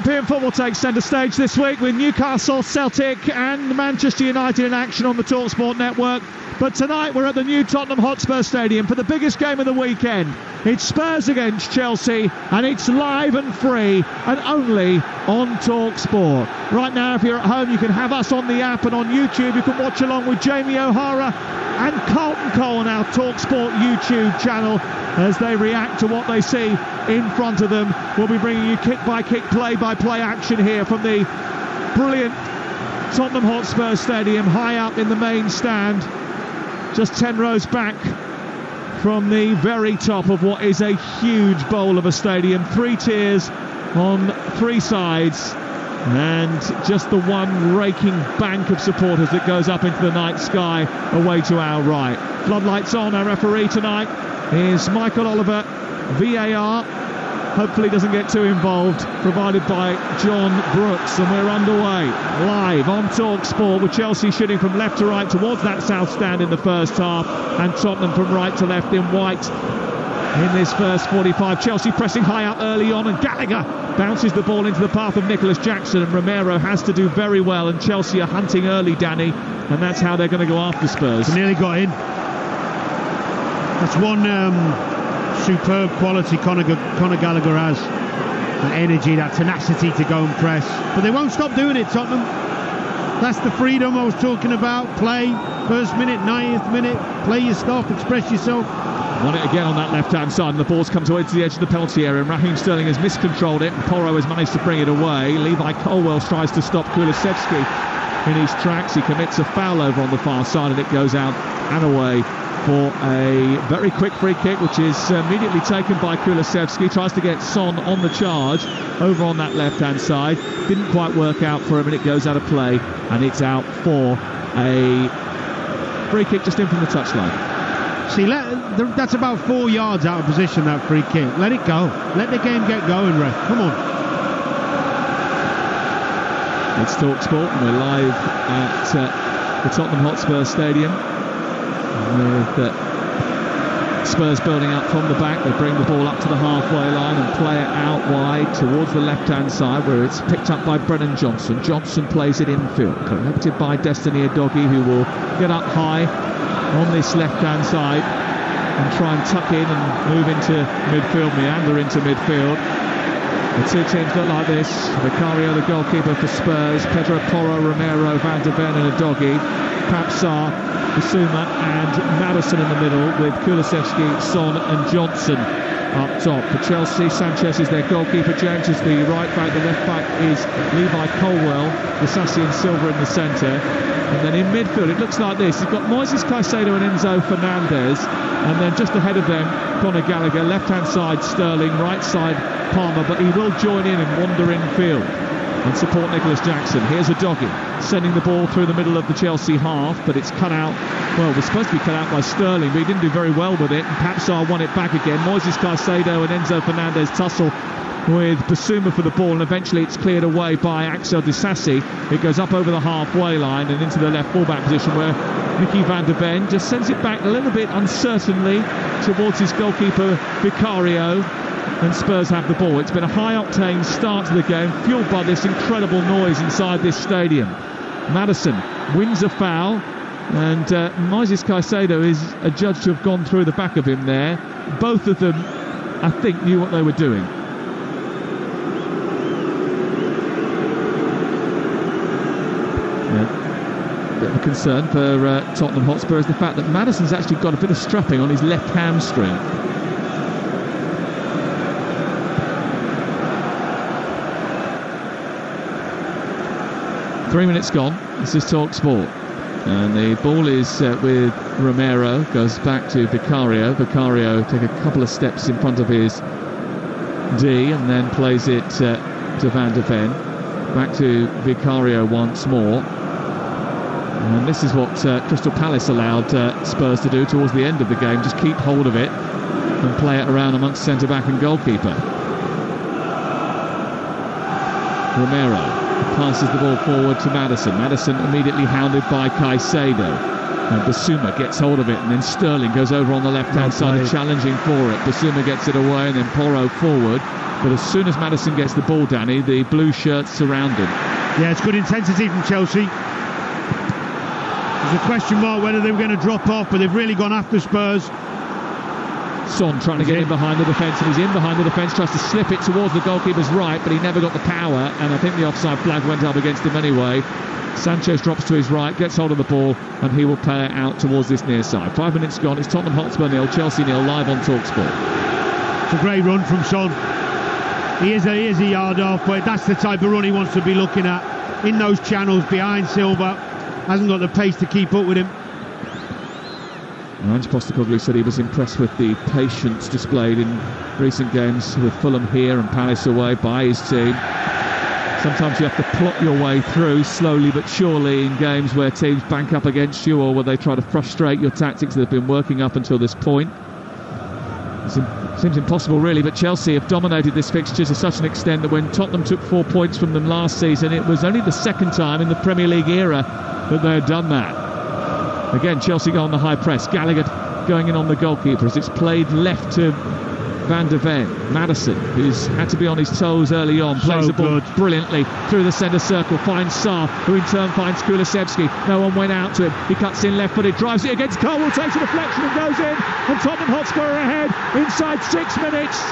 European football takes centre stage this week with Newcastle, Celtic and Manchester United in action on the Talksport network. But tonight we're at the new Tottenham Hotspur Stadium for the biggest game of the weekend. It's Spurs against Chelsea, and it's live and free and only on Talksport. Right now, if you're at home, you can have us on the app, and on YouTube you can watch along with Jamie O'Hara and Carlton Cole on our Talksport YouTube channel as they react to what they see in front of them. We'll be bringing you kick-by-kick, play-by-play action here from the brilliant Tottenham Hotspur Stadium, high up in the main stand, just 10 rows back from the very top of what is a huge bowl of a stadium. 3 tiers on 3 sides, and just the one raking bank of supporters that goes up into the night sky away to our right. Floodlights on. Our referee tonight is Michael Oliver. VAR hopefully doesn't get too involved, provided by John Brooks, and we're underway live on Talksport with Chelsea shooting from left to right towards that south stand in the first half, and Tottenham from right to left in white in this first 45. Chelsea pressing high up early on, and Gallagher bounces the ball into the path of Nicholas Jackson, and Romero has to do very well, and Chelsea are hunting early, Danny, and that's how they're going to go after Spurs. They nearly got in. That's one superb quality Conor Gallagher has. That energy, that tenacity to go and press. But they won't stop doing it, Tottenham. That's the freedom I was talking about. Play, first minute, 90th minute, play your stuff, express yourself. Won it again on that left-hand side, and the ball's come towards the edge of the penalty area, and Raheem Sterling has miscontrolled it, and Porro has managed to bring it away. Levi Colwill tries to stop Kulusevski in his tracks. He commits a foul over on the far side, and it goes out and away for a very quick free kick, which is immediately taken by Kulusevski. Tries to get Son on the charge over on that left-hand side. Didn't quite work out for him, and it goes out of play, and it's out for a free kick just in from the touchline. See, that's about 4 yards out of position, that free kick. Let it go. Let the game get going, ref. Come on. It's Talksport, and we're live at the Tottenham Hotspur Stadium with Spurs building up from the back. They bring the ball up to the halfway line and play it out wide towards the left-hand side, where it's picked up by Brennan Johnson. Johnson plays it infield, collected by Destiny Udogie, who will get up high on this left-hand side and try and tuck in and move into midfield, meander into midfield. The two teams look like this. Vicario, the goalkeeper for Spurs, Pedro Porro, Romero, Van de Ven and Udogie, Papsar, Bissouma and Maddison in the middle, with Kulusevski, Son and Johnson up top. For Chelsea, Sanchez is their goalkeeper, James is the right back, the left back is Levi Colwill, Disasi and Silva in the centre. And then in midfield it looks like this. You've got Moises Caicedo and Enzo Fernandez, and then just ahead of them Conor Gallagher, left hand side Sterling, right side Palmer, but he will join in and wander in field and support Nicholas Jackson. Here's Udogie sending the ball through the middle of the Chelsea half, but it's cut out. Well, it was supposed to be cut out by Sterling, but he didn't do very well with it, and Papsar won it back again. Moises Caicedo and Enzo Fernandez tussle with Bissouma for the ball, and eventually it's cleared away by Axel Disasi. It goes up over the halfway line and into the left fullback position, where Mickey van der Ven just sends it back a little bit uncertainly towards his goalkeeper Vicario, and Spurs have the ball. It's been a high-octane start to the game, fueled by this incredible noise inside this stadium. Maddison wins a foul, and Moises Caicedo is adjudged to have gone through the back of him there. Both of them, I think, knew what they were doing. Bit of a concern for Tottenham Hotspur is the fact that Maddison's actually got a bit of strapping on his left hamstring. Three minutes gone. This is Talksport, and the ball is with Romero, goes back to Vicario. Vicario take a couple of steps in front of his D and then plays it to Van de Ven. Back to Vicario once more. And this is what Crystal Palace allowed Spurs to do towards the end of the game. Just keep hold of it and play it around amongst centre-back and goalkeeper. Romero passes the ball forward to Maddison. Maddison immediately hounded by Caicedo. And Basuma gets hold of it, and then Sterling goes over on the left-hand side and challenging for it. Basuma gets it away, and then Porro forward. But as soon as Maddison gets the ball, Danny, the blue shirts surround him. Yeah, it's good intensity from Chelsea. There's a question mark whether they were going to drop off, but they've really gone after Spurs. Son trying to get in behind the defence, and he's in behind the defence, tries to slip it towards the goalkeeper's right, but he never got the power, and I think the offside flag went up against him anyway. Sanchez drops to his right, gets hold of the ball, and he will play it out towards this near side. 5 minutes gone, it's Tottenham Hotspur 0, Chelsea 0, live on Talksport. It's a great run from Son. He is a yard off, but that's the type of run he wants to be looking at. In those channels behind Silva, hasn't got the pace to keep up with him. Ange Postecoglou said he was impressed with the patience displayed in recent games with Fulham here and Palace away by his team. Sometimes you have to plot your way through slowly but surely in games where teams bank up against you or where they try to frustrate your tactics that have been working up until this point. It seems impossible really, but Chelsea have dominated this fixture to such an extent that when Tottenham took 4 points from them last season, it was only the second time in the Premier League era that they had done that. Again, Chelsea go on the high press. Gallagher going in on the goalkeeper as it's played left to Van de Ven. Maddison, who's had to be on his toes early on, plays the ball brilliantly through the centre circle, finds Sarr, who in turn finds Kulusevski. No one went out to him. He cuts in left-footed, drives it against Colwell, takes a deflection and goes in. And Tottenham Hotspur are ahead inside 6 minutes.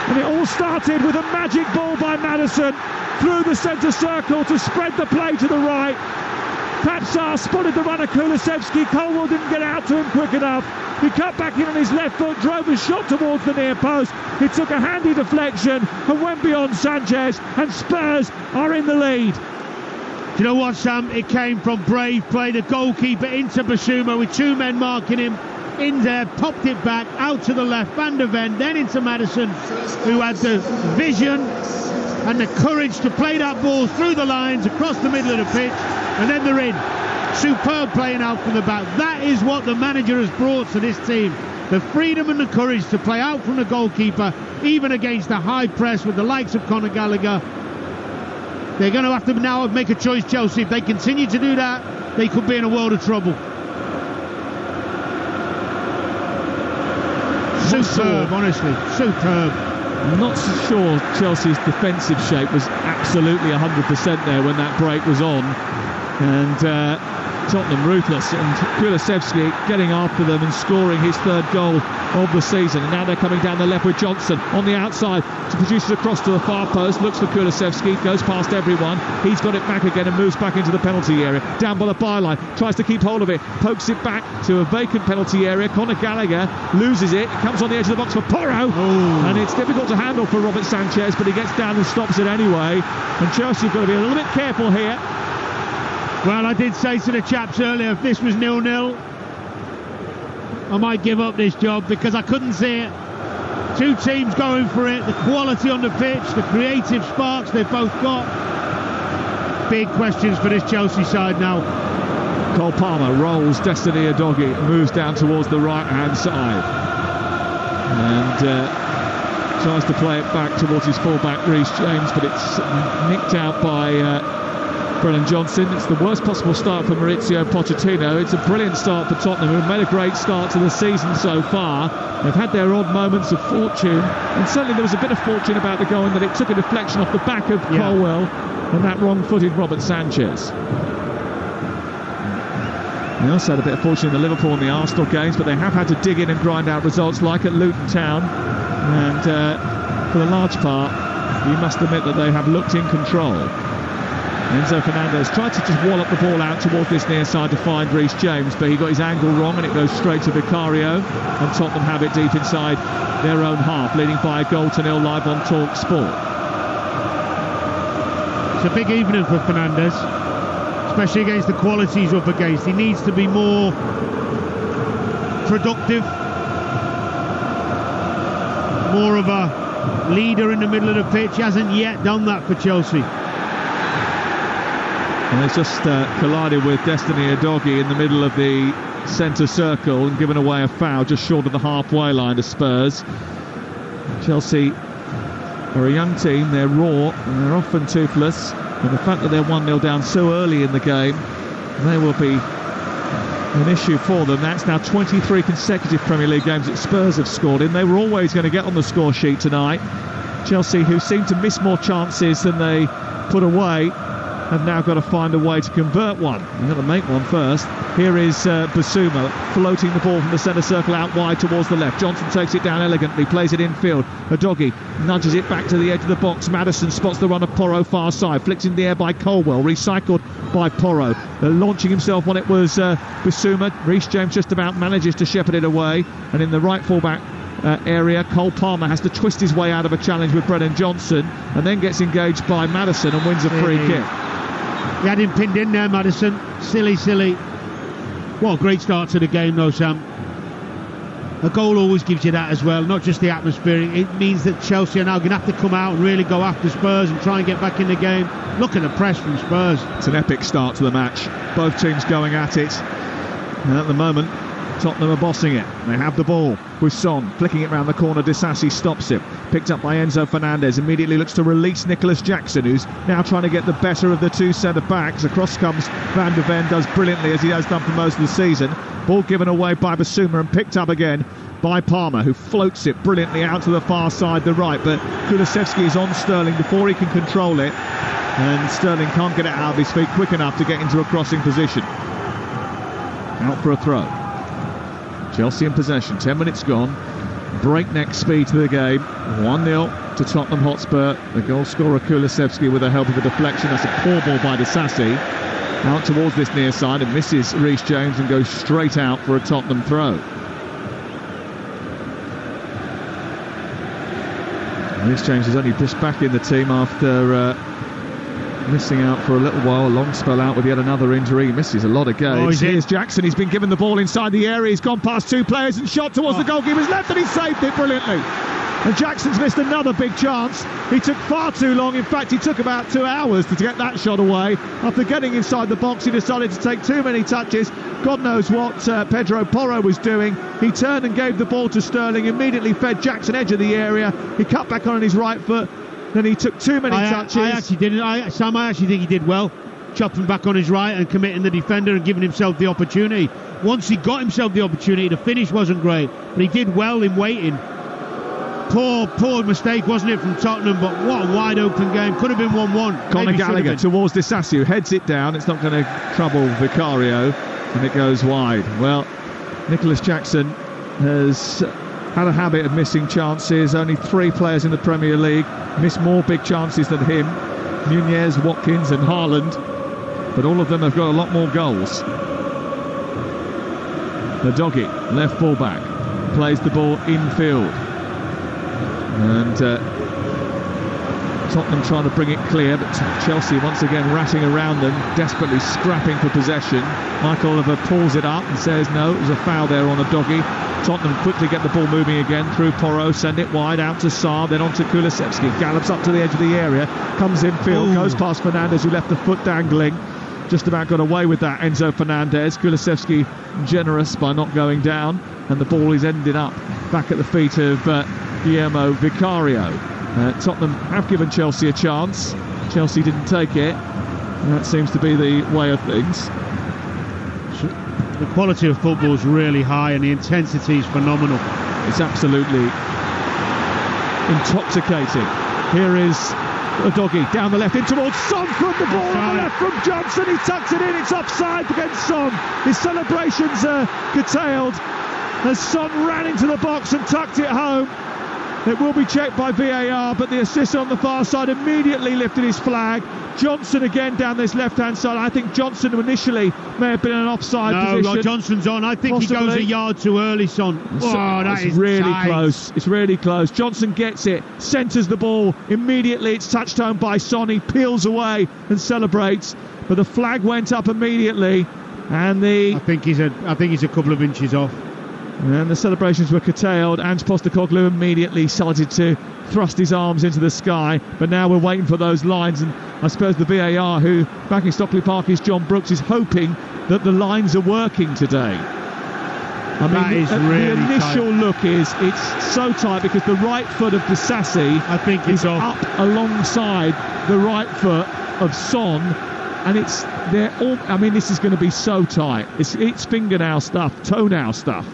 And it all started with a magic ball by Maddison through the centre circle to spread the play to the right. Pat Sarr spotted the runner Kulusevski. Colwell didn't get out to him quick enough. He cut back in on his left foot, drove a shot towards the near post. It took a handy deflection and went beyond Sanchez, and Spurs are in the lead. Do you know what, Sam? It came from brave play. The goalkeeper into Basuma with 2 men marking him. In there, popped it back out to the left. Van de Ven, then into Maddison, who had the vision and the courage to play that ball through the lines across the middle of the pitch, and then they're in. Superb playing out from the back. That is what the manager has brought to this team. The freedom and the courage to play out from the goalkeeper, even against the high press with the likes of Conor Gallagher. They're going to have to now make a choice, Chelsea. If they continue to do that, they could be in a world of trouble. Superb, honestly, superb. I'm not so sure Chelsea's defensive shape was absolutely 100% there when that break was on. And Tottenham ruthless, and Kulusevski getting after them and scoring his 3rd goal of the season. And now they're coming down the left with Johnson on the outside to produce it across to the far post, looks for Kulusevski, goes past everyone, he's got it back again and moves back into the penalty area, down by the byline, tries to keep hold of it, pokes it back to a vacant penalty area. Conor Gallagher loses it, it comes on the edge of the box for Porro, and it's difficult to handle for Robert Sanchez, but he gets down and stops it anyway. And Chelsea have got to be a little bit careful here. Well, I did say to the chaps earlier, if this was 0-0, I might give up this job, because I couldn't see it. 2 teams going for it, the quality on the pitch, the creative sparks they've both got. Big questions for this Chelsea side now. Cole Palmer rolls Destiny Udogie, moves down towards the right-hand side. And tries to play it back towards his full-back Reece James, but it's nicked out by Brennan Johnson. It's the worst possible start for Maurizio Pochettino. It's a brilliant start for Tottenham, who have made a great start to the season so far. They've had their odd moments of fortune, and certainly there was a bit of fortune about the goal in that it took a deflection off the back of Colwell and that wrong-footed Robert Sanchez. They also had a bit of fortune in the Liverpool and the Arsenal games, but they have had to dig in and grind out results like at Luton Town, and for the large part you must admit that they have looked in control. Enzo Fernandez tried to just wallop the ball out towards this near side to find Reece James, but he got his angle wrong and it goes straight to Vicario, and Tottenham have it deep inside their own half, leading by a goal to 0 live on Talksport. It's a big evening for Fernandez, especially against the quality he's up against. He needs to be more productive, more of a leader in the middle of the pitch. He hasn't yet done that for Chelsea. And they've just collided with Destiny Udogie in the middle of the centre circle and given away a foul just short of the halfway line to Spurs. Chelsea are a young team, they're raw and they're often toothless, and the fact that they're 1-0 down so early in the game, they will be an issue for them. That's now 23 consecutive Premier League games that Spurs have scored in. They were always going to get on the score sheet tonight. Chelsea, who seem to miss more chances than they put away, have now got to find a way to convert one. They've got to make one first. Here is Basuma floating the ball from the centre circle out wide towards the left. Johnson takes it down elegantly, plays it infield. Udogie nudges it back to the edge of the box. Maddison spots the run of Porro far side, flicked in the air by Colwell, recycled by Porro. Launching himself when it was Basuma. Reece James just about manages to shepherd it away, and in the right fullback area, Cole Palmer has to twist his way out of a challenge with Brennan Johnson, and then gets engaged by Maddison and wins a free kick. He had him pinned in there, Maddison. Silly. What a great start to the game, though, Sam. A goal always gives you that as well, not just the atmosphere. It means that Chelsea are now going to have to come out and really go after Spurs and try and get back in the game. Look at the press from Spurs. It's an epic start to the match. Both teams going at it. And at the moment, Tottenham are bossing it. They have the ball with Son flicking it round the corner. Disasi stops it. Picked up by Enzo Fernandez. Immediately looks to release Nicholas Jackson, who's now trying to get the better of the two centre backs. Across comes Van der Ven, does brilliantly as he has done for most of the season. Ball given away by Basuma and picked up again by Palmer, who floats it brilliantly out to the far side, the right. But Kulusevski is on Sterling before he can control it, and Sterling can't get it out of his feet quick enough to get into a crossing position. Out for a throw. Chelsea in possession, 10 minutes gone. Breakneck speed to the game. 1-0 to Tottenham Hotspur. The goal scorer Kulusevski with the help of a deflection. That's a poor ball by Disasi. Out towards this near side and misses Reece James and goes straight out for a Tottenham throw. Reece James is only just back in the team after missing out for a little while, a long spell out with yet another injury. He misses a lot of games. Here's Jackson. He's been given the ball inside the area. He's gone past two players and shot towards the goalkeeper's left, and he saved it brilliantly. And Jackson's missed another big chance. He took far too long. In fact, he took about 2 hours to get that shot away. After getting inside the box, he decided to take too many touches. God knows what Pedro Porro was doing. He turned and gave the ball to Sterling, immediately fed Jackson edge of the area. He cut back on his right foot. Then he took too many touches. I actually think he did well, chopping back on his right and committing the defender and giving himself the opportunity. Once he got himself the opportunity, the finish wasn't great, but he did well in waiting. Poor mistake, wasn't it, from Tottenham? But what a wide open game. Could have been 1-1. Conor Gallagher towards Disasi, who heads it down. It's not going to trouble Vicario, and it goes wide. Well, Nicholas Jackson has had a habit of missing chances. Only 3 players in the Premier League miss more big chances than him. Nunez, Watkins and Haaland. But all of them have got a lot more goals. Udogie, left full-back, plays the ball infield. And Tottenham trying to bring it clear, but Chelsea once again ratting around them, desperately scrapping for possession. Michael Oliver pulls it up and says no, it was a foul there on Udogie. Tottenham quickly get the ball moving again through Porro, send it wide out to Sarr, then on to Kulusevski, gallops up to the edge of the area, comes infield, goes past Fernandez, who left the foot dangling. Just about got away with that, Enzo Fernandez. Kulusevski generous by not going down, and the ball is ended up back at the feet of Guillermo Vicario. Tottenham have given Chelsea a chance. Chelsea didn't take it. That seems to be the way of things. The quality of football is really high and the intensity is phenomenal. It's absolutely intoxicating. Here is Udogie down the left in towards Son, from the ball on the left from Johnson. He tucks it in. It's offside against Son. His celebrations are curtailed as Son ran into the box and tucked it home. It will be checked by VAR, but the assist on the far side immediately lifted his flag. Johnson again down this left-hand side. I think Johnson initially may have been in an offside position. No, Johnson's on. I think possibly. He goes a yard too early, Son. Oh, that is really tight. Close. It's really close. Johnson gets it, centres the ball. Immediately it's touched home by Son. He peels away and celebrates, but the flag went up immediately, and I think he's a couple of inches off. And the celebrations were curtailed. Ange Postecoglou immediately started to thrust his arms into the sky, but now we're waiting for those lines, and I suppose the VAR, who back in Stockley Park is John Brooks, is hoping that the lines are working today. I mean, the initial look is it's so tight because the right foot of Disasi, I think, is up alongside the right foot of Son, and they're all. I mean, this is going to be so tight. It's fingernail stuff, toenail stuff.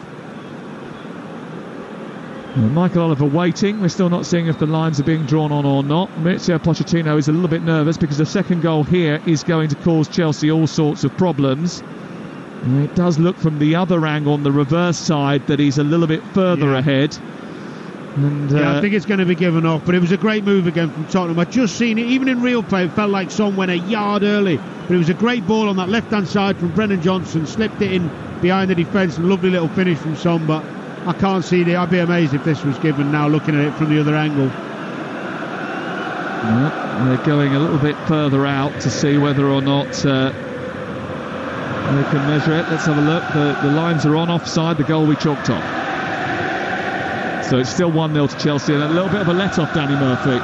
Michael Oliver waiting. We're still not seeing if the lines are being drawn on or not. Mauricio Pochettino is a little bit nervous because the second goal here is going to cause Chelsea all sorts of problems. It does look from the other angle on the reverse side that he's a little bit further ahead. And, I think it's going to be given off, but it was a great move again from Tottenham. I've just seen it, even in real play, it felt like Son went a yard early, but it was a great ball on that left-hand side from Brennan Johnson, slipped it in behind the defence, and a lovely little finish from Son, but I can't see it. I'd be amazed if this was given now, looking at it from the other angle. They're going a little bit further out to see whether or not they can measure it. Let's have a look. The lines are on offside, the goal we chalked off. So it's still 1-0 to Chelsea, and a little bit of a let-off, Danny Murphy.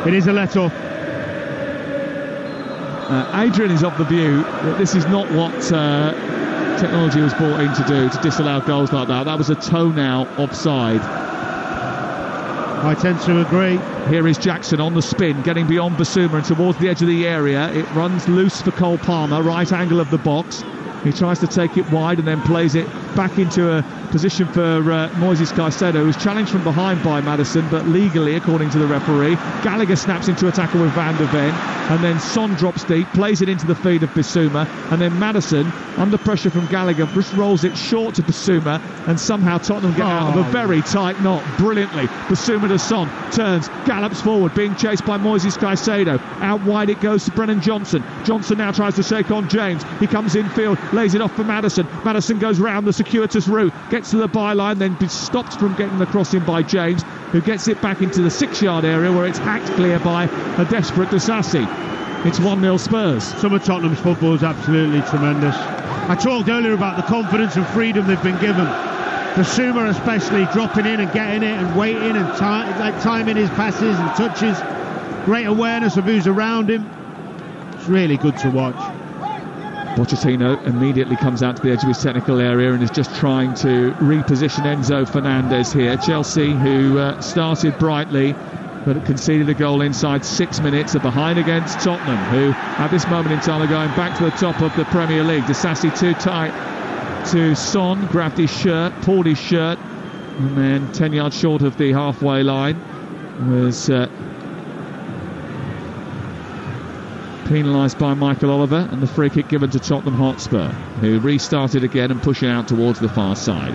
It is a let-off. Adrian is of the view that this is not what technology was brought in to do, to disallow goals like that. That was a toenail offside. I tend to agree. Here is Jackson on the spin, getting beyond Basuma and towards the edge of the area. It runs loose for Cole Palmer, right angle of the box. He tries to take it wide and then plays it back into a position for Moises Caicedo, who's challenged from behind by Maddison, but legally, according to the referee. Gallagher snaps into a tackle with Van der Ven, and then Son drops deep, plays it into the feet of Bissouma, and then Maddison, under pressure from Gallagher, just rolls it short to Bissouma, and somehow Tottenham get out of a very tight knot brilliantly. Bissouma to Son, turns, gallops forward, being chased by Moises Caicedo. Out wide it goes to Brennan Johnson. Johnson now tries to shake on James. He comes infield, lays it off for Maddison. Maddison goes round the circuitous route, gets to the byline, then be stopped from getting the cross in by James, who gets it back into the 6-yard area where it's hacked clear by a desperate Disasi. It's 1-0 Spurs. Some of Tottenham's football is absolutely tremendous. I talked earlier about the confidence and freedom they've been given. Basuma especially, dropping in and getting it and waiting and timing his passes and touches. Great awareness of who's around him. It's really good to watch. Pochettino immediately comes out to the edge of his technical area and is just trying to reposition Enzo Fernandez here. Chelsea, who started brightly but conceded a goal inside 6 minutes, are behind against Tottenham, who at this moment in time are going back to the top of the Premier League. Disasi too tight to Son, grabbed his shirt, pulled his shirt, and then 10 yards short of the halfway line was penalised by Michael Oliver, and the free kick given to Tottenham Hotspur, who restarted again and pushing out towards the far side.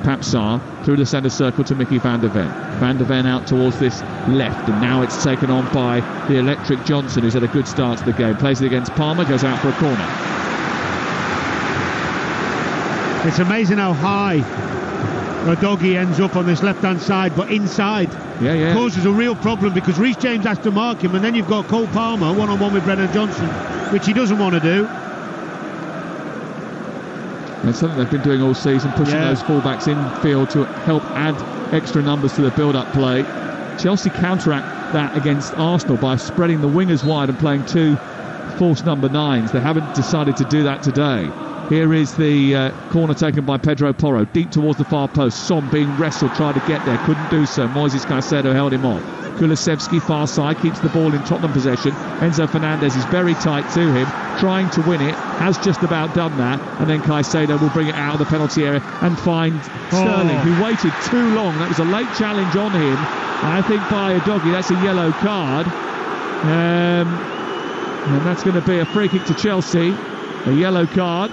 Papsar through the centre circle to Mickey Van der Ven. Van der Ven out towards this left, and now it's taken on by the electric Johnson, who's had a good start to the game. Plays it against Palmer, goes out for a corner. It's amazing how high Udogie ends up on this left-hand side, but inside. Yeah. Causes a real problem because Reece James has to mark him, and then you've got Cole Palmer one-on-one with Brennan Johnson, which he doesn't want to do. It's something they've been doing all season, pushing those fullbacks infield to help add extra numbers to the build-up play. Chelsea counteract that against Arsenal by spreading the wingers wide and playing two false number 9s. They haven't decided to do that today. Here is the corner taken by Pedro Porro, deep towards the far post. Son being wrestled, tried to get there, couldn't do so. Moises Caicedo held him off. Kulusevski far side, keeps the ball in Tottenham possession. Enzo Fernandez is very tight to him, trying to win it, has just about done that, and then Caicedo will bring it out of the penalty area and find Sterling, who waited too long. That was a late challenge on him, I think, by Udogie. That's a yellow card, and that's going to be a free kick to Chelsea, a yellow card.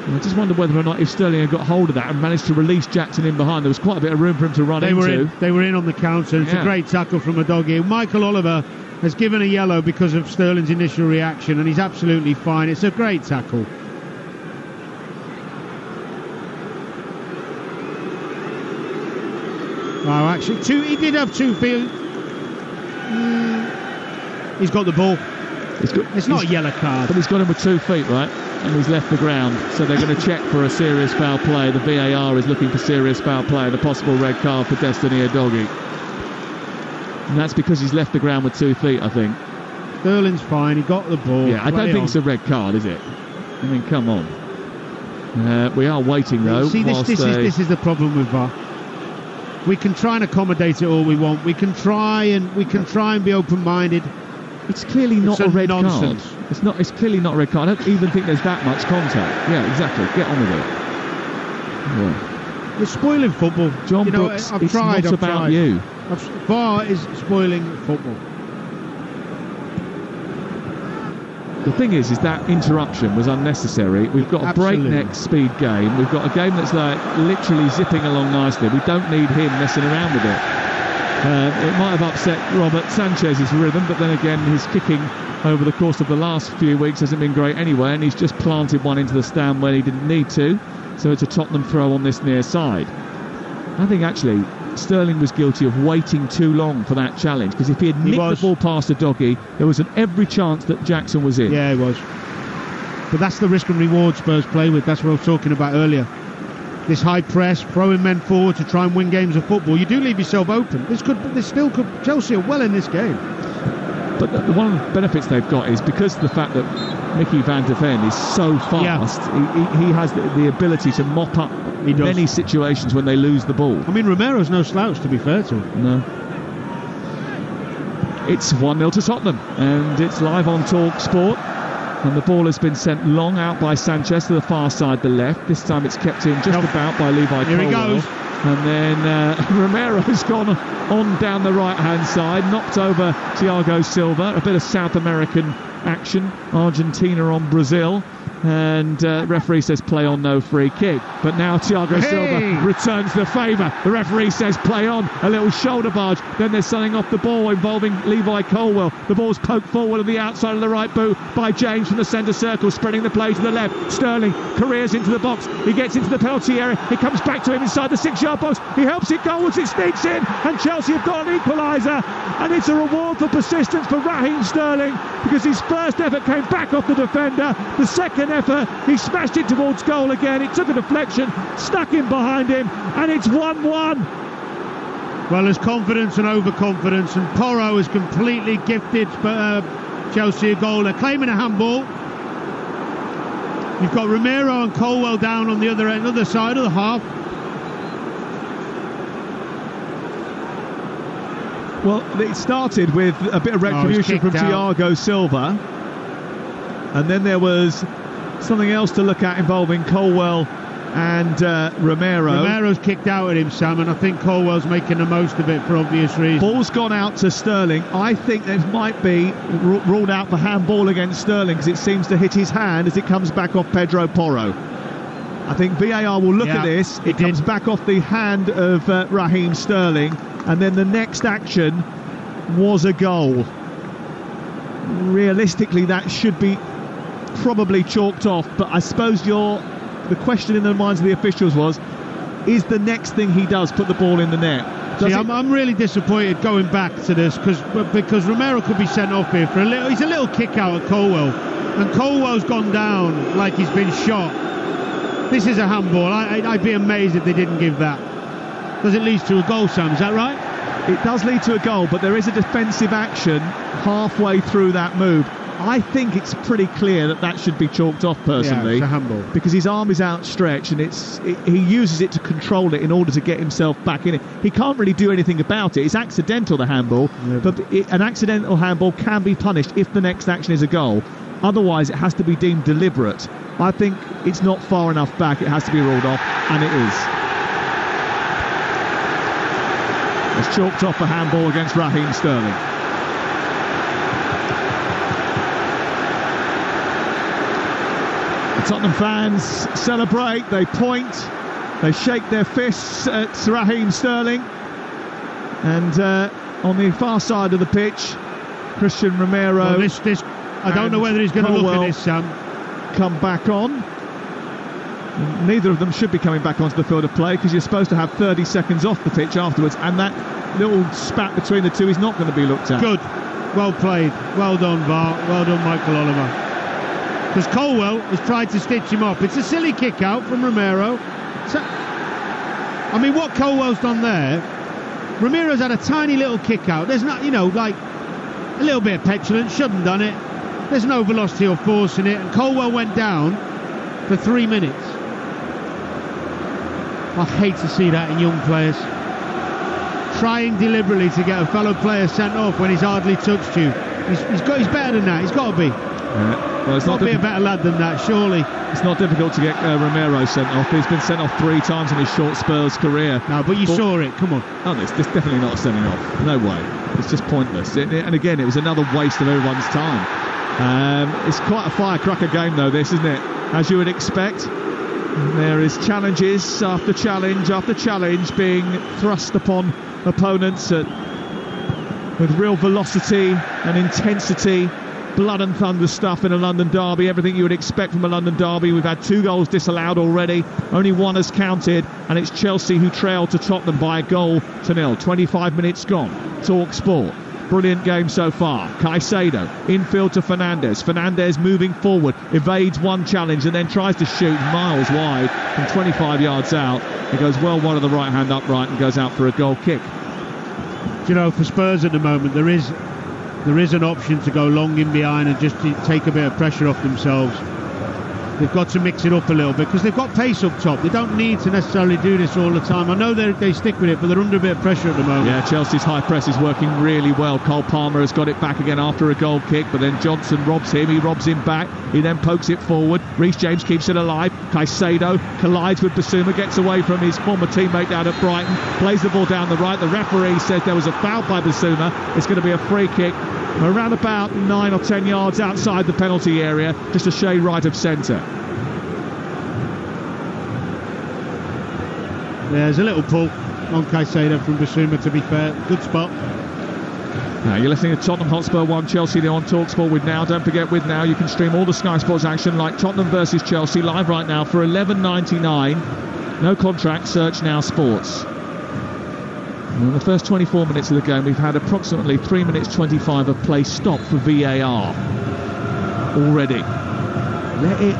I just wonder whether or not if Sterling had got hold of that and managed to release Jackson in behind, there was quite a bit of room for him to run into. They were in on the counter. It's a great tackle from Udogie. Michael Oliver has given a yellow because of Sterling's initial reaction, and he's absolutely fine. It's a great tackle. Oh, actually, he did have 2 feet. He's got the ball. It's not a yellow card. But he's got him with 2 feet, right? And he's left the ground, so they're going to check for a serious foul play. The VAR is looking for serious foul play and a possible red card for Destiny Udogie. And that's because he's left the ground with 2 feet, I think. Sterling's fine, he got the ball. Yeah, I don't think it's a red card, is it? I mean, come on. We are waiting, though. See, this is the problem with VAR. We can try and accommodate it all we want. We can try and be open-minded. It's clearly not a red nonsense. card. It's clearly not a red card. I don't even think there's that much contact. Yeah, exactly. Get on with it. Yeah. You're spoiling football. John Brooks, it's not about you. VAR is spoiling football. The thing is that interruption was unnecessary. We've got a breakneck speed game. We've got a game that's like literally zipping along nicely. We don't need him messing around with it. It might have upset Robert Sanchez's rhythm, but then again, his kicking over the course of the last few weeks hasn't been great anyway, and he's just planted one into the stand when he didn't need to. So it's a Tottenham throw on this near side. I think actually Sterling was guilty of waiting too long for that challenge, because if he had nicked the ball past a doggy, there was every chance that Jackson was in. Yeah, he was. But that's the risk and reward Spurs play with. That's what I was talking about earlier. This high press, throwing men forward to try and win games of football. You do leave yourself open. Chelsea are well in this game. But one of the benefits they've got is because of the fact that Mickey van der Ven is so fast, he has the ability to mop up many situations when they lose the ball. I mean, Romero's no slouch, to be fair to him. No. It's 1-0 to Tottenham, and it's live on Talksport. And the ball has been sent long out by Sanchez to the far side, the left. This time it's kept in just about by Levi Colwill. Here he goes. And then Romero's gone on down the right-hand side, knocked over Thiago Silva. A bit of South American action. Argentina on Brazil. And referee says play on, no free kick. But now Thiago Silva returns the favour. The referee says play on, a little shoulder barge. Then there's something off the ball involving Levi Colwill. The ball's poked forward on the outside of the right boot by James from the centre circle, spreading the play to the left. Sterling careers into the box. He gets into the penalty area. It comes back to him inside the 6-yard box. He helps it goals. It sneaks in, and Chelsea have got an equaliser. And it's a reward for persistence for Raheem Sterling, because his first effort came back off the defender. The second effort, he smashed it towards goal again. It took a deflection, stuck him behind him, and it's 1-1. Well, there's confidence and overconfidence, and Porro has completely gifted Chelsea a goal. They're claiming a handball. You've got Romero and Colwill down on the other side of the half. Well, it started with a bit of retribution from Thiago Silva, and then there was something else to look at involving Colwill and Romero. Romero's kicked out at him, Sam, and I think Colwell's making the most of it for obvious reasons. Ball's gone out to Sterling. I think it might be ruled out for handball against Sterling, because it seems to hit his hand as it comes back off Pedro Porro. I think VAR will look at this. It comes back off the hand of Raheem Sterling, and then the next action was a goal. Realistically, that should be probably chalked off, but I suppose the question in the minds of the officials was, is the next thing he does put the ball in the net? See, I'm really disappointed going back to this, because Romero could be sent off here for he's a little kick out at Colwill, and Colwell's gone down like he's been shot. This is a handball. I'd be amazed if they didn't give that. Does it lead to a goal, Sam? Is that right? It does lead to a goal, but there is a defensive action halfway through that move. I think it's pretty clear that should be chalked off, personally. Yeah, it's a handball. Because his arm is outstretched, and he uses it to control it in order to get himself back in it. He can't really do anything about it. It's accidental, the handball, but an accidental handball can be punished if the next action is a goal. Otherwise, it has to be deemed deliberate. I think it's not far enough back. It has to be ruled off, and it is. It's chalked off a handball against Raheem Sterling. The Tottenham fans celebrate, they point, they shake their fists at Raheem Sterling. And on the far side of the pitch, Christian Romero. Well, I don't know whether he's going to look at this, Sam. Come back on. Neither of them should be coming back onto the field of play, because you're supposed to have 30 seconds off the pitch afterwards, and that little spat between the two is not going to be looked at. Good. Well played. Well done, VAR. Well done, Michael Oliver. Because Colwill has tried to stitch him up. It's a silly kick out from Romero. I mean, what Colwell's done there, Romero's had a tiny little kick out. There's not, like a little bit of petulance, shouldn't have done it. There's no velocity or force in it, and Colwill went down for 3 minutes. I hate to see that in young players. Trying deliberately to get a fellow player sent off when he's hardly touched you. He's better than that. He's got to be. Well, it's Got to be a better lad than that, surely. It's not difficult to get Romero sent off. He's been sent off 3 times in his short Spurs career. No, but you saw it. Come on. Oh, it's definitely not a sending off. No way. It's just pointless. And again, it was another waste of everyone's time. It's quite a firecracker game, though, this, isn't it? As you would expect. There is challenges after challenge after challenge being thrust upon opponents with real velocity and intensity. Blood and thunder stuff in a London derby, everything you would expect from a London derby. We've had 2 goals disallowed already, only 1 has counted, and it's Chelsea who trail to Tottenham by 1-0. 25 minutes gone. Talksport. Brilliant game so far. Caicedo, infield to Fernandes. Fernandes moving forward, evades one challenge and then tries to shoot miles wide from 25 yards out. He goes well wide of the right hand upright and goes out for a goal kick. You know, for Spurs at the moment, there is an option to go long in behind and just to take a bit of pressure off themselves. They've got to mix it up a little bit because they've got pace up top. They don't need to necessarily do this all the time. I know they stick with it, but they're under a bit of pressure at the moment. Yeah, Chelsea's high press is working really well. Cole Palmer has got it back again after a goal kick, but then Johnson robs him. He robs him back. He then pokes it forward. Reece James keeps it alive. Caicedo collides with Basuma, gets away from his former teammate down at Brighton, plays the ball down the right. The referee says there was a foul by Basuma. It's going to be a free kick around about 9 or 10 yards outside the penalty area, just a shade right of centre. There's a little pull on Caicedo from Basuma, to be fair. Good spot. Now you're listening to Tottenham Hotspur 1, Chelsea 0 on Talksport with Now. Don't forget, with Now you can stream all the Sky Sports action like Tottenham versus Chelsea live right now for $11.99. No contract, search Now Sports. In the first 24 minutes of the game, we've had approximately 3 minutes 25 of play stop for VAR already. Let it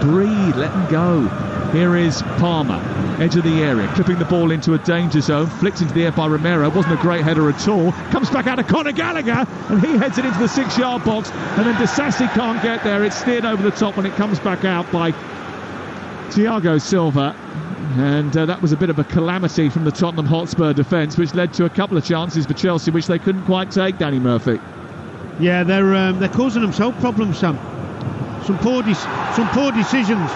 breathe, let them go. Here is Palmer, edge of the area, clipping the ball into a danger zone, flicked into the air by Romero. Wasn't a great header at all. Comes back out of Conor Gallagher, and he heads it into the 6-yard box, and then Disasi can't get there. It's steered over the top when it comes back out by Thiago Silva. And that was a bit of a calamity from the Tottenham Hotspur defence, which led to a couple of chances for Chelsea, which they couldn't quite take, Danny Murphy. Yeah, they're causing themselves problems, Sam. Some poor decisions.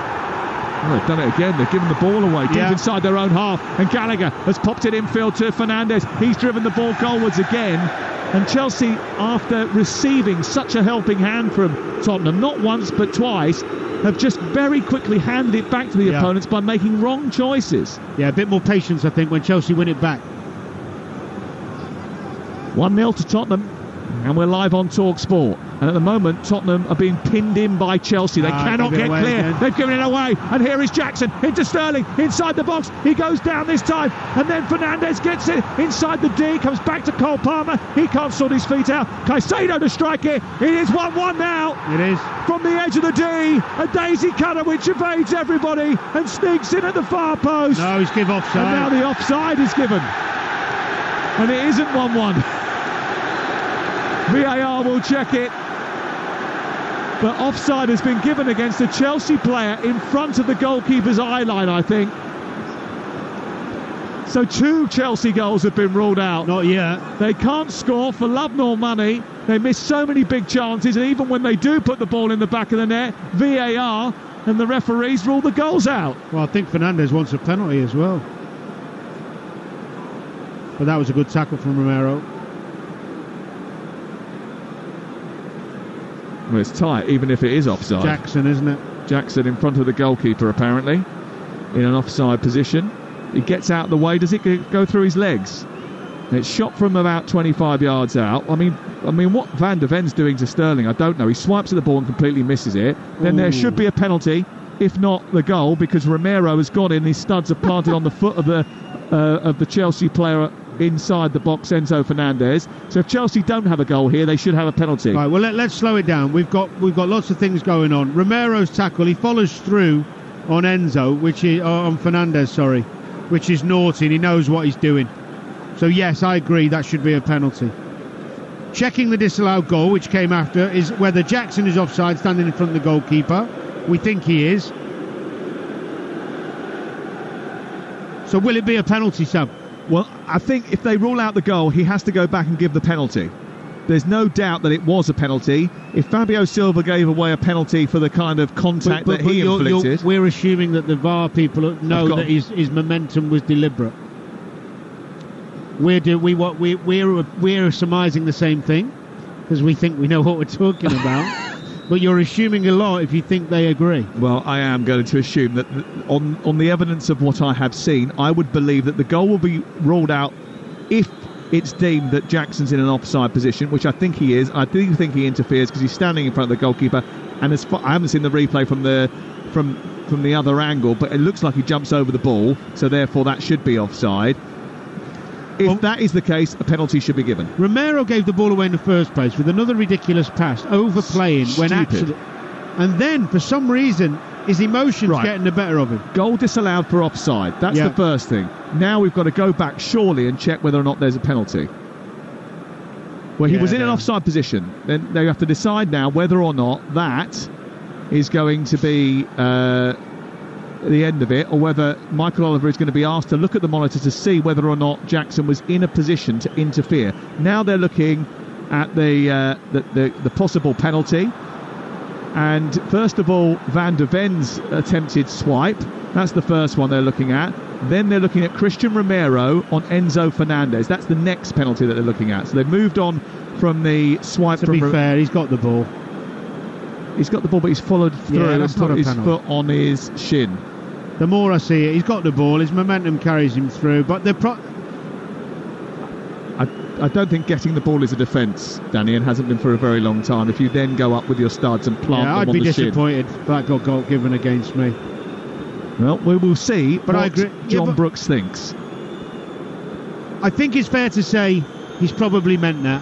Well, they've done it again. They've given the ball away deep inside their own half, and Gallagher has popped it infield to Fernandes. He's driven the ball goalwards again, and Chelsea, after receiving such a helping hand from Tottenham, not once but twice, have just very quickly handed it back to the opponents by making wrong choices. Yeah, a bit more patience, I think, when Chelsea win it back. 1-0 to Tottenham, and we're live on Talksport. And at the moment, Tottenham are being pinned in by Chelsea. They cannot get clear. Again. They've given it away. And here is Jackson into Sterling, inside the box. He goes down this time. And then Fernandes gets it inside the D. Comes back to Cole Palmer. He can't sort his feet out. Caicedo to strike it. It is 1-1 now. It is. From the edge of the D. A daisy cutter which evades everybody and sneaks in at the far post. No, he's given offside. And now the offside is given. And it isn't 1-1. VAR will check it. But offside has been given against a Chelsea player in front of the goalkeeper's eye line, I think. So 2 Chelsea goals have been ruled out. Not yet. They can't score for love nor money. They miss so many big chances, and even when they do put the ball in the back of the net, VAR and the referees rule the goals out. Well, I think Fernandes wants a penalty as well. But that was a good tackle from Romero. Well, it's tight, even if it is offside. Jackson, isn't it? Jackson in front of the goalkeeper, apparently, in an offside position. He gets out of the way. Does it go through his legs? It's shot from about 25 yards out. I mean, what Van der Ven's doing to Sterling, I don't know. He swipes at the ball and completely misses it. Then there should be a penalty, if not the goal, because Romero has gone in. His studs are planted on the foot of the Chelsea player inside the box, Enzo Fernandez. So if Chelsea don't have a goal here, they should have a penalty. Right, well, let's slow it down. We've got lots of things going on. Romero's tackle, he follows through on Enzo, on Fernandez, sorry, which is naughty, and he knows what he's doing. So yes, I agree, that should be a penalty. Checking the disallowed goal, which came after, is whether Jackson is offside, standing in front of the goalkeeper. We think he is. So will it be a penalty, Sam? Well, I think if they rule out the goal, he has to go back and give the penalty. there's no doubt that it was a penalty. If Fabio Silva gave away a penalty for the kind of contact that he inflicted... we're assuming that the VAR people know that his momentum was deliberate. We're surmising the same thing, because we think we know what we're talking about. But you're assuming a lot if you think they agree. Well, I am going to assume that on the evidence of what I have seen, I would believe that the goal will be ruled out if it's deemed that Jackson's in an offside position, which I think he is. I do think he interferes because he's standing in front of the goalkeeper, and I haven't seen the replay from the other angle, but it looks like he jumps over the ball, so therefore that should be offside. If that is the case, a penalty should be given. Romero gave the ball away in the first place with another ridiculous pass, overplaying when actually... And then, for some reason, his emotions getting the better of him. Goal disallowed for offside. That's the first thing. Now we've got to go back, surely, and check whether or not there's a penalty. Well, he was in an offside position. Then they have to decide now whether or not that is going to be... the end of it, or whether Michael Oliver is going to be asked to look at the monitor to see whether or not Jackson was in a position to interfere. Now they're looking at the possible penalty, and first of all, Van der Ven's attempted swipe. That's the first one they're looking at. Then they're looking at Christian Romero on Enzo Fernandez. That's the next penalty that they're looking at. So they've moved on from the swipe. To be fair, he's got the ball. He's got the ball, but he's followed through and put his foot on his shin. The more I see it, he's got the ball. His momentum carries him through. But I don't think getting the ball is a defence, Danny, and hasn't been for a very long time. If you then go up with your studs and plant them on the shin... I'd be disappointed if that got goal given against me. Well, we will see what I agree. John Brooks thinks. I think it's fair to say he's probably meant that.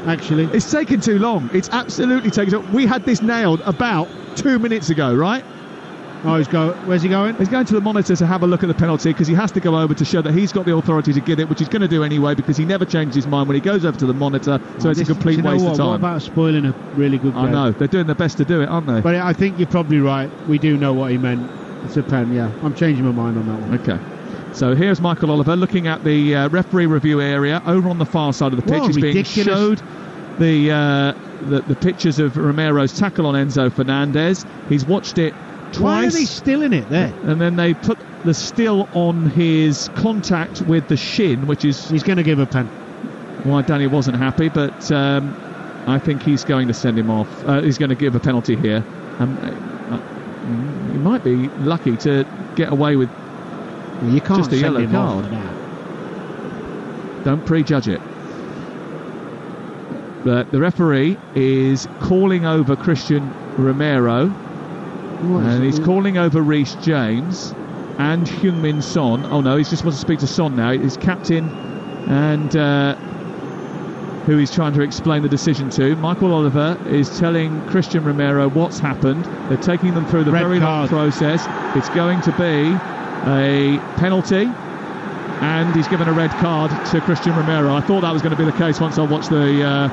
Actually, it's taken too long. It's absolutely taken too long. We had this nailed about 2 minutes ago, right? Oh, where's he going? He's going to the monitor to have a look at the penalty, because he has to go over to show that he's got the authority to give it, which he's going to do anyway, because he never changed his mind when he goes over to the monitor. So it's a complete waste of time. What about spoiling a really good game? I know, they're doing their best to do it, aren't they? But I think you're probably right. We do know what he meant. It's a pen. Yeah, I'm changing my mind on that one. Okay. So here's Michael Oliver looking at the referee review area over on the far side of the pitch. He's being showed the pictures of Romero's tackle on Enzo Fernandez. He's watched it twice. Why are they still in it there? And then they put the still on his contact with the shin, which is... He's going to give a pen. Well, Danny wasn't happy, but I think he's going to send him off. He's going to give a penalty here. He might be lucky to get away with just a yellow card. Don't prejudge it. But the referee is calling over Christian Romero, and he's calling over Reece James and Heung-min Son. Oh no, he just wants to speak to Son now. His captain, and who he's trying to explain the decision to. Michael Oliver is telling Christian Romero what's happened. They're taking them through the very long process. It's going to be a penalty, and he's given a red card to Christian Romero. I thought that was going to be the case once I watched the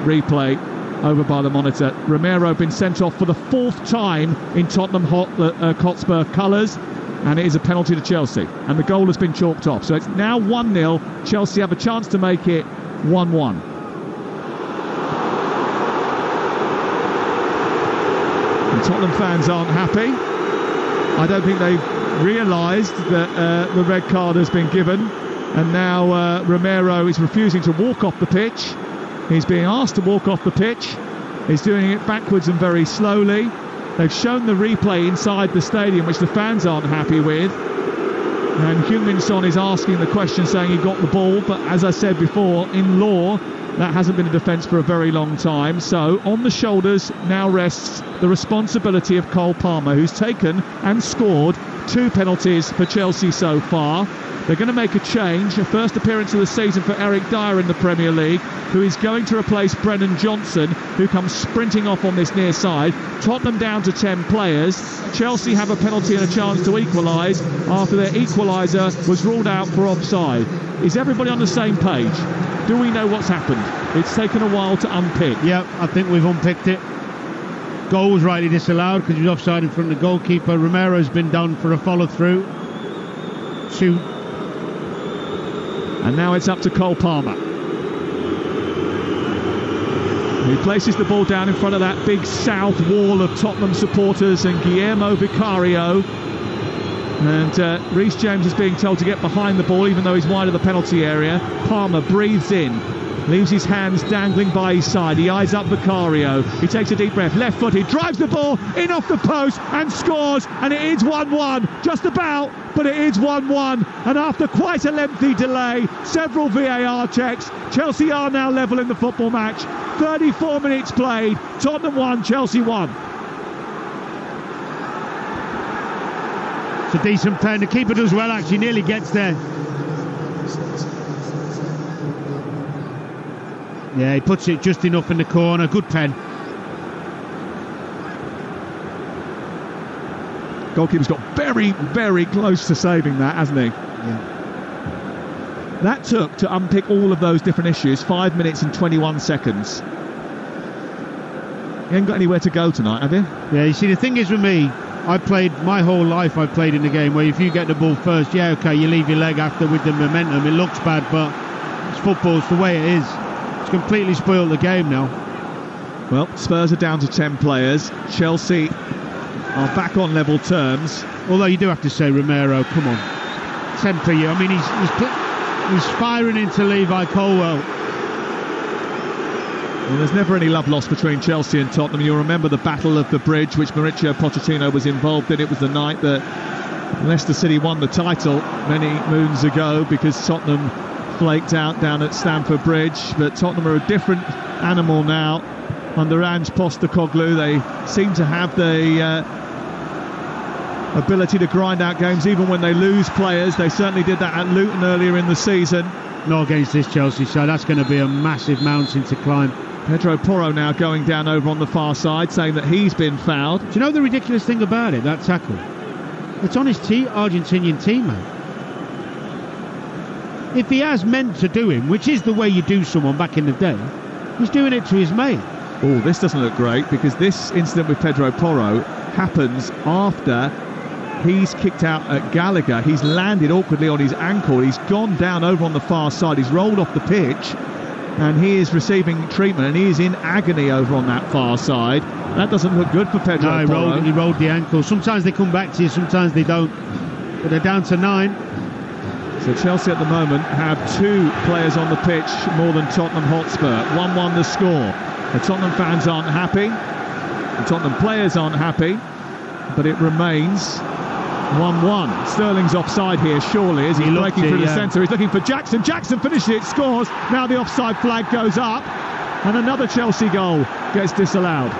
replay over by the monitor. Romero been sent off for the fourth time in Tottenham Hotspur colours, and it is a penalty to Chelsea, and the goal has been chalked off. So it's now 1-0. Chelsea have a chance to make it 1-1. And Tottenham fans aren't happy. I don't think they've realised that the red card has been given, and now Romero is refusing to walk off the pitch. He's being asked to walk off the pitch. He's doing it backwards and very slowly. They've shown the replay inside the stadium, which the fans aren't happy with. And Heung-min Son is asking the question, saying he got the ball. But as I said before, in law, that hasn't been a defence for a very long time. So on the shoulders now rests the responsibility of Cole Palmer, who's taken and scored 2 penalties for Chelsea so far. They're going to make a change, a first appearance of the season for Eric Dyer in the Premier League, who is going to replace Brennan Johnson, who comes sprinting off on this near side. Tottenham down to 10 players. Chelsea have a penalty and a chance to equalise after their equaliser was ruled out for offside. Is everybody on the same page? Do we know what's happened? It's taken a while to unpick. Yeah, I think we've unpicked it. Goal was rightly disallowed because he was offside in front of the goalkeeper. Romero's been done for a follow-through. And now it's up to Cole Palmer. He places the ball down in front of that big south wall of Tottenham supporters and Guillermo Vicario. And Reece James is being told to get behind the ball, even though he's wide of the penalty area. Palmer breathes in, leaves his hands dangling by his side. He eyes up Vicario. He takes a deep breath, left-footed, drives the ball in off the post and scores. And it is 1-1, just about, but it is 1-1. And after quite a lengthy delay, several VAR checks, Chelsea are now level in the football match. 34 minutes played, Tottenham 1, Chelsea 1. It's a decent pen. The keeper does well, actually, nearly gets there. Yeah, he puts it just enough in the corner. Good pen. Goalkeeper's got very, very close to saving that, hasn't he? Yeah. That took, to unpick all of those different issues, 5 minutes and 21 seconds. You ain't got anywhere to go tonight, have you? Yeah, you see, the thing is with me, I played my whole life. I played in the game where if you get the ball first, yeah, okay, you leave your leg after with the momentum. It looks bad, but it's football. It's the way it is. It's completely spoiled the game now. Well, Spurs are down to 10 players. Chelsea are back on level terms. Although you do have to say, Romero, come on, temper you. I mean, he's firing into Levi Colwill. Well, there's never any love lost between Chelsea and Tottenham. You'll remember the Battle of the Bridge, which Mauricio Pochettino was involved in. It was the night that Leicester City won the title many moons ago because Tottenham flaked out down at Stamford Bridge. But Tottenham are a different animal now under Ange Postecoglou. They seem to have the ability to grind out games even when they lose players. They certainly did that at Luton earlier in the season. Not against this Chelsea side. That's going to be a massive mountain to climb. Pedro Porro now going down over on the far side, saying that he's been fouled. Do you know the ridiculous thing about it, that tackle? It's on his Argentinian teammate. If he has meant to do him, which is the way you do someone back in the day, he's doing it to his mate. Oh, this doesn't look great, because this incident with Pedro Porro happens after he's kicked out at Gallagher. He's landed awkwardly on his ankle. He's gone down over on the far side. He's rolled off the pitch. And he is receiving treatment, and he is in agony over on that far side. That doesn't look good for Pedro Porro. He rolled the ankle. Sometimes they come back to you, sometimes they don't. But they're down to 9. So Chelsea at the moment have 2 players on the pitch more than Tottenham Hotspur. 1-1 the score. The Tottenham fans aren't happy. The Tottenham players aren't happy. But it remains 1-1. Sterling's offside here, surely, as he's breaking through the centre. He's looking for Jackson. Jackson finishes it, scores. Now the offside flag goes up, and another Chelsea goal gets disallowed.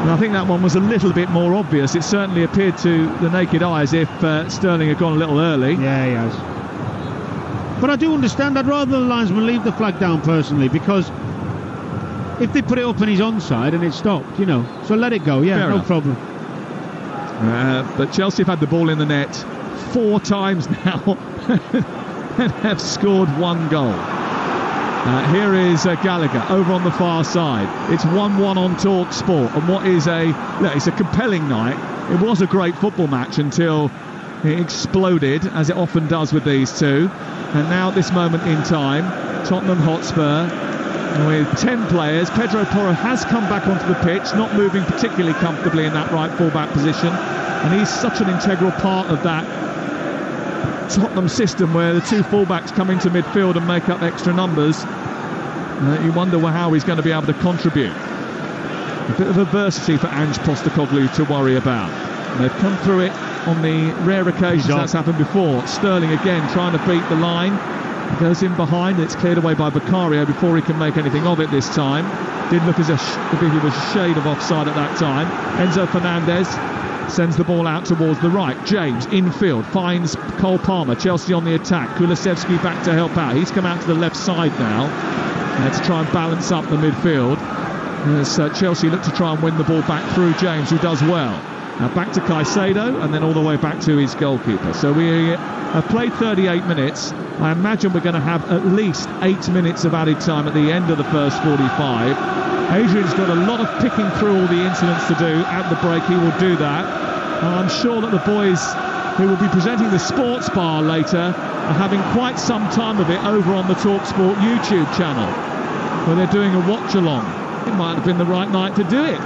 And I think that one was a little bit more obvious. It certainly appeared to the naked eye as if Sterling had gone a little early. Yeah, he has. But I do understand. I'd rather the linesman leave the flag down personally, because if they put it up and he's onside and it's stopped, you know, so let it go. Yeah, fair no enough. problem. But Chelsea have had the ball in the net 4 times now and have scored 1 goal. Here is Gallagher over on the far side. It's 1-1 on Talksport, and what is it's a compelling night. It was a great football match until it exploded, as it often does with these two. And now at this moment in time, Tottenham Hotspur with 10 players. Pedro Porro has come back onto the pitch, not moving particularly comfortably in that right full-back position, and he's such an integral part of that Tottenham system where the 2 full-backs come into midfield and make up extra numbers. You wonder how he's going to be able to contribute. A bit of adversity for Ange Postecoglou to worry about. They've come through it on the rare occasions that's happened before. Sterling again trying to beat the line. Goes in behind, it's cleared away by Vicario before he can make anything of it this time. Did look as if he was a shade of offside at that time. Enzo Fernandez sends the ball out towards the right. James infield finds Cole Palmer. Chelsea on the attack. Kulusevski back to help out. He's come out to the left side now to try and balance up the midfield. As Chelsea look to try and win the ball back through James, who does well. Now back to Caicedo, and then all the way back to his goalkeeper. So we have played 38 minutes. I imagine we're going to have at least 8 minutes of added time at the end of the first 45. Adrian's got a lot of picking through all the incidents to do at the break. He will do that. And I'm sure that the boys who will be presenting the sports bar later, are having quite some time of it over on the Talksport YouTube channel, where they're doing a watch-along. It might have been the right night to do it.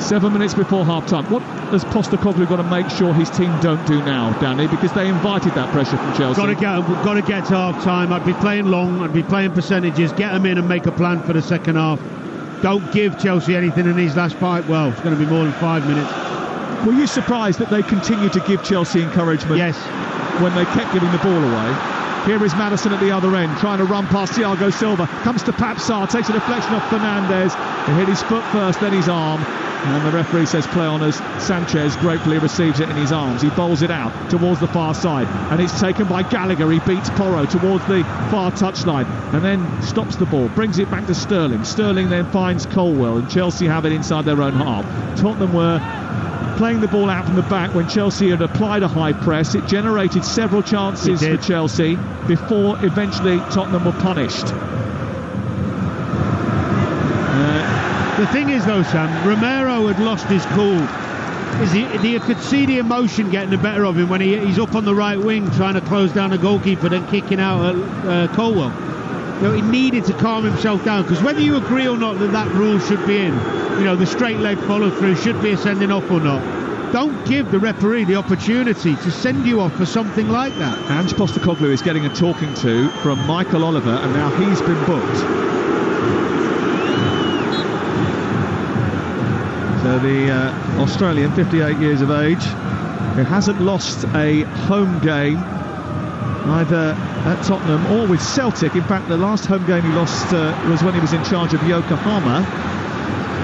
7 minutes before half-time. What has Postecoglou got to make sure his team don't do now, Danny? Because they invited that pressure from Chelsea. Got to get to half-time. I'd be playing long. I'd be playing percentages. Get them in and make a plan for the second half. Don't give Chelsea anything in these last 5. Well, it's going to be more than 5 minutes. Were you surprised that they continued to give Chelsea encouragement? Yes. When they kept giving the ball away? Here is Maddison at the other end, trying to run past Thiago Silva. Comes to Pape Sarr, takes a deflection off Fernandes. He hit his foot first, then his arm. And the referee says play on as Sanchez gratefully receives it in his arms. He bowls it out towards the far side. And it's taken by Gallagher. He beats Porro towards the far touchline. And then stops the ball, brings it back to Sterling. Sterling then finds Colwell. And Chelsea have it inside their own half. Tottenham were playing the ball out from the back when Chelsea had applied a high press. It generated several chances for Chelsea before eventually Tottenham were punished. The thing is, though, Sam, Romero had lost his cool. You could see the emotion getting the better of him when he's up on the right wing trying to close down the goalkeeper, then kicking out at Colwell. He needed to calm himself down, because whether you agree or not that rule should be in, the straight leg follow through should be a sending off or not, don't give the referee the opportunity to send you off for something like that. Ange Postecoglou is getting a talking to from Michael Oliver, and now he's been booked. So the Australian, 58 years of age, who hasn't lost a home game either at Tottenham or with Celtic. In fact, the last home game he lost was when he was in charge of Yokohama.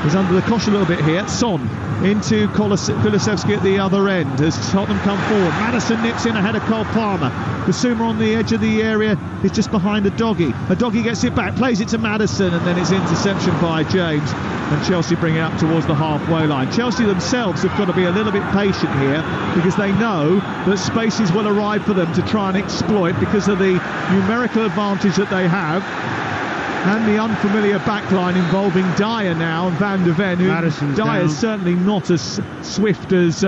He's under the cosh a little bit here. Son into Kulusevski at the other end as Tottenham come forward. Maddison nips in ahead of Cole Palmer. Basuma on the edge of the area is just behind the doggy. A doggy gets it back, plays it to Maddison, and then it's interception by James. And Chelsea bring it up towards the halfway line. Chelsea themselves have got to be a little bit patient here, because they know that spaces will arrive for them to try and exploit because of the numerical advantage that they have. And the unfamiliar backline involving Dyer now and Van de Ven, who Dyer's certainly not as swift as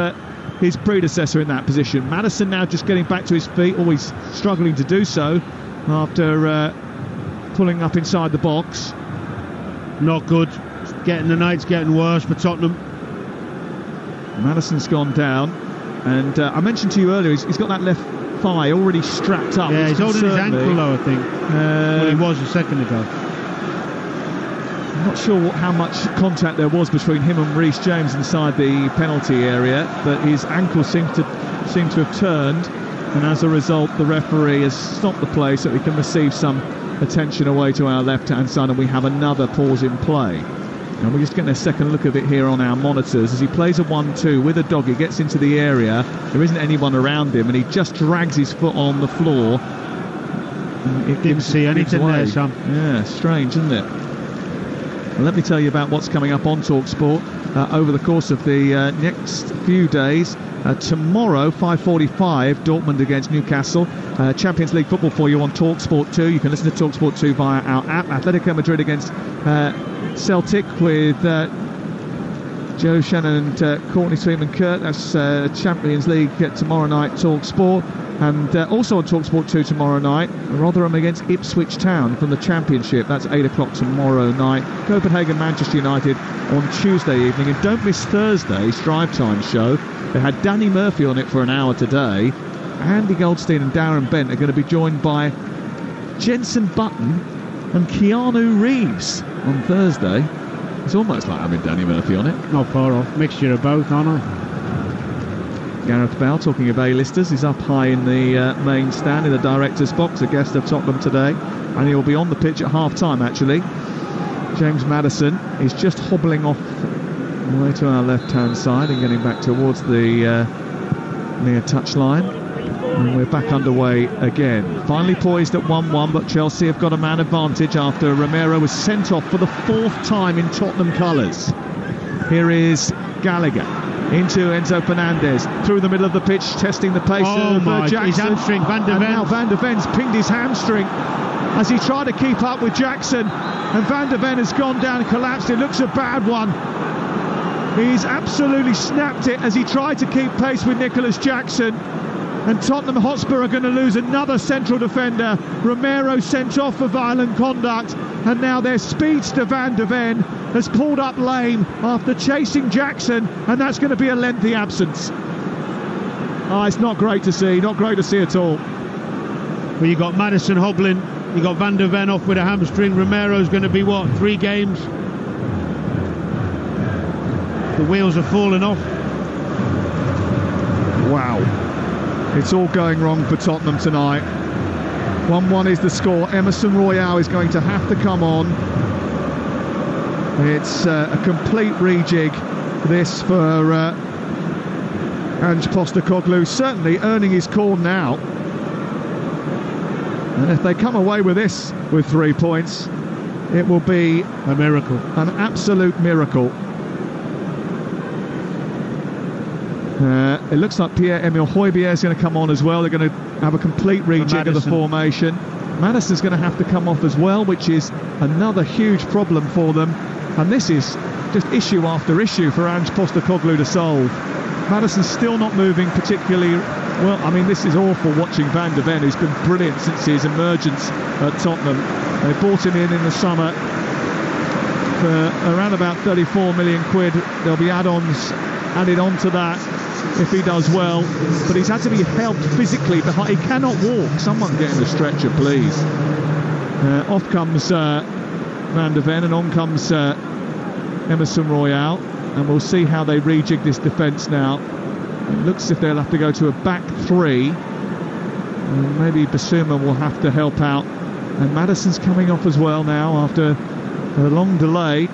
his predecessor in that position. Maddison now just getting back to his feet, always struggling to do so after pulling up inside the box. Not good. The night's getting worse for Tottenham. Maddison's gone down, and I mentioned to you earlier he's got that left thigh already strapped up. Yeah, he's holding his ankle though, I think. Well, he was a second ago. I'm not sure how much contact there was between him and Reece James inside the penalty area, but his ankle seemed to have turned, and as a result the referee has stopped the play so we can receive some attention away to our left-hand side, and we have another pause in play. And we're just getting a second look of it here on our monitors as he plays a 1-2 with a dog. He gets into the area, there isn't anyone around him, and he just drags his foot on the floor. Didn't see anything there, Sam. Yeah, strange, isn't it? Well, let me tell you about what's coming up on Talksport over the course of the next few days. Tomorrow, 5:45, Dortmund against Newcastle. Champions League football for you on Talksport 2. You can listen to Talksport 2 via our app. Atletico Madrid against Celtic with Joe Shannon and Courtney Sweetman-Kurt. That's Champions League tomorrow night, Talksport. And also on Talksport 2 tomorrow night, Rotherham against Ipswich Town from the Championship. That's 8 o'clock tomorrow night. Copenhagen, Manchester United on Tuesday evening. And don't miss Thursday's Drive Time show. They had Danny Murphy on it for an hour today. Andy Goldstein and Darren Bent are going to be joined by Jenson Button and Keanu Reeves on Thursday. It's almost like having Danny Murphy on it. Not far off. Mixture of both, aren't I? Gareth Bale, talking of A-listers, is up high in the main stand in the director's box, a guest of Tottenham today, and he'll be on the pitch at half-time, actually. James Maddison is just hobbling off away to our left-hand side and getting back towards the near touchline. And we're back underway again. Finally poised at 1-1, but Chelsea have got a man advantage after Romero was sent off for the 4th time in Tottenham colours. Here is Gallagher into Enzo Fernandez through the middle of the pitch, testing the pace of Jackson. His hamstring, Van de Ven. And now Van de Ven's pinged his hamstring as he tried to keep up with Jackson, and Van de Ven has gone down, collapsed. It looks a bad one. He's absolutely snapped it as he tried to keep pace with Nicholas Jackson. And Tottenham Hotspur are going to lose another central defender. Romero sent off for violent conduct, and now their speedster Van de Ven has pulled up lame after chasing Jackson, and that's going to be a lengthy absence. It's not great to see, not great to see at all. Well, you got Maddison hobbling, you got Van de Ven off with a hamstring. Romero's going to be, what, 3 games? The wheels are falling off. Wow. It's all going wrong for Tottenham tonight. 1-1 is the score. Emerson Royale is going to have to come on. It's a complete rejig, this, for Ange Postecoglou, certainly earning his corn now. And if they come away with this with 3 points, it will be a miracle, an absolute miracle. It looks like Pierre-Emile Højbjerg is going to come on as well. They're going to have a complete rejig of the formation. Maddison's going to have to come off as well, which is another huge problem for them. And this is just issue after issue for Ange Postecoglou to solve. Maddison's still not moving particularly well. I mean, this is awful watching Van de Ven, who's been brilliant since his emergence at Tottenham. They bought him in the summer for around about 34 million quid. There'll be add-ons added on to that if he does well, but he's had to be helped physically behind. He cannot walk. Someone get him a stretcher, please. Off comes Van de Ven, and on comes Emerson Royale, and we'll see how they rejig this defence now. It looks as if they'll have to go to a back 3, and maybe Basuma will have to help out, and Maddison's coming off as well now after a long delay.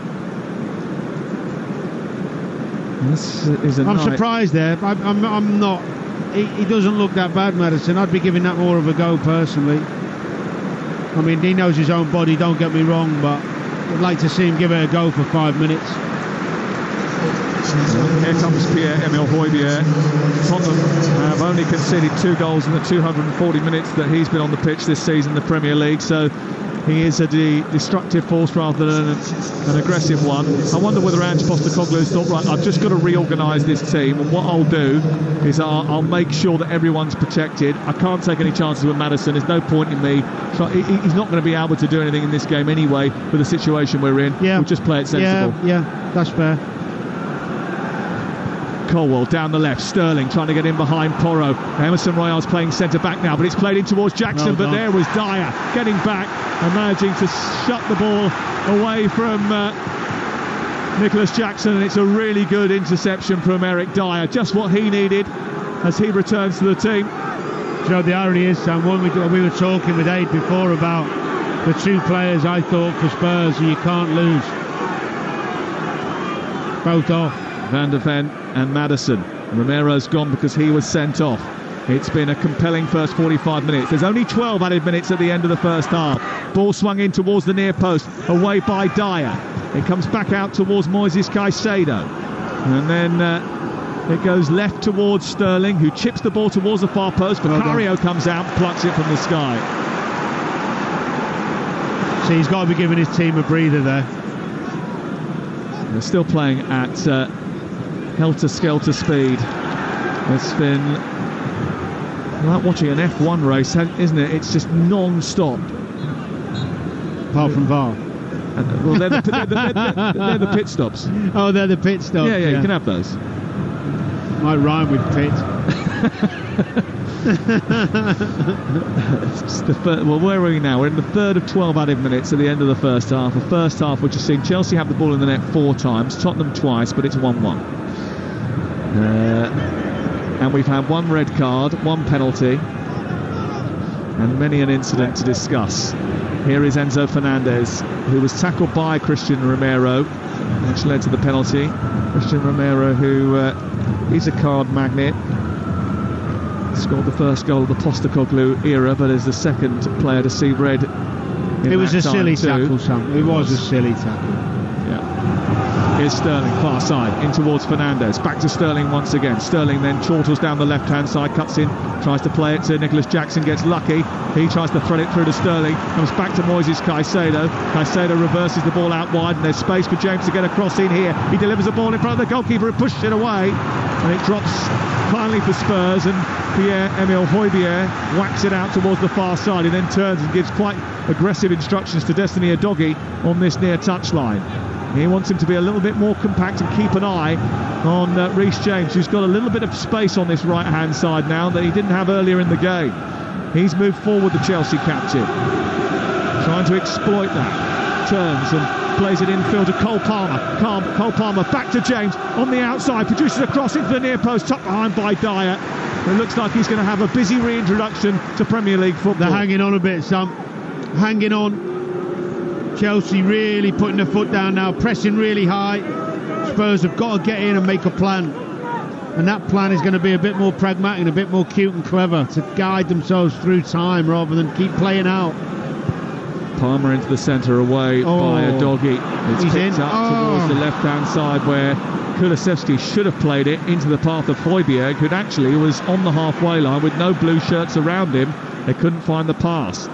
This is I'm surprised there. I'm not. He doesn't look that bad, Maddison. I'd be giving that more of a go personally. I mean, he knows his own body, don't get me wrong, but I'd like to see him give it a go for 5 minutes. Here comes Pierre-Emile Højbjerg. Tottenham have only conceded 2 goals in the 240 minutes that he's been on the pitch this season in the Premier League, so he is a destructive force rather than an aggressive one. I wonder whether Ange Postecoglou has thought, right, I've just got to reorganise this team, and what I'll do is I'll make sure that everyone's protected. I can't take any chances with Maddison. There's no point in me. So he's not going to be able to do anything in this game anyway with the situation we're in. Yeah. We'll just play it sensible. Yeah, that's fair. Colwell down the left, Sterling trying to get in behind Porro. Emerson Royale's playing centre-back now, but it's played in towards Jackson, but there was Dyer getting back and managing to shut the ball away from Nicholas Jackson, and it's a really good interception from Eric Dyer, just what he needed as he returns to the team. You know, the irony is, Sam, when we were talking with Aid before about the 2 players I thought for Spurs you can't lose. Both off. Van de Ven and Maddison. Romero's gone because he was sent off. It's been a compelling first 45 minutes. There's only 12 added minutes at the end of the first half. Ball swung in towards the near post, away by Dyer. It comes back out towards Moises Caicedo. And then it goes left towards Sterling, who chips the ball towards the far post. Vicario comes out, plucks it from the sky. So he's got to be giving his team a breather there. They're still playing at helter-skelter speed. It's been like watching an F1 race, isn't it? It's just non-stop. Apart from VAR. Well, they're the pit stops. Oh, they're the pit stops. Yeah, you can have those. Might rhyme with pit. Well, where are we now? We're in the third of 12 added minutes at the end of the first half. The first half, which has seen Chelsea have the ball in the net 4 times, Tottenham twice, but it's 1-1. And we've had 1 red card, 1 penalty, and many an incident to discuss. Here is Enzo Fernandez, who was tackled by Christian Romero, which led to the penalty. Christian Romero, who is a card magnet, scored the first goal of the Postecoglou era, but is the second player to see red. It was a silly tackle, Sam. It was a silly tackle. Yeah. Here's Sterling, far side, in towards Fernandes. Back to Sterling once again. Sterling then chortles down the left-hand side, cuts in, tries to play it to Nicholas Jackson, gets lucky. He tries to thread it through to Sterling, comes back to Moises Caicedo. Caicedo reverses the ball out wide, and there's space for James to get a cross in here. He delivers a ball in front of the goalkeeper, who pushes it away, and it drops finally for Spurs, and Pierre-Emile Højbjerg whacks it out towards the far side. He then turns and gives quite aggressive instructions to Destiny Udogie on this near touchline. He wants him to be a little bit more compact and keep an eye on Reece James, who's got a little bit of space on this right-hand side now that he didn't have earlier in the game. He's moved forward, the Chelsea captain, trying to exploit that. Turns and plays it infield to Cole Palmer. Cole Palmer back to James on the outside, produces a cross into the near post, tucked behind by Dyer. It looks like he's going to have a busy reintroduction to Premier League football. They're hanging on a bit, Sam. Hanging on. Chelsea really putting their foot down now, pressing really high. Spurs have got to get in and make a plan, and that plan is going to be a bit more pragmatic and a bit more cute and clever to guide themselves through time rather than keep playing out. Palmer into the centre, away by Udogie. It's kicked up towards the left-hand side where Kulusevski should have played it into the path of Højbjerg, who actually was on the halfway line with no blue shirts around him. They couldn't find the pass.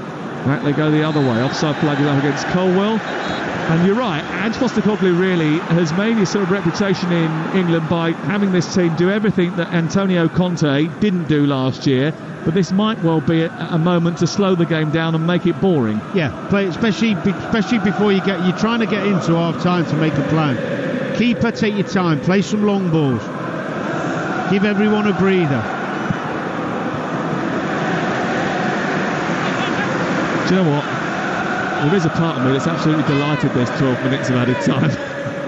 Back they go the other way. Offside flag is up against Colwell. And you're right, Ange Postecoglou really has made his sort of reputation in England by having this team do everything that Antonio Conte didn't do last year. But this might well be a moment to slow the game down and make it boring. Yeah, play, especially before you're trying to get into half-time to make a plan. Keeper, take your time, play some long balls. Give everyone a breather. Do you know what? There is a part of me that's absolutely delighted there's 12 minutes of added time.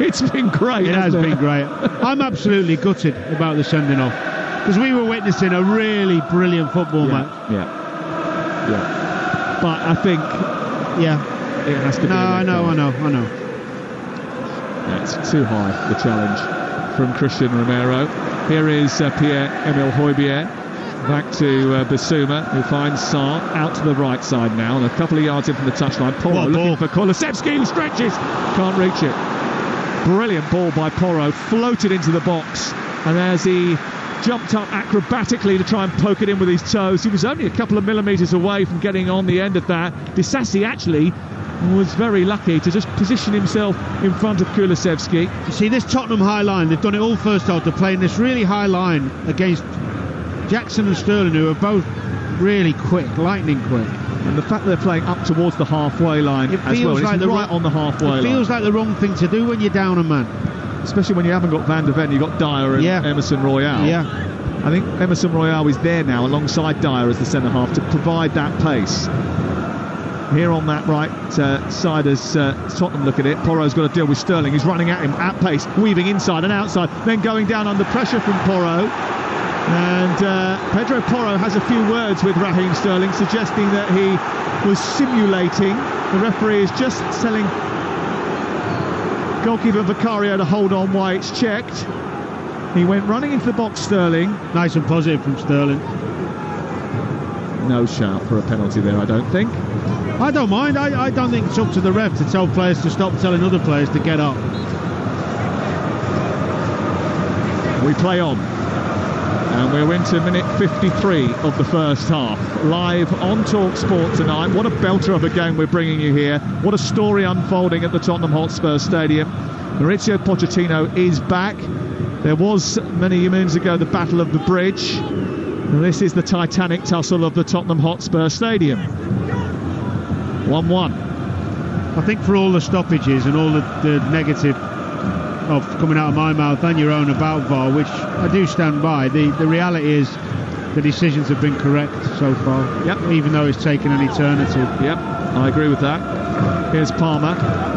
It's been great. It has been great. I'm absolutely gutted about the sending off, because we were witnessing a really brilliant football match. Yeah. But I think, it has to be. I know. Yeah, it's too high, the challenge from Christian Romero. Here is Pierre-Emile Højbjerg. Back to Bissouma, who finds Sarr out to the right side now, and a couple of yards in from the touchline. Porro looking for Kulusevski, who stretches, can't reach it. Brilliant ball by Porro, floated into the box, and as he jumped up acrobatically to try and poke it in with his toes, he was only a couple of millimetres away from getting on the end of that. Disasi actually was very lucky to just position himself in front of Kulusevski. You see, this Tottenham high line, they've done it all first half. They're playing this really high line against Jackson and Sterling, who are both really quick, lightning quick. And the fact that they're playing up towards the halfway line as well, like right on the halfway line. It feels like the wrong thing to do when you're down a man. Especially when you haven't got Van der Ven, you've got Dyer and Emerson Royale. Yeah. I think Emerson Royale is there now alongside Dyer as the centre-half to provide that pace. Here on that right side as Tottenham look at it, Porro's got to deal with Sterling. He's running at him at pace, weaving inside and outside, then going down under pressure from Porro. And Pedro Porro has a few words with Raheem Sterling, suggesting that he was simulating. The referee is just telling goalkeeper Vicario to hold on while it's checked. He went running into the box, Sterling. Nice and positive from Sterling. No shout for a penalty there, I don't think. I don't mind. I don't think it's up to the ref to tell players to stop telling other players to get up. We play on. And we're into minute 53 of the first half. Live on Talksport tonight. What a belter of a game we're bringing you here. What a story unfolding at the Tottenham Hotspur Stadium. Mauricio Pochettino is back. There was, many moons ago, the Battle of the Bridge. And this is the Titanic tussle of the Tottenham Hotspur Stadium. 1-1. I think for all the stoppages and all the negative of coming out of my mouth and your own about VAR, which I do stand by, the reality is the decisions have been correct so far. Yep. Even though it's taken an eternity. Yep, I agree with that. Here's Palmer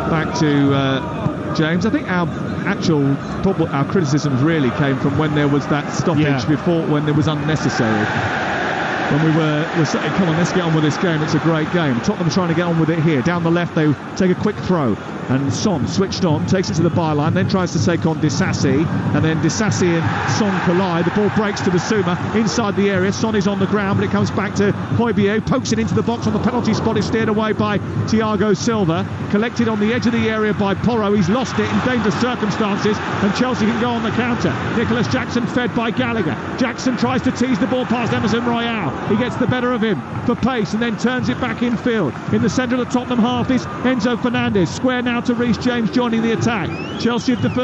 back to James. I think our criticisms really came from when there was that stoppage before, when it was unnecessary. when we were saying, come on, let's get on with this game, it's a great game. Tottenham trying to get on with it here. Down the left, they take a quick throw, and Son switched on, takes it to the byline, then tries to take on Disasi, and then Disasi and Son collide. The ball breaks to Basuma inside the area. Son is on the ground, but it comes back to Højbjerg, pokes it into the box on the penalty spot. It's steered away by Thiago Silva, collected on the edge of the area by Porro. He's lost it in dangerous circumstances, and Chelsea can go on the counter. Nicholas Jackson fed by Gallagher. Jackson tries to tease the ball past Emerson Royale. He gets the better of him for pace and then turns it back infield. In the centre of the Tottenham half is Enzo Fernandez. Square now to Reece James joining the attack. Chelsea have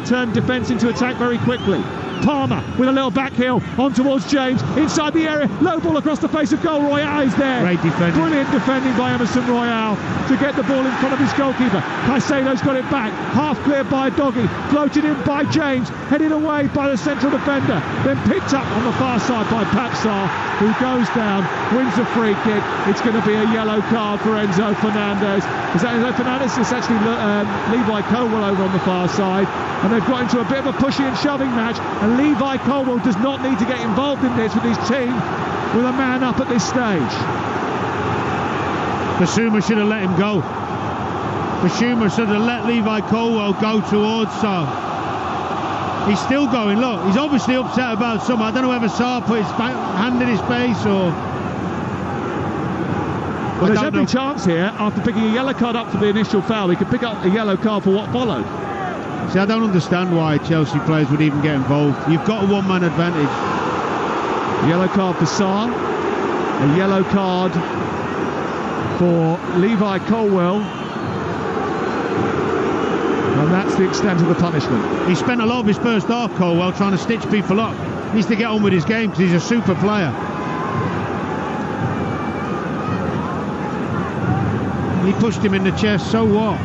turned defence into attack very quickly. Palmer with a little back heel on towards James inside the area, low ball across the face of goal. Royale is there. Great defending. Brilliant defending by Emerson Royale to get the ball in front of his goalkeeper. Caicedo's got it back, half cleared by Doggy, floated in by James, headed away by the central defender, then picked up on the far side by Paxar, who goes down, wins the free kick. It's going to be a yellow card for Enzo Fernandez. Is that Enzo Fernandez? It's actually Levi Colwell over on the far side, and they've got into a bit of a pushing and shoving match, and Levi Colwell does not need to get involved in this with his team with a man up at this stage. Basuma should have let him go. Basuma should have let Levi Colwell go towards Sarr. He's still going. Look, he's obviously upset about something. I don't know whether Sarr put his hand in his face or... Well, there's every chance here, after picking a yellow card up for the initial foul, he could pick up a yellow card for what followed. See, I don't understand why Chelsea players would even get involved. You've got a one-man advantage. Yellow card for Sarr, a yellow card for Levi Colwell, and that's the extent of the punishment. He spent a lot of his first half, Colwell, trying to stitch people up. He needs to get on with his game because he's a super player. He pushed him in the chest, so what?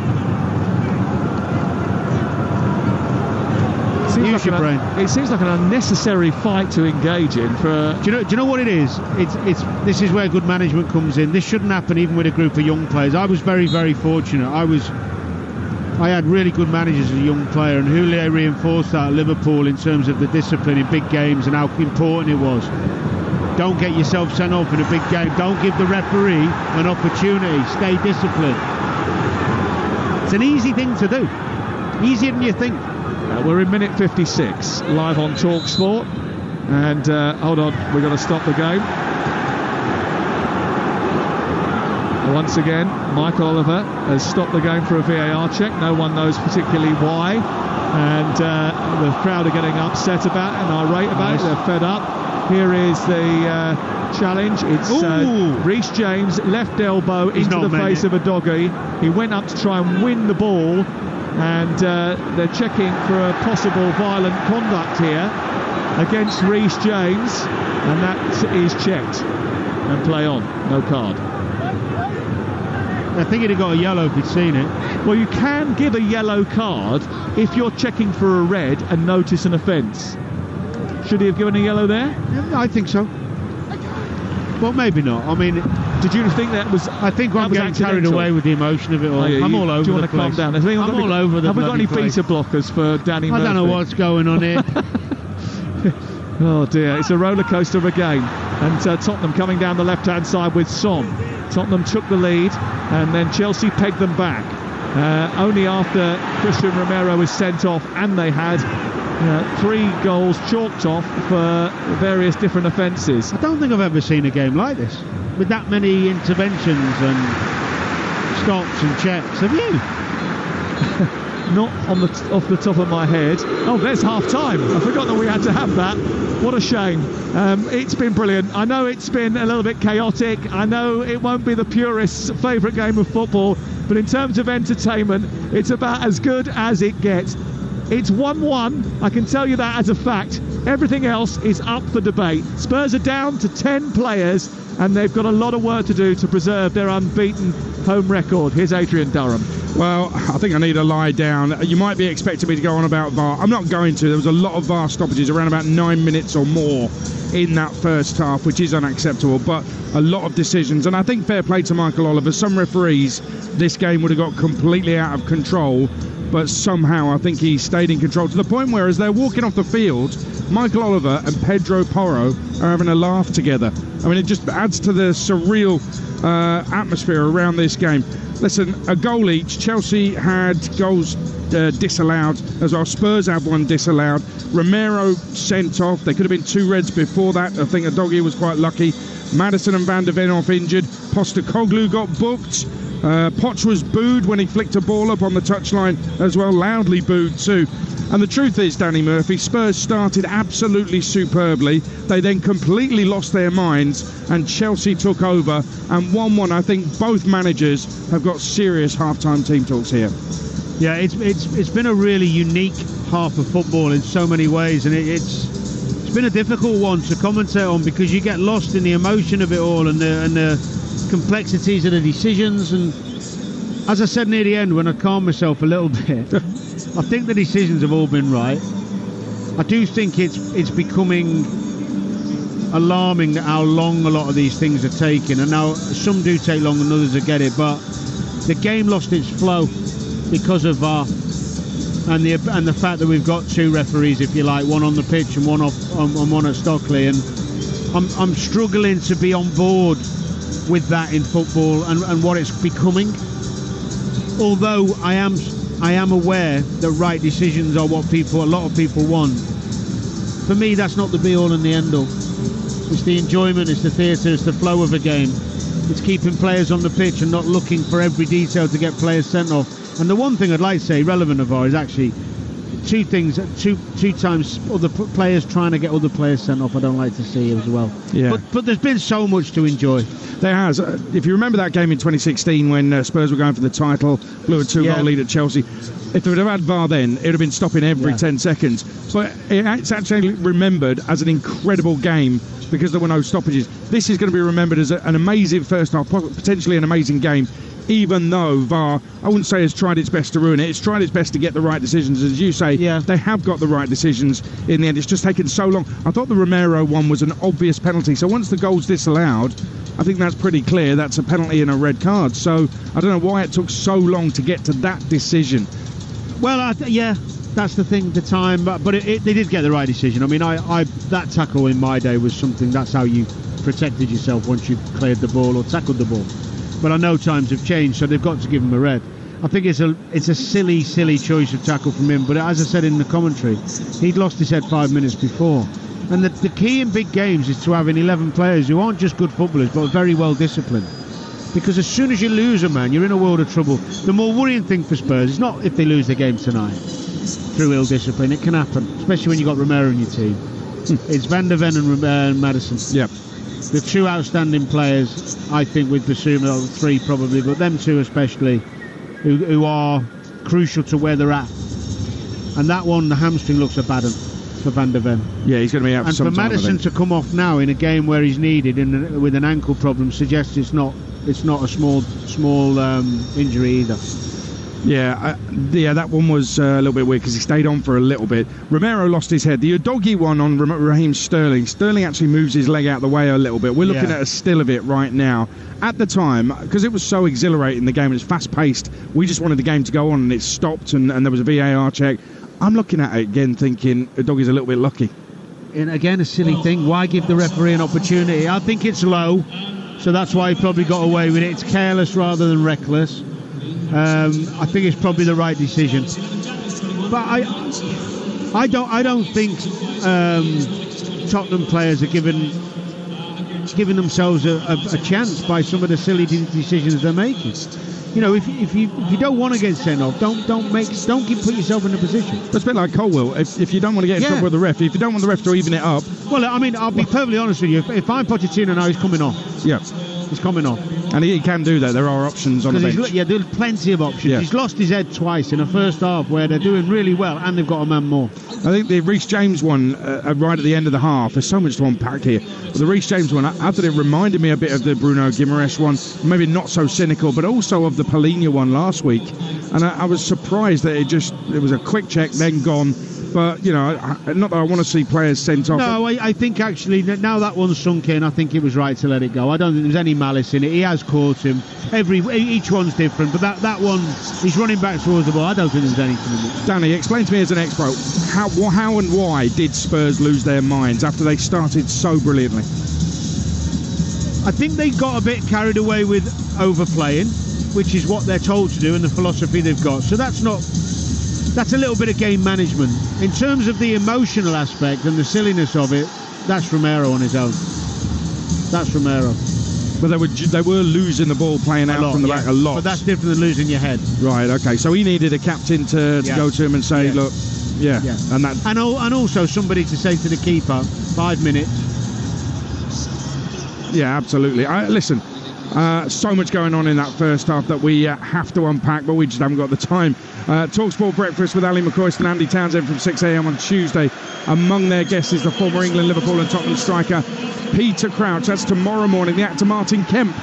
It seems like an unnecessary fight to engage in. Do you know what it is? This is where good management comes in. This shouldn't happen even with a group of young players. I was very, very fortunate. I had really good managers as a young player, and Houllier reinforced that at Liverpool in terms of the discipline in big games and how important it was. Don't get yourself sent off in a big game. Don't give the referee an opportunity. Stay disciplined. It's an easy thing to do. Easier than you think. We're in minute 56, live on Talksport. And hold on, we've got to stop the game. Once again, Michael Oliver has stopped the game for a VAR check. No one knows particularly why. And the crowd are getting upset about it and irate about it. They're fed up. Here is the challenge. It's Reece James, left elbow into the face of a doggy. He went up to try and win the ball, and they're checking for a possible violent conduct here against Reece James, and that is checked. And play on, no card. I think he'd have got a yellow if he'd seen it. Well, you can give a yellow card if you're checking for a red and notice an offence. Should he have given a yellow there? Yeah, I think so. Well, maybe not. I mean, did you think that was? I think I'm getting carried away with the emotion of it all. I'm all over the place. Do you want to calm down? I'm all over the place. Have we got any beta blockers for Danny Murphy? I don't know what's going on here. Oh dear, it's a roller coaster of a game. And Tottenham coming down the left-hand side with Son. Tottenham took the lead, and then Chelsea pegged them back. Only after Christian Romero was sent off, and they had 3 goals chalked off for various different offences. I don't think I've ever seen a game like this, with that many interventions and stops and checks. Have you? Not off the top of my head. Oh, there's half-time. I forgot that we had to have that. What a shame. It's been brilliant. I know it's been a little bit chaotic. I know it won't be the purist's favourite game of football, but in terms of entertainment, it's about as good as it gets. It's 1-1, I can tell you that as a fact. Everything else is up for debate. Spurs are down to 10 players, and they've got a lot of work to do to preserve their unbeaten home record. Here's Adrian Durham. Well, I think I need to lie down. You might be expecting me to go on about VAR. I'm not going to. There was a lot of VAR stoppages, around about 9 minutes or more in that first half, which is unacceptable. But a lot of decisions. And I think fair play to Michael Oliver. Some referees, this game would have got completely out of control, but somehow I think he stayed in control to the point where, as they're walking off the field, Michael Oliver and Pedro Porro are having a laugh together. I mean, it just adds to the surreal atmosphere around this game. Listen, a goal each. Chelsea had goals disallowed as well. Spurs had one disallowed. Romero sent off. There could have been 2 reds before that. I think Udogie was quite lucky. Maddison and Van der Ven off injured. Postecoglou got booked. Poch was booed when he flicked a ball up on the touchline as well, loudly booed too. And the truth is, Danny Murphy, Spurs started absolutely superbly. They then completely lost their minds and Chelsea took over and 1-1. I think both managers have got serious half-time team talks here. Yeah, it's been a really unique half of football in so many ways, and it's been a difficult one to commentate on because you get lost in the emotion of it all and the complexities of the decisions. And as I said near the end, when I calmed myself a little bit, I think the decisions have all been right. I do think it's becoming alarming how long a lot of these things are taking, and now some do take longer than others to get it, but the game lost its flow because of VAR and the fact that we've got 2 referees, if you like, one on the pitch and one at Stockley, and I'm struggling to be on board with that in football and what it's becoming. Although I am aware that right decisions are what a lot of people want. For me, that's not the be-all and the end-all. It's the enjoyment, it's the theatre, it's the flow of a game. It's keeping players on the pitch and not looking for every detail to get players sent off. And the one thing I'd like to say relevant of VAR is actually 2 things, two times other players trying to get other players sent off I don't like to see as well. Yeah. But there's been so much to enjoy. There has. If you remember that game in 2016 when Spurs were going for the title, blew a 2-goal lead at Chelsea, if they would have had VAR then, it would have been stopping every 10 seconds. But it's actually remembered as an incredible game because there were no stoppages. This is going to be remembered as an amazing first half, potentially an amazing game, even though VAR, I wouldn't say has tried its best to ruin it. It's tried its best to get the right decisions. As you say, they have got the right decisions in the end. It's just taken so long. I thought the Romero one was an obvious penalty. So once the goal's disallowed, I think that's pretty clear. That's a penalty and a red card. So I don't know why it took so long to get to that decision. Well, that's the thing, the time. But they did get the right decision. I mean, that tackle in my day was something. That's how you protected yourself once you cleared the ball or tackled the ball. But I know times have changed, so they've got to give him a red. I think it's a silly choice of tackle from him. But as I said in the commentary, he'd lost his head 5 minutes before. And the key in big games is to having 11 players who aren't just good footballers, but very well disciplined. Because as soon as you lose a man, you're in a world of trouble. The more worrying thing for Spurs is not if they lose the game tonight through ill discipline. It can happen, especially when you've got Romero in your team. It's Van der Ven and Maddison. Yep. The 2 outstanding players, I think, with Basuma, 3 probably, but them 2 especially, who are crucial to where they're at. And that one, the hamstring looks a bad one for Van der Ven. Yeah, he's going to be out for some time. And for Maddison to come off now in a game where he's needed and with an ankle problem suggests it's not a small injury either. Yeah, that one was a little bit weird because he stayed on for a little bit. Romero lost his head. The Udogie one on Raheem Sterling. Sterling actually moves his leg out the way a little bit. We're looking at a still of it right now. At the time, because it was so exhilarating, the game, it's fast-paced, we just wanted the game to go on and it stopped and there was a VAR check. I'm looking at it again thinking Udogie's a little bit lucky. And again, a silly thing. Why give the referee an opportunity? I think it's low, so that's why he probably got away with it. It's careless rather than reckless. I think it's probably the right decision, but I don't think Tottenham players are giving themselves a chance by some of the silly decisions they're making. You know, if you don't want to get sent off, don't put yourself in a position. That's a bit like Colwell. If you don't want to get in trouble with the ref, if you don't want the ref to even it up. Well, I mean, I'll be perfectly honest with you. If I'm Pochettino now, he's coming off. Yeah. He's coming off. And he can do that. There are options on the bench. There's plenty of options. Yeah. He's lost his head twice in a first half where they're doing really well and they've got a man more. I think the Reece James one, right at the end of the half, there's so much to unpack here. But the Reece James one, I thought it reminded me a bit of the Bruno Guimaraes one, maybe not so cynical, but also of the Palhinha one last week. And I was surprised that it was a quick check, then gone. But, you know, not that I want to see players sent off. No, I think actually now that one's sunk in, I think it was right to let it go. I don't think there's any malice in it. He has caught him. Each one's different, but that one, he's running back towards the ball. I don't think there's anything in it. Danny, explain to me as an ex-pro, how and why did Spurs lose their minds after they started so brilliantly? I think they got a bit carried away with overplaying, which is what they're told to do and the philosophy they've got. So that's a little bit of game management. In terms of the emotional aspect and the silliness of it, that's Romero on his own. That's Romero. But they were losing the ball playing out from the back a lot. But that's different than losing your head. Right, okay. So he needed a captain to go to him and say, look, And also somebody to say to the keeper, 5 minutes. Yeah, absolutely. Listen, so much going on in that first half that we have to unpack, but we just haven't got the time. Talksport Breakfast with Ali McCoist and Andy Townsend from 6 a.m. on Tuesday. Among their guests is the former England, Liverpool and Tottenham striker Peter Crouch. That's tomorrow morning. The actor Martin Kemp.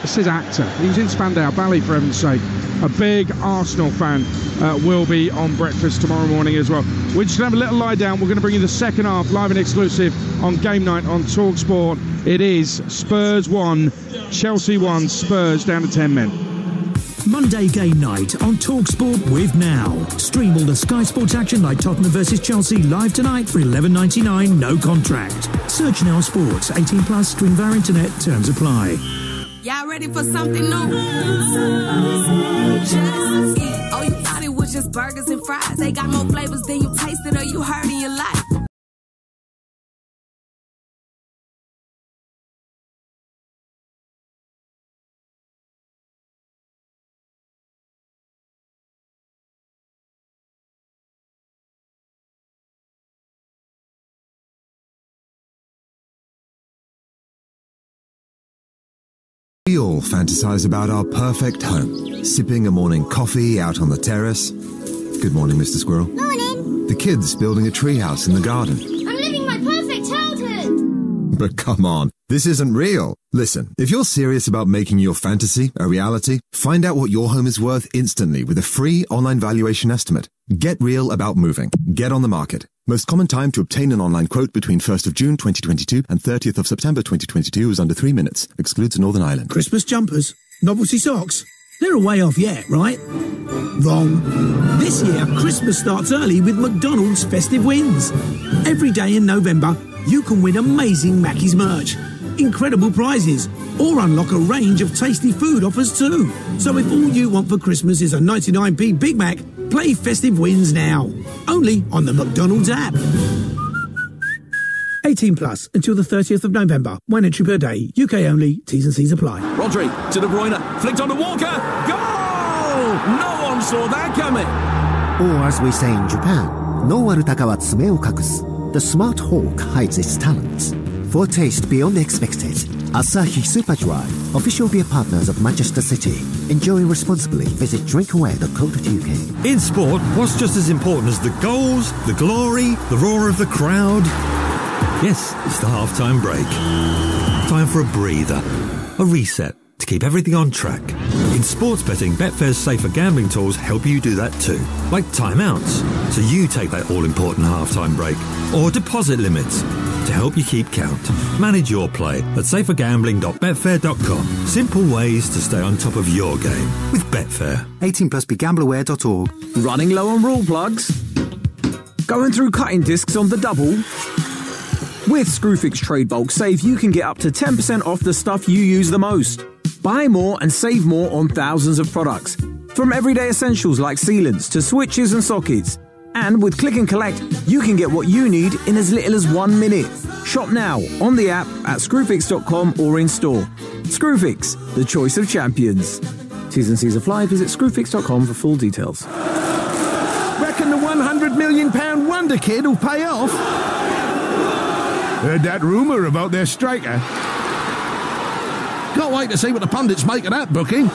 Says actor. He was in Spandau Ballet, for heaven's sake. A big Arsenal fan will be on breakfast tomorrow morning as well. We're just going to have a little lie down. We're going to bring you the second half live and exclusive on Game Night on Talksport. It is Spurs 1, Chelsea 1, Spurs down to 10 men. Monday Game Night on Talksport with Now. Stream all the Sky Sports action like Tottenham versus Chelsea live tonight for $11.99, no contract. Search Now Sports, 18 plus, stream via internet, terms apply. Y'all ready for something new? Just eat. Oh, you thought it was just burgers and fries. They got more flavors than you tasted or you heard in your life. We all fantasize about our perfect home, sipping a morning coffee out on the terrace. Good morning, Mr. Squirrel. Morning. The kids building a treehouse in the garden. I'm living my perfect childhood. But come on, this isn't real. Listen, if you're serious about making your fantasy a reality, find out what your home is worth instantly with a free online valuation estimate. Get real about moving. Get on the market. Most common time to obtain an online quote between 1st of June 2022 and 30th of September 2022 is under 3 minutes. Excludes Northern Ireland. Christmas jumpers, novelty socks. They're a way off yet, right? Wrong. This year, Christmas starts early with McDonald's Festive Wins. Every day in November, you can win amazing Mackey's merch, incredible prizes, or unlock a range of tasty food offers too. So if all you want for Christmas is a 99p Big Mac, play Festive Wins now. Only on the McDonald's app. 18 plus until the 30th of November. 1 entry per day. UK only. T's and C's apply. Rodri to De Bruyne. Flicked on to Walker. Goal! No one saw that coming. Or as we say in Japan, no warutaka wa tsume o kakusu. The smart hawk hides its talents. For a taste beyond expected, Asahi Super Dry, official beer partners of Manchester City. Enjoy responsibly. Visit drinkaware.co.uk. In sport, what's just as important as the goals, the glory, the roar of the crowd? Yes, it's the half-time break. Time for a breather, a reset, to keep everything on track. In sports betting, Betfair's safer gambling tools help you do that too, like timeouts, so you take that all-important half-time break, or deposit limits, to help you keep count. Manage your play at safergambling.betfair.com. Simple ways to stay on top of your game with Betfair. 18 plus begambleaware.org. Running low on rule plugs? Going through cutting discs on the double? With Screwfix Trade Bulk Save, you can get up to 10% off the stuff you use the most. Buy more and save more on thousands of products. From everyday essentials like sealants to switches and sockets. And with Click and Collect, you can get what you need in as little as 1 minute. Shop now on the app at screwfix.com or in store. Screwfix, the choice of champions. T's and C's apply. Visit screwfix.com for full details. Reckon the £100 million wonder kid will pay off? Heard that rumour about their striker. Can't wait to see what the pundits make of that booking.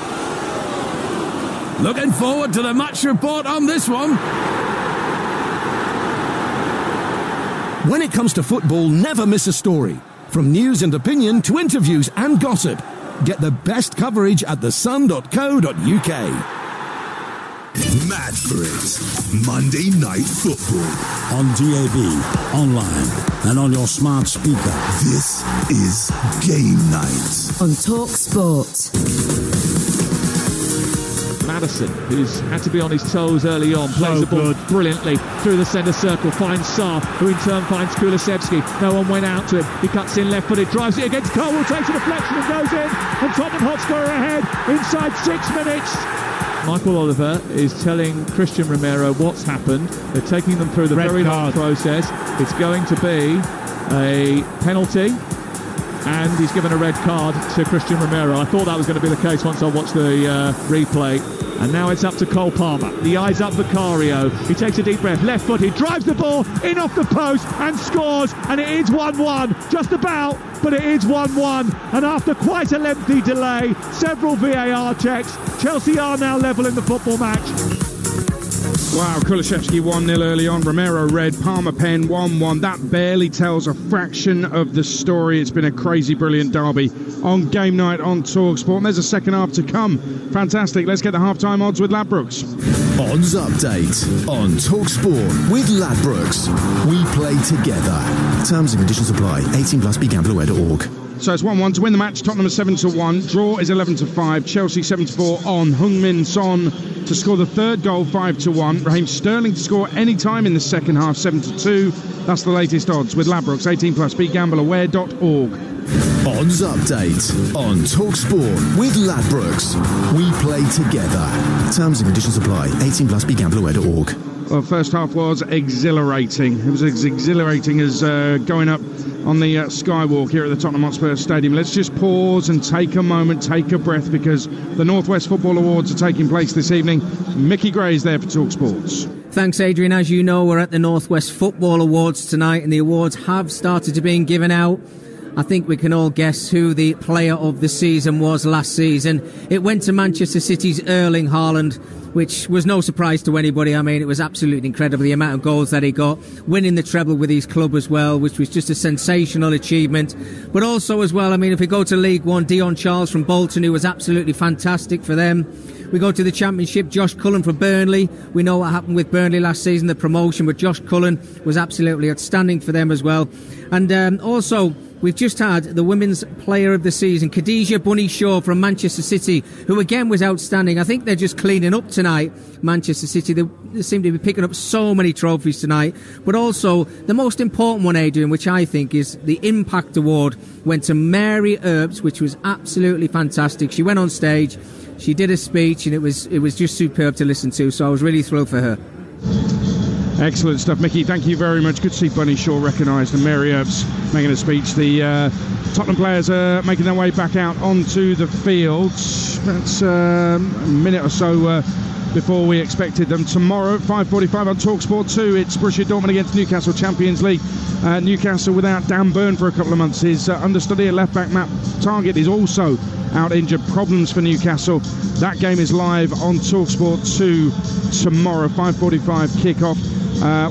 Looking forward to the match report on this one. When it comes to football, never miss a story. From news and opinion to interviews and gossip. Get the best coverage at thesun.co.uk. Mad for it. Monday Night Football. On DAB, online, and on your smart speaker. This is Game Night. On Talksport. Madison, who's had to be on his toes early on, plays the ball brilliantly through the centre circle, finds Saar, who in turn finds Kulusevski. No one went out to him. He cuts in left-footed, drives it against Colwell, takes a deflection and goes in. And Tottenham Hotspur are ahead inside 6 minutes. Michael Oliver is telling Christian Romero what's happened. They're taking them through the very long process. It's going to be a penalty, and he's given a red card to Christian Romero. I thought that was going to be the case once I watched the replay. And now it's up to Cole Palmer. The eyes up Vicario. He takes a deep breath, left-footed, drives the ball in off the post and scores. And it is 1-1, just about, but it is 1-1. And after quite a lengthy delay, several VAR checks, Chelsea are now level in the football match. Wow, Kulusevski 1-0 early on, Romero red, Palmer pen 1-1. That barely tells a fraction of the story. It's been a crazy, brilliant derby on Game Night on Talksport. And there's a second half to come. Fantastic. Let's get the half-time odds with Ladbrokes. Odds update on Talksport with Ladbrokes. We play together. Terms and conditions apply. 18 plus BeGambleAware.org. So it's 1-1 to win the match. Tottenham is 7-1. Draw is 11-5. Chelsea 7-4 on Heung-min Son to score the third goal, 5-1. Raheem Sterling to score any time in the second half, 7-2. That's the latest odds with Ladbrokes. 18 plus BeGambleAware.org. Odds update on Talksport with Ladbrokes. We play together. Terms and conditions apply. 18 plus BeGambleAware.org. Well, first half was exhilarating. It was as exhilarating as going up on the skywalk here at the Tottenham Hotspur Stadium. Let's just pause and take a moment, take a breath, because the Northwest Football Awards are taking place this evening. Mickey Gray is there for TalkSports. Thanks, Adrian. As you know, we're at the Northwest Football Awards tonight, and the awards have started to being given out. I think we can all guess who the player of the season was last season. It went to Manchester City's Erling Haaland, which was no surprise to anybody. I mean, it was absolutely incredible, the amount of goals that he got, winning the treble with his club as well, which was just a sensational achievement. But also as well, I mean, if we go to League One, Dion Charles from Bolton, who was absolutely fantastic for them. We go to the Championship, Josh Cullen for Burnley. We know what happened with Burnley last season, the promotion, but Josh Cullen was absolutely outstanding for them as well. And also, we've just had the Women's Player of the Season, Khadija Bunny Shaw from Manchester City, who again was outstanding. I think they're just cleaning up tonight, Manchester City. They seem to be picking up so many trophies tonight. But also, the most important one, Adrian, which I think is the Impact Award, went to Mary Earps, which was absolutely fantastic. She went on stage, she did a speech, and it was just superb to listen to. So I was really thrilled for her. Excellent stuff, Mickey. Thank you very much. Good to see Bunny Shaw recognised and Mary Earps making a speech. The Tottenham players are making their way back out onto the field. That's a minute or so before we expected them. Tomorrow at 5:45 on Talksport 2, it's Borussia Dortmund against Newcastle, Champions League. Newcastle without Dan Burn for a couple of months. His understudy at left-back Matt Targett is also out injured. Problems for Newcastle. That game is live on Talksport 2 tomorrow, 5:45 kick-off.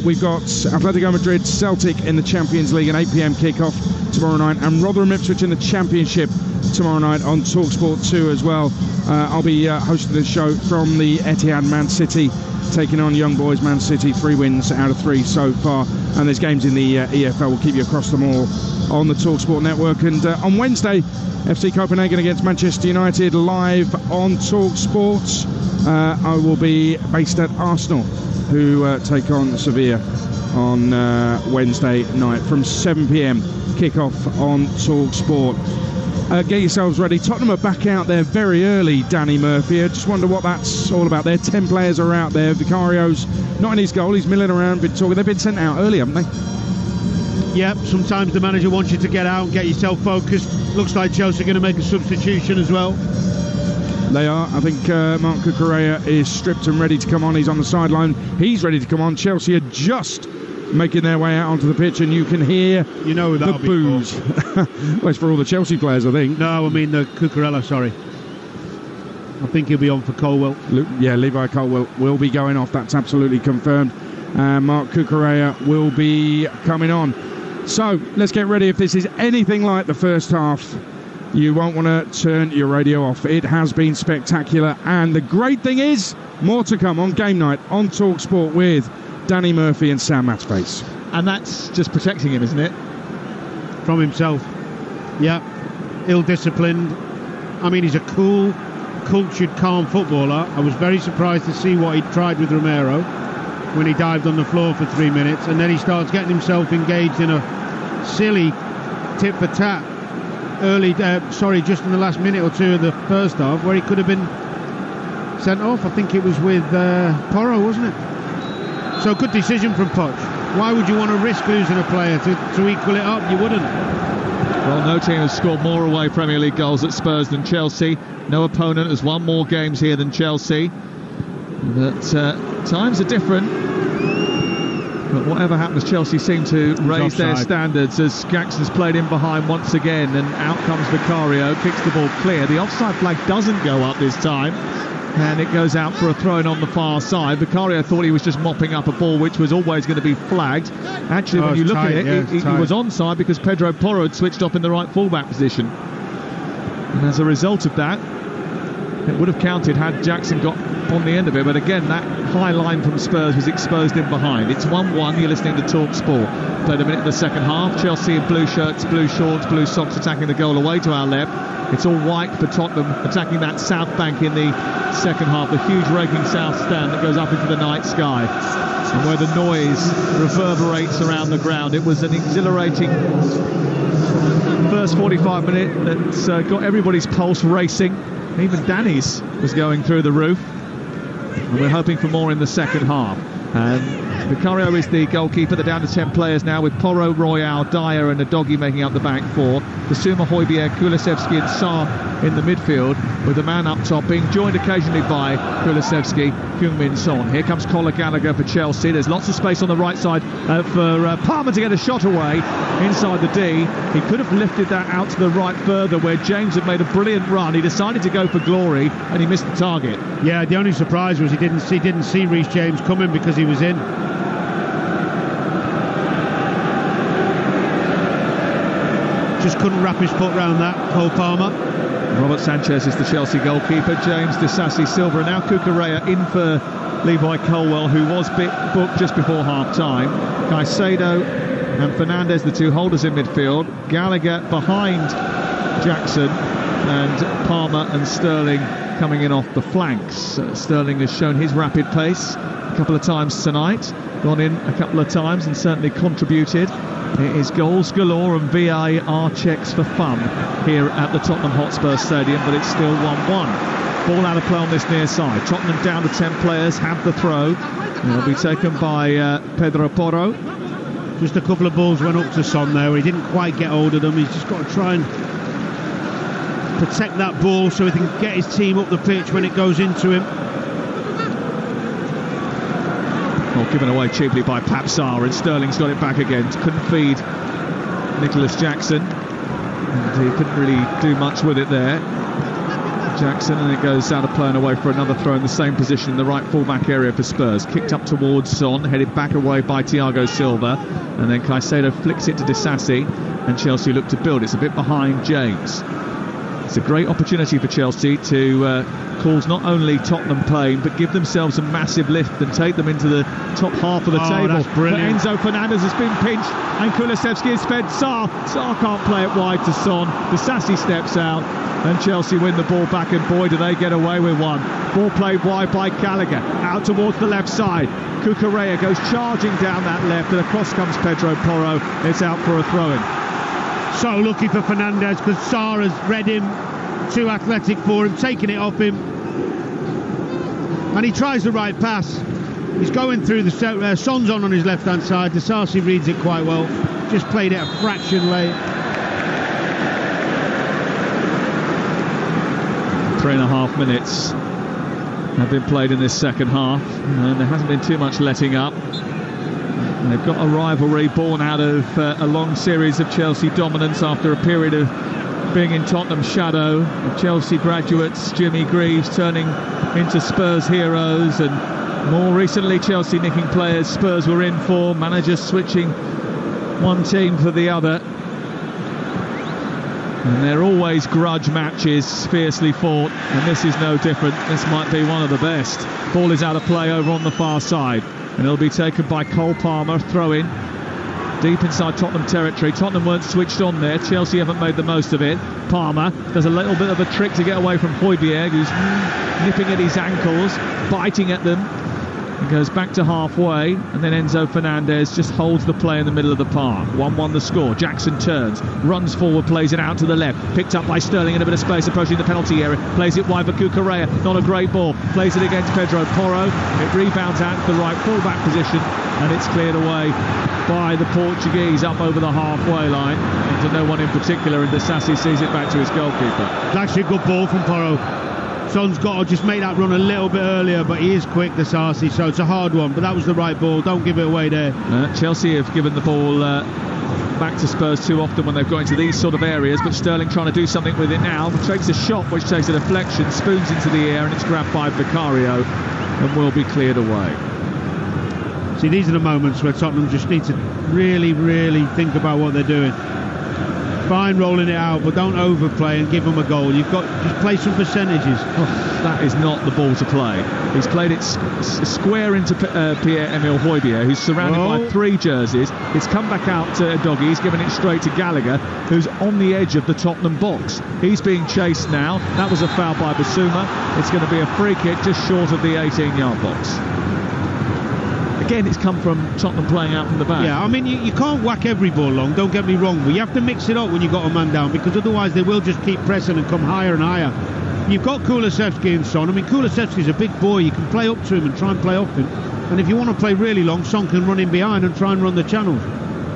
We've got Atletico Madrid, Celtic in the Champions League, an 8 p.m. kick-off tomorrow night, and Rotherham Ipswich in the Championship tomorrow night on Talksport 2 as well. I'll be hosting the show from the Etihad. Man City taking on Young Boys. Man City, 3 wins out of 3 so far, and there's games in the EFL. We'll keep you across them all on the Talksport network. And on Wednesday, FC Copenhagen against Manchester United live on Talksport. I will be based at Arsenal, who take on Sevilla on Wednesday night from 7 p.m. kick-off on Talksport. Get yourselves ready. Tottenham are back out there very early, Danny Murphy. I just wonder what that's all about. Their 10 players are out there. Vicario's not in his goal. He's milling around, been talking. They've been sent out early, haven't they? Yep, sometimes the manager wants you to get out and get yourself focused. Looks like Chelsea are going to make a substitution as well. They are. I think Marc Cucurella is stripped and ready to come on. He's on the sideline. He's ready to come on. Chelsea are just making their way out onto the pitch, and you can hear the boos. Well, it's for all the Chelsea players, I think. No, I mean the Cucurella, sorry. I think he'll be on for Colwell. Levi Colwell will be going off. That's absolutely confirmed. Marc Cucurella will be coming on. So let's get ready. If this is anything like the first half, you won't want to turn your radio off. It has been spectacular, and the great thing is, more to come on game night on Talksport with Danny Murphy and Sam Matface. And that's just protecting him, isn't it? From himself. Yeah. Ill-disciplined. I mean, he's a cool, cultured, calm footballer. I was very surprised to see what he tried with Romero when he dived on the floor for 3 minutes, and then he starts getting himself engaged in a silly tit-for-tat just in the last minute or two of the first half, where he could have been sent off. I think it was with Porro, wasn't it? So good decision from Poch. Why would you want to risk losing a player to equal it up? You wouldn't. Well, no team has scored more away Premier League goals at Spurs than Chelsea. No opponent has won more games here than Chelsea. But times are different. But whatever happens, Chelsea seem to raise their standards as Jackson's played in behind once again, and out comes Vicario, kicks the ball clear. The offside flag doesn't go up this time, and it goes out for a throw-in on the far side. Vicario thought he was just mopping up a ball which was always going to be flagged. Actually, when you look at it, he was onside because Pedro Porro had switched off in the right fullback position. And as a result of that, it would have counted had Jackson got on the end of it, but again, that high line from Spurs was exposed in behind. It's 1-1, you're listening to Talksport. Played a minute in the second half. Chelsea in blue shirts, blue shorts, blue socks attacking the goal away to our left. It's all white for Tottenham attacking that south bank in the second half, the huge raking south stand that goes up into the night sky, and where the noise reverberates around the ground. It was an exhilarating first 45 minutes that got everybody's pulse racing. Even Danny's was going through the roof, and we're hoping for more in the second half. And Vicario is the goalkeeper. They're down to 10 players now, with Porro, Royale, Dyer and Udogie making up the back four. Basuma, Højbjerg, Kulusevski and Sarr in the midfield, with the man up top being joined occasionally by Kulusevski, Heung-min Son. Here comes Conor Gallagher for Chelsea. There's lots of space on the right side for Palmer to get a shot away inside the D. He could have lifted that out to the right further, where James had made a brilliant run. He decided to go for glory and he missed the target. Yeah, the only surprise was he didn't see Reece James coming because he was in. Just couldn't wrap his foot round that, Cole Palmer. Robert Sanchez is the Chelsea goalkeeper. James, Disasi, Silva, and now Cucurella in for Levi Colwell, who was booked just before half-time. Caicedo and Fernandes, the two holders in midfield. Gallagher behind Jackson, and Palmer and Sterling coming in off the flanks. Sterling has shown his rapid pace a couple of times tonight, gone in a couple of times and certainly contributed. It is goals galore and VAR checks for fun here at the Tottenham Hotspur Stadium, but it's still 1-1. Ball out of play on this near side. Tottenham down to 10 players, have the throw. It'll be taken by Pedro Porro. Just a couple of balls went up to Son there where he didn't quite get hold of them. He's just got to try and protect that ball so he can get his team up the pitch when it goes into him. Well, given away cheaply by Papsar, and Sterling's got it back again. Couldn't feed Nicholas Jackson, and he couldn't really do much with it there. Jackson, and it goes out of play and away for another throw in the same position in the right full-back area for Spurs. Kicked up towards Son, headed back away by Thiago Silva, and then Caicedo flicks it to Disasi, and Chelsea look to build. It's a bit behind James. It's a great opportunity for Chelsea to cause not only Tottenham pain, but give themselves a massive lift and take them into the top half of the table. That's brilliant. But Enzo Fernandez has been pinched, and Kulusevski has fed Sarr. Sarr can't play it wide to Son. Disasi steps out, and Chelsea win the ball back, and boy, do they get away with one. Ball played wide by Gallagher, out towards the left side. Cucurella goes charging down that left, and across comes Pedro Porro. It's out for a throw-in. So lucky for Fernandez, because Sarr has read him, too athletic for him, taking it off him, and he tries the right pass. He's going through the Son's on his left hand side. Disasi reads it quite well, just played it a fraction late. 3.5 minutes have been played in this second half, and there hasn't been too much letting up. And they've got a rivalry born out of a long series of Chelsea dominance after a period of being in Tottenham's shadow. The Chelsea graduates, Jimmy Greaves, turning into Spurs heroes, and more recently Chelsea nicking players Spurs were in for, managers switching one team for the other. And they're always grudge matches, fiercely fought, and this is no different. This might be one of the best. Ball is out of play over on the far side, and it'll be taken by Cole Palmer, throw in. Deep inside Tottenham territory. Tottenham weren't switched on there. Chelsea haven't made the most of it. Palmer does a little bit of a trick to get away from Højbjerg, who's nipping at his ankles, biting at them. He goes back to halfway, and then Enzo Fernandez just holds the play in the middle of the park. 1-1 the score. Jackson turns, runs forward, plays it out to the left. Picked up by Sterling in a bit of space, approaching the penalty area. Plays it wide for Cucurella. Not a great ball. Plays it against Pedro Porro. It rebounds out to the right full-back position, and it's cleared away by the Portuguese up over the halfway line. And to no one in particular, and Disasi sees it back to his goalkeeper. It's actually a good ball from Porro. Son's got to just make that run a little bit earlier, but he is quick, Disasi, so it's a hard one, but that was the right ball. Don't give it away there. Chelsea have given the ball back to Spurs too often when they've gone into these sort of areas, but Sterling trying to do something with it now. Takes a shot which takes a deflection, spoons into the air, and it's grabbed by Vicario and will be cleared away. See, these are the moments where Tottenham just need to really, really think about what they're doing. Fine rolling it out, but don't overplay and give them a goal. You've got to just play some percentages. Oh, that is not the ball to play. He's played it square into Pierre-Emile Højbjerg, who's surrounded by 3 jerseys. It's come back out to Doggy. He's given it straight to Gallagher, who's on the edge of the Tottenham box. He's being chased now. That was a foul by Basuma. It's going to be a free kick just short of the 18-yard box. Again, it's come from Tottenham playing out from the back. Yeah, I mean, you can't whack every ball long, don't get me wrong, but you have to mix it up when you've got a man down, because otherwise they will just keep pressing and come higher and higher. You've got Kulusevski and Son. I mean, Kulusevski's a big boy. You can play up to him and try and play off him. And if you want to play really long, Son can run in behind and try and run the channels.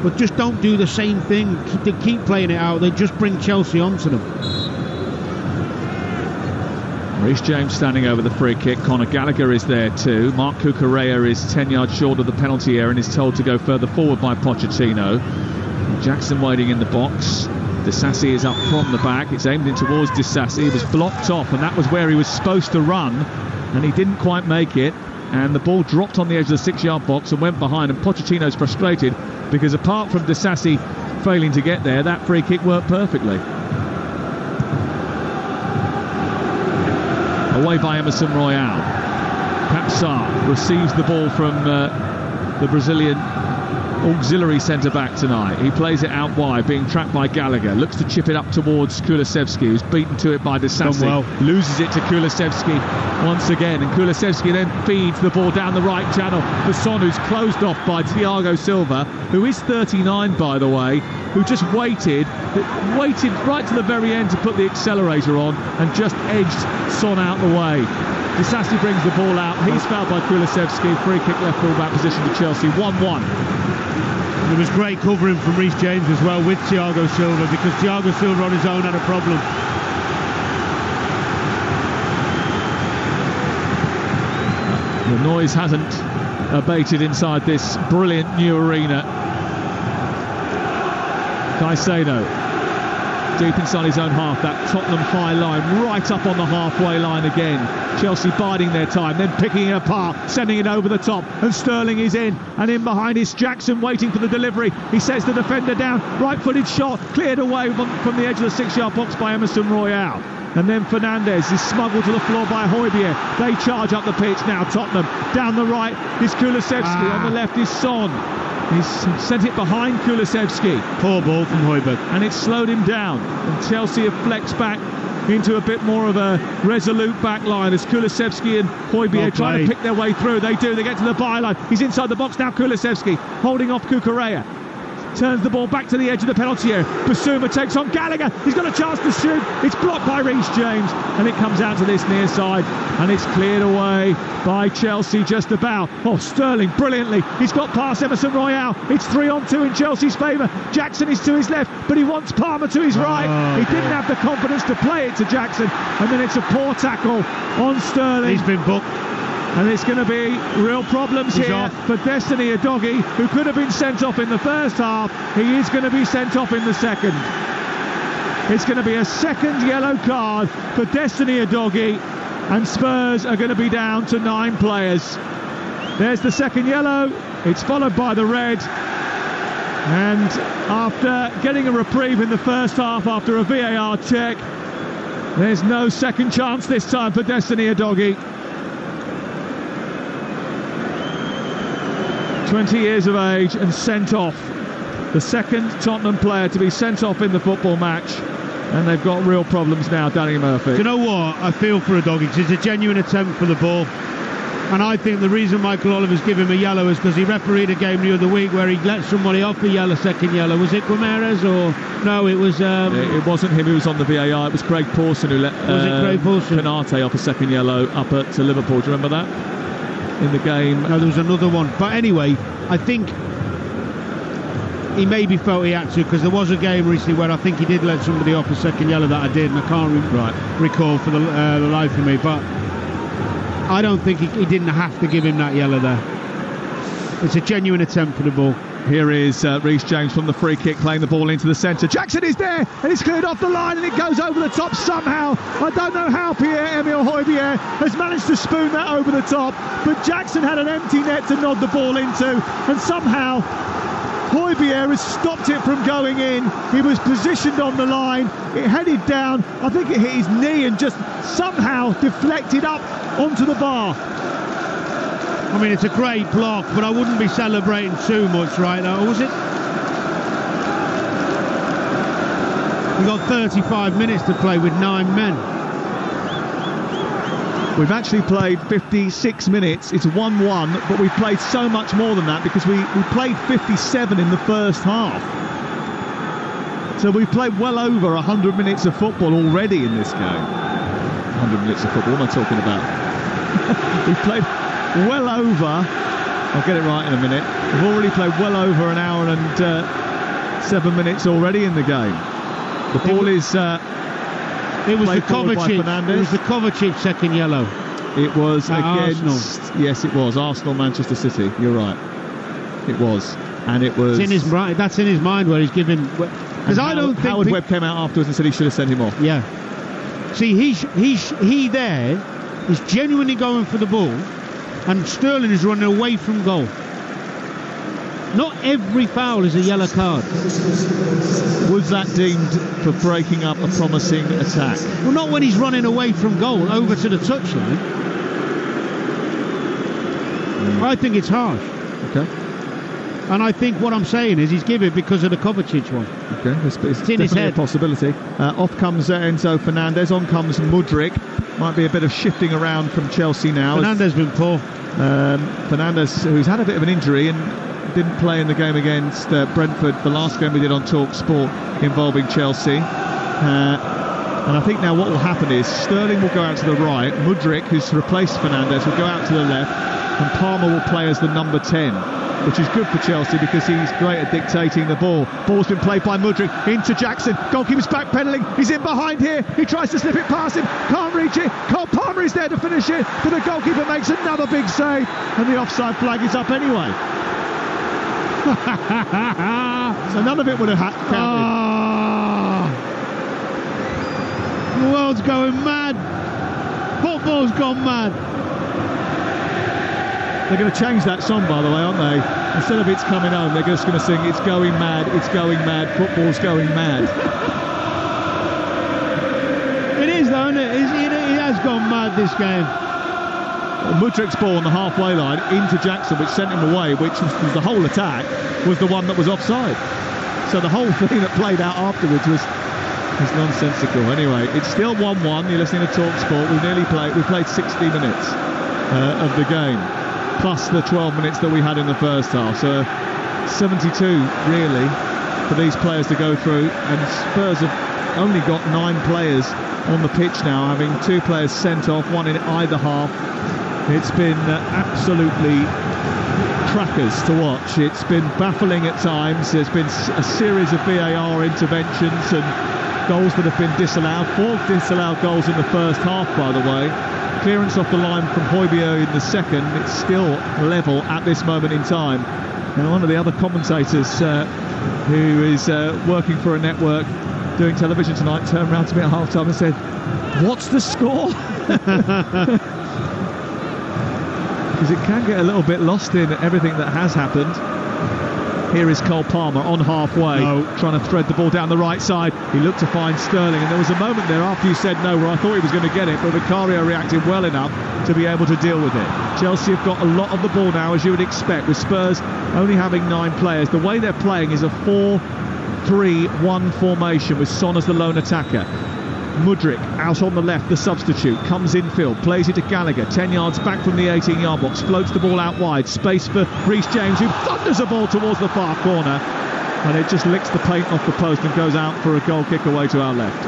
But just don't do the same thing. They keep playing it out. They just bring Chelsea onto them. Reece James standing over the free kick. Conor Gallagher is there too. Marc Cucurella is 10 yards short of the penalty area and is told to go further forward by Pochettino. Jackson waiting in the box. Disasi is up from the back. It's aimed in towards Disasi. It was blocked off, and that was where he was supposed to run, and he didn't quite make it. And the ball dropped on the edge of the 6-yard box and went behind, and Pochettino's frustrated because apart from Disasi failing to get there, that free kick worked perfectly. Away by Emerson Royal. Papsar receives the ball from the Brazilian auxiliary centre-back tonight. He plays it out wide, being trapped by Gallagher. Looks to chip it up towards Kulusevski, who's beaten to it by Disasi. Well. Loses it to Kulusevski once again, and Kulusevski then feeds the ball down the right channel for Son, who's closed off by Thiago Silva, who is 39, by the way, who just waited right to the very end to put the accelerator on and just edged Son out the way. Disasi brings the ball out. He's fouled by Kulusevski. Free kick left full-back position to Chelsea. 1-1. There was great covering from Reece James as well with Thiago Silva, because Thiago Silva on his own had a problem. The noise hasn't abated inside this brilliant new arena. Caicedo deep inside his own half, that Tottenham high line right up on the halfway line again. Chelsea biding their time, then picking it apart, sending it over the top, and Sterling is in, and in behind is Jackson waiting for the delivery. He sets the defender down, right-footed shot, cleared away from the edge of the 6-yard box by Emerson Royal. And then Fernandez is smuggled to the floor by Højbjerg. They charge up the pitch now, Tottenham. Down the right is Kulusevski, on the left is Son. He's sent it behind Kulusevski. Poor ball from Højbjerg. And it's slowed him down. And Chelsea have flexed back into a bit more of a resolute back line as Kulusevski and Højbjerg trying to pick their way through. They do. They get to the byline. He's inside the box now, Kulusevski, holding off Cucurella. Turns the ball back to the edge of the penalty area. Basuma takes on Gallagher. He's got a chance to shoot. It's blocked by Reece James, and it comes out to this near side, and it's cleared away by Chelsea just about. Oh, Sterling brilliantly. He's got past Emerson Royal. It's 3-on-2 in Chelsea's favour. Jackson is to his left, but he wants Palmer to his right. He didn't have the confidence to play it to Jackson, and then it's a poor tackle on Sterling. He's been booked. And it's going to be real problems here for Destiny Udogie, who could have been sent off in the first half. He is going to be sent off in the second. It's going to be a second yellow card for Destiny Udogie, and Spurs are going to be down to 9 players. There's the second yellow. It's followed by the red. And after getting a reprieve in the first half after a VAR check, there's no second chance this time for Destiny Udogie. 20 years of age and sent off. The second Tottenham player to be sent off in the football match. And they've got real problems now, Danny Murphy. Do you know what? I feel for Udogie because it's a genuine attempt for the ball. And I think the reason Michael Oliver's given him a yellow is because he refereed a game the other week where he let somebody off a second yellow. Was it Guimarães or no? It was. It wasn't him who was on the VAR. It was Craig Pawson who let Konate off a second yellow up at Liverpool. Do you remember that in the game? No, there was another one. But anyway, I think he maybe felt he had to, because there was a game recently where I think he did let somebody off a second yellow that I did, and I can't recall for the life of me. But I don't think he didn't have to give him that yellow there. It's a genuine attempt for the ball. Here is Reece James from the free kick, playing the ball into the centre. Jackson is there, and it's cleared off the line, and it goes over the top somehow. I don't know how Pierre-Emile Højbjerg has managed to spoon that over the top, but Jackson had an empty net to nod the ball into, and somehow Højbjerg has stopped it from going in. He was positioned on the line, it headed down, I think it hit his knee and just somehow deflected up onto the bar. I mean, it's a great block, but I wouldn't be celebrating too much right now, was it? We've got 35 minutes to play with 9 men. We've actually played 56 minutes. It's 1-1, but we've played so much more than that because we played 57 in the first half. So we've played well over 100 minutes of football already in this game. 100 minutes of football, what am I talking about? We've played well over, I'll get it right in a minute, we've already played well over an hour and 7 minutes already in the game. The ball is it was the Kovacic second yellow. It was against Arsenal. Yes, it was Arsenal, Manchester City. You're right. It was, and it was. It's in his right. That's in his mind where he's given. Because I don't think Howard Webb came out afterwards and said he should have sent him off. Yeah. See, he there is genuinely going for the ball, and Sterling is running away from goal. Not every foul is a yellow card. Was that deemed for breaking up a promising attack? Well, not when he's running away from goal over to the touchline. I think it's harsh. Okay. And I think what I'm saying is he's given it because of the Kovacic one. Okay, it's in his head. A possibility. Off comes Enzo Fernandez, on comes Mudryk. Might be a bit of shifting around from Chelsea now. Fernandez been poor. Fernandez, who's had a bit of an injury and didn't play in the game against Brentford, the last game we did on Talksport involving Chelsea. And I think now what will happen is Sterling will go out to the right, Mudryk, who's replaced Fernandez, will go out to the left, and Palmer will play as the number 10, which is good for Chelsea because he's great at dictating the ball. Ball's been played by Mudryk into Jackson. Goalkeeper's backpedaling. He's in behind here. He tries to slip it past him. Can't reach it. Cole Palmer is there to finish it, but the goalkeeper makes another big save, and the offside flag is up anyway. So none of it would have counted. The world's going mad. Football's gone mad. They're going to change that song, by the way, aren't they? Instead of It's Coming Home, they're just going to sing It's Going Mad, It's Going Mad, Football's Going Mad. It is, though, isn't it? It has gone mad, this game. Mudryk's ball on the halfway line into Jackson, which sent him away, which was the whole attack, was the one that was offside. So the whole thing that played out afterwards was nonsensical. Anyway, it's still 1-1. You're listening to Talksport. We played 60 minutes of the game, plus the 12 minutes that we had in the first half. So 72 really for these players to go through, and Spurs have only got 9 players on the pitch now, having 2 players sent off, one in either half. It's been absolutely crackers to watch. It's been baffling at times. There's been a series of VAR interventions and goals that have been disallowed. 4 disallowed goals in the first half, by the way. Clearance off the line from Højbjerg in the second. It's still level at this moment in time. And one of the other commentators who is working for a network doing television tonight turned around to me at half-time and said, "What's the score?" Because it can get a little bit lost in everything that has happened. Here is Cole Palmer on halfway, trying to thread the ball down the right side. He looked to find Sterling, and there was a moment there after you said no where I thought he was going to get it, but Vicario reacted well enough to be able to deal with it. Chelsea have got a lot of the ball now, as you would expect, with Spurs only having 9 players. The way they're playing is a 4-3-1 formation with Son as the lone attacker. Mudryk out on the left, the substitute, comes infield, plays it to Gallagher, 10 yards back from the 18-yard box, floats the ball out wide, space for Reece James, who thunders a ball towards the far corner, and it just licks the paint off the post and goes out for a goal kick away to our left.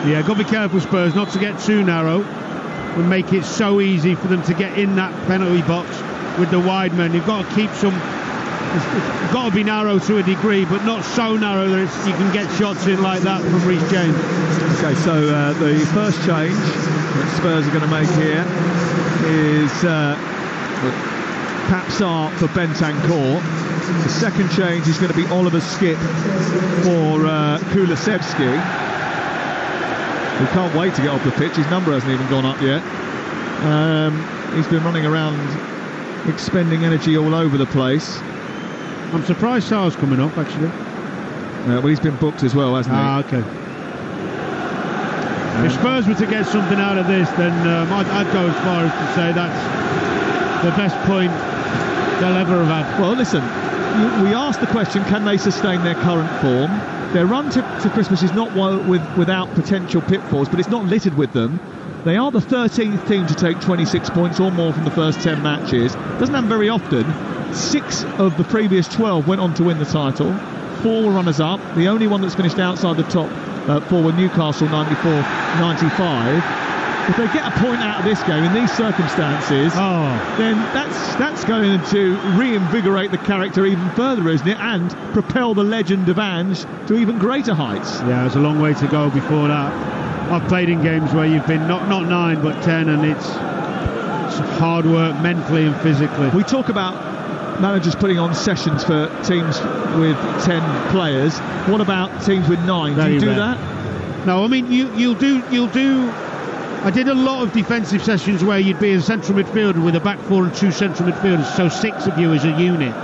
Yeah, got to be careful, Spurs, not to get too narrow and make it so easy for them to get in that penalty box with the wide men. You've got to keep some... It's got to be narrow to a degree, but not so narrow that you can get shots in like that from Reece James. Okay, so the first change that Spurs are going to make here is Papsar for Bentancur. The second change is going to be Oliver Skip for Kulusevski, who can't wait to get off the pitch. His number hasn't even gone up yet. He's been running around expending energy all over the place. I'm surprised Sar's coming up, actually. Well, he's been booked as well, hasn't he? Okay. If Spurs were to get something out of this, then I'd go as far as to say that's the best point they'll ever have had. Well, listen, we asked the question, can they sustain their current form? Their run to Christmas is not without potential pitfalls, but it's not littered with them. They are the 13th team to take 26 points or more from the first 10 matches. Doesn't happen very often. 6 of the previous 12 went on to win the title. 4 were runners-up. The only one that's finished outside the top 4 were Newcastle 94-95. If they get a point out of this game in these circumstances, then that's going to reinvigorate the character even further, isn't it? And propel the legend of Ange to even greater heights. Yeah, there's a long way to go before that. I've played in games where you've been not 9 but 10, and it's hard work mentally and physically. We talk about managers putting on sessions for teams with 10 players. What about teams with 9? Do you do that? No, I mean you'll do. I did a lot of defensive sessions where you'd be a central midfielder with a back 4 and 2 central midfielders, so 6 of you as a unit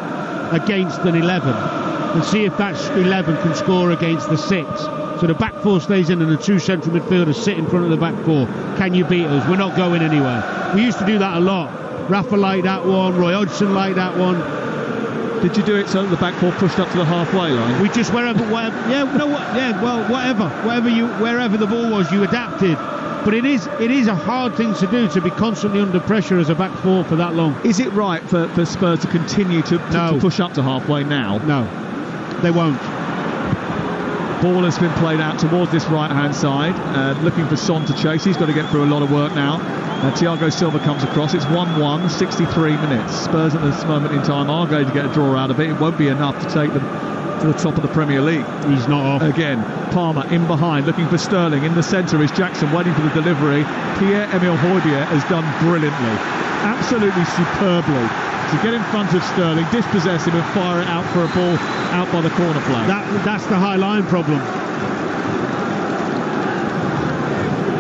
against an 11, and see if that 11 can score against the 6. So the back 4 stays in and the 2 central midfielders sit in front of the back 4. Can you beat us? We're not going anywhere. We used to do that a lot. Rafa liked that one, Roy Hodgson liked that one. Did you do it so that the back 4 pushed up to the halfway line? We just wherever the ball was, you adapted. But it is a hard thing to do, to be constantly under pressure as a back 4 for that long. Is it right for Spurs to continue to push up to halfway now? No, they won't. Ball has been played out towards this right-hand side, looking for Son to chase. He's got to get through a lot of work now. Thiago Silva comes across. It's 1-1, 63 minutes. Spurs at this moment in time are going to get a draw out of it. It won't be enough to take them to the top of the Premier League. He's not off. Again, Palmer in behind, looking for Sterling. In the centre is Jackson, waiting for the delivery. Pierre-Emile Højbjerg has done brilliantly, absolutely superbly, to get in front of Sterling, dispossess him and fire it out for a ball out by the corner flag. That's the high line problem.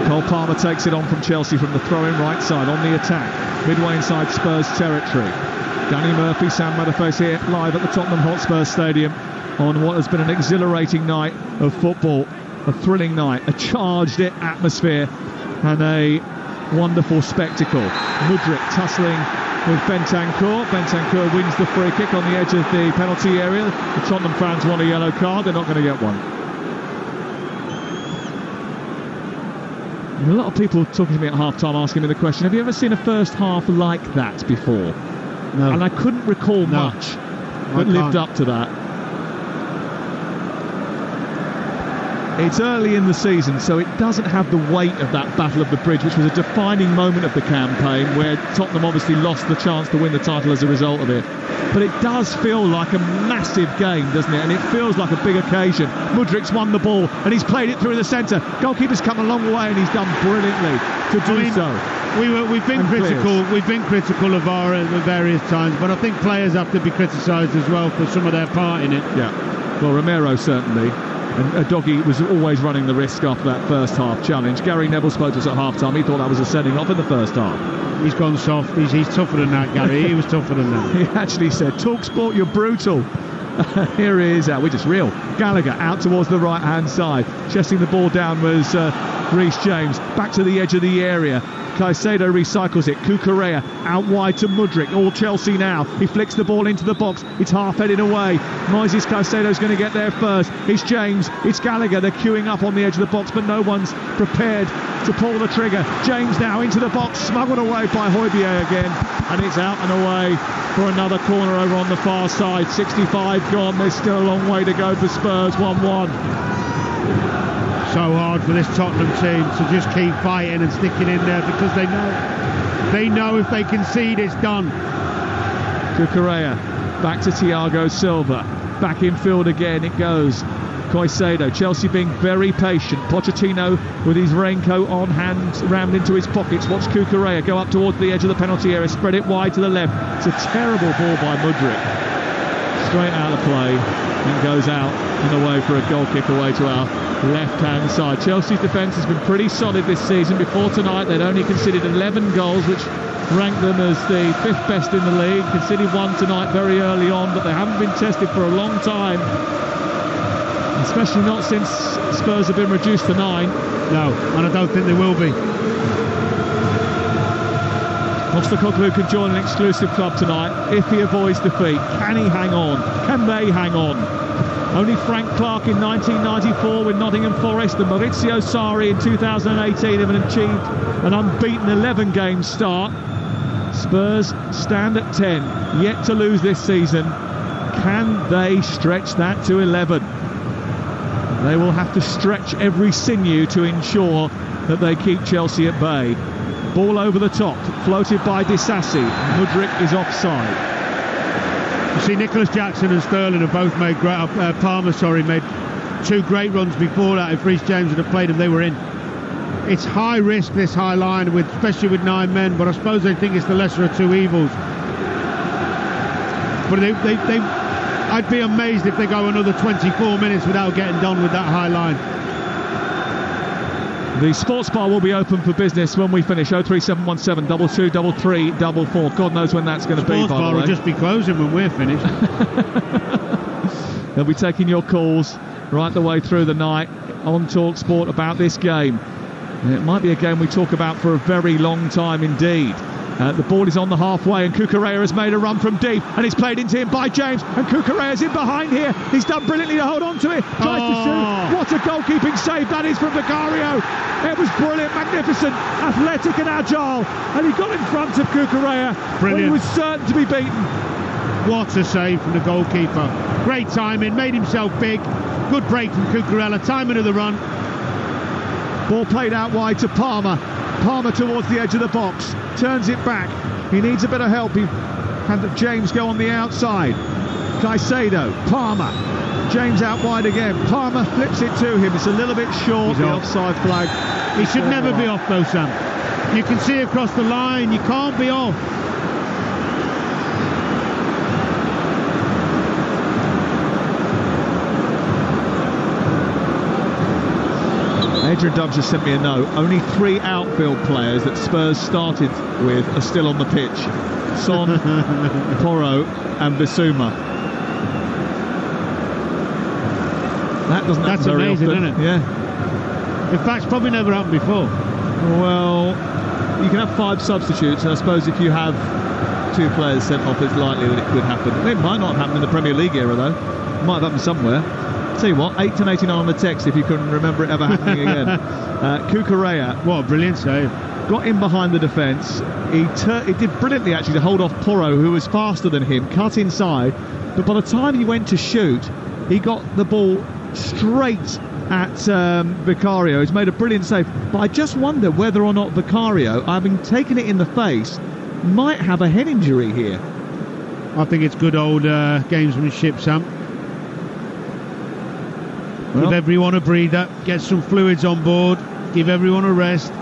Cole Palmer takes it on from Chelsea from the throw-in right side on the attack, midway inside Spurs territory. Danny Murphy, Sam Matterface here live at the Tottenham Hotspur Stadium on what has been an exhilarating night of football, a thrilling night, a charged atmosphere and a wonderful spectacle. Mudryk tussling with Bentancur. Bentancur wins the free kick on the edge of the penalty area. The Tottenham fans want a yellow card. They're not going to get one. And a lot of people talking to me at half-time asking me the question, have you ever seen a first half like that before? No. And I couldn't recall much that lived up to that. It's early in the season, so it doesn't have the weight of that Battle of the Bridge, which was a defining moment of the campaign, where Tottenham obviously lost the chance to win the title as a result of it. But it does feel like a massive game, doesn't it? And it feels like a big occasion. Mudryk's won the ball, and he's played it through the centre. Goalkeeper's come a long way, and he's done brilliantly to do so. We've been critical. We've been critical of VAR at various times, but I think players have to be criticised as well for some of their part in it. Yeah. Well, Romero certainly. And Doggy was always running the risk after that first half challenge. Gary Neville spoke to us at half time. He thought that was a sending off in the first half. He's gone soft. He's tougher than that, Gary. He was tougher than that. He actually said, Talksport, you're brutal. Here is, we just reel. Gallagher out towards the right-hand side. Chesting the ball down was Reece James. Back to the edge of the area. Caicedo recycles it. Cucurella out wide to Mudryk. All Chelsea now. He flicks the ball into the box. It's half-headed away. Moises Caicedo's going to get there first. It's James. It's Gallagher. They're queuing up on the edge of the box, but no one's prepared to pull the trigger. James now into the box. Smuggled away by Højbjerg again. And it's out and away for another corner over on the far side. 65 gone. There's still a long way to go for Spurs. 1-1. So hard for this Tottenham team to just keep fighting and sticking in there, because they know if they concede, it's done. Cucurella back to Thiago Silva. Back in field again it goes. Caicedo. Chelsea being very patient. Pochettino with his raincoat on hand, rammed into his pockets. Watch Cucurella go up towards the edge of the penalty area, spread it wide to the left. It's a terrible ball by Mudryk. Straight out of play and goes out and away for a goal kick away to our left-hand side. Chelsea's defence has been pretty solid this season. Before tonight they'd only conceded 11 goals, which ranked them as the 5th best in the league. Conceded one tonight very early on, but they haven't been tested for a long time, especially not since Spurs have been reduced to 9. No, and I don't think they will be. Postecoglou can join an exclusive club tonight if he avoids defeat. Can he hang on? Can they hang on? Only Frank Clark in 1994 with Nottingham Forest and Maurizio Sarri in 2018 have achieved an unbeaten 11-game start. Spurs stand at 10, yet to lose this season. Can they stretch that to 11? They will have to stretch every sinew to ensure that they keep Chelsea at bay. Ball over the top, floated by Disasi. Mudryk is offside. You see, Nicholas Jackson and Sterling have both made great. Palmer, made 2 great runs before that. If Reece James had played them, they were in. It's high risk, this high line, especially with 9 men. But I suppose they think it's the lesser of 2 evils. But I'd be amazed if they go another 24 minutes without getting done with that high line. The sports bar will be open for business when we finish. 03717 22 33 44. God knows when that's going to be, by the way. Sports bar will just be closing when we're finished. They'll be taking your calls right the way through the night on Talksport about this game. It might be a game we talk about for a very long time indeed. The ball is on the halfway and Cucurella has made a run from deep and it's played into him by James, and Cucurella's in behind here. He's done brilliantly to hold on to it. Tries to shoot. What a goalkeeping save that is from Vicario. It was brilliant, magnificent, athletic and agile, and he got in front of Cucurella when he was certain to be beaten. What a save from the goalkeeper. Great timing, made himself big. Good break from Cucurella, timing of the run. Ball played out wide to Palmer. Palmer towards the edge of the box, turns it back. He needs a bit of help. He had James go on the outside. Caicedo, Palmer, James out wide again. Palmer flips it to him. It's a little bit short. The offside flag. He should never be off though, Sam. You can see across the line. You can't be off. Adrian Dubs has sent me a note. Only 3 outfield players that Spurs started with are still on the pitch. Son, Porro and Bissouma. That doesn't happen very amazing, often. Isn't it? Yeah. In fact, it's probably never happened before. Well, you can have 5 substitutes, and I suppose if you have 2 players sent off, it's likely that it could happen. It might not happen in the Premier League era, though. It might have happened somewhere. Tell you what, 81089 on the text if you can remember it ever happening again. Cucurella, what a brilliant save. Got in behind the defence. He did brilliantly actually to hold off Porro, who was faster than him, cut inside, but by the time he went to shoot, he got the ball straight at Vicario. He's made a brilliant save, but I just wonder whether or not Vicario, having taken it in the face, might have a head injury here. I think it's good old gamesmanship, Sam. Give everyone a breather, get some fluids on board, give everyone a rest.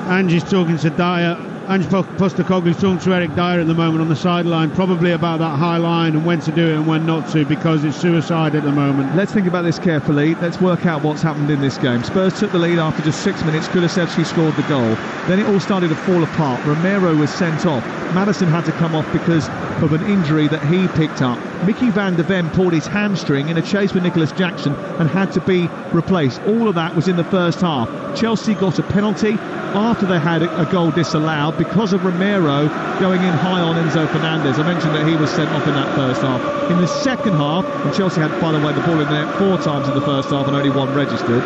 Ange's talking to Dyer Ange Postecoglou's talking to Eric Dyer at the moment on the sideline, probably about that high line and when to do it and when not to, because it's suicide at the moment. Let's think about this carefully. Let's work out what's happened in this game. Spurs took the lead after just 6 minutes. Kulusevski scored the goal. Then it all started to fall apart. Romero was sent off. Maddison had to come off because of an injury that he picked up. Mickey van der Ven pulled his hamstring in a chase with Nicholas Jackson and had to be replaced. All of that was in the first half. Chelsea got a penalty after they had a goal disallowed because of Romero going in high on Enzo Fernandez. I mentioned that he was sent off in that first half. In the second half, and Chelsea had, by the way, the ball in there 4 times in the first half and only 1 registered.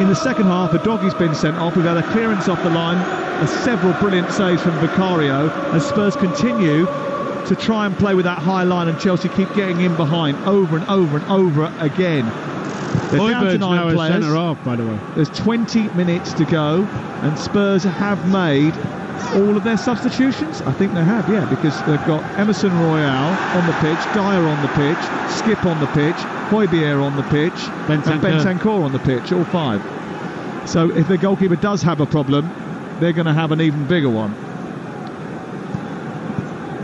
In the second half, Udogi's been sent off. We've had a clearance off the line, several brilliant saves from Vicario, as Spurs continue to try and play with that high line, and Chelsea keep getting in behind over and over and over again. They're down to 9 players. Centre half, by the way. There's 20 minutes to go, and Spurs have made all of their substitutions. I think they have, yeah, because they've got Emerson Royale on the pitch, Dyer on the pitch, Skip on the pitch, Højbjerg on the pitch, and Bentancur on the pitch, all 5. So if the goalkeeper does have a problem, they're going to have an even bigger one.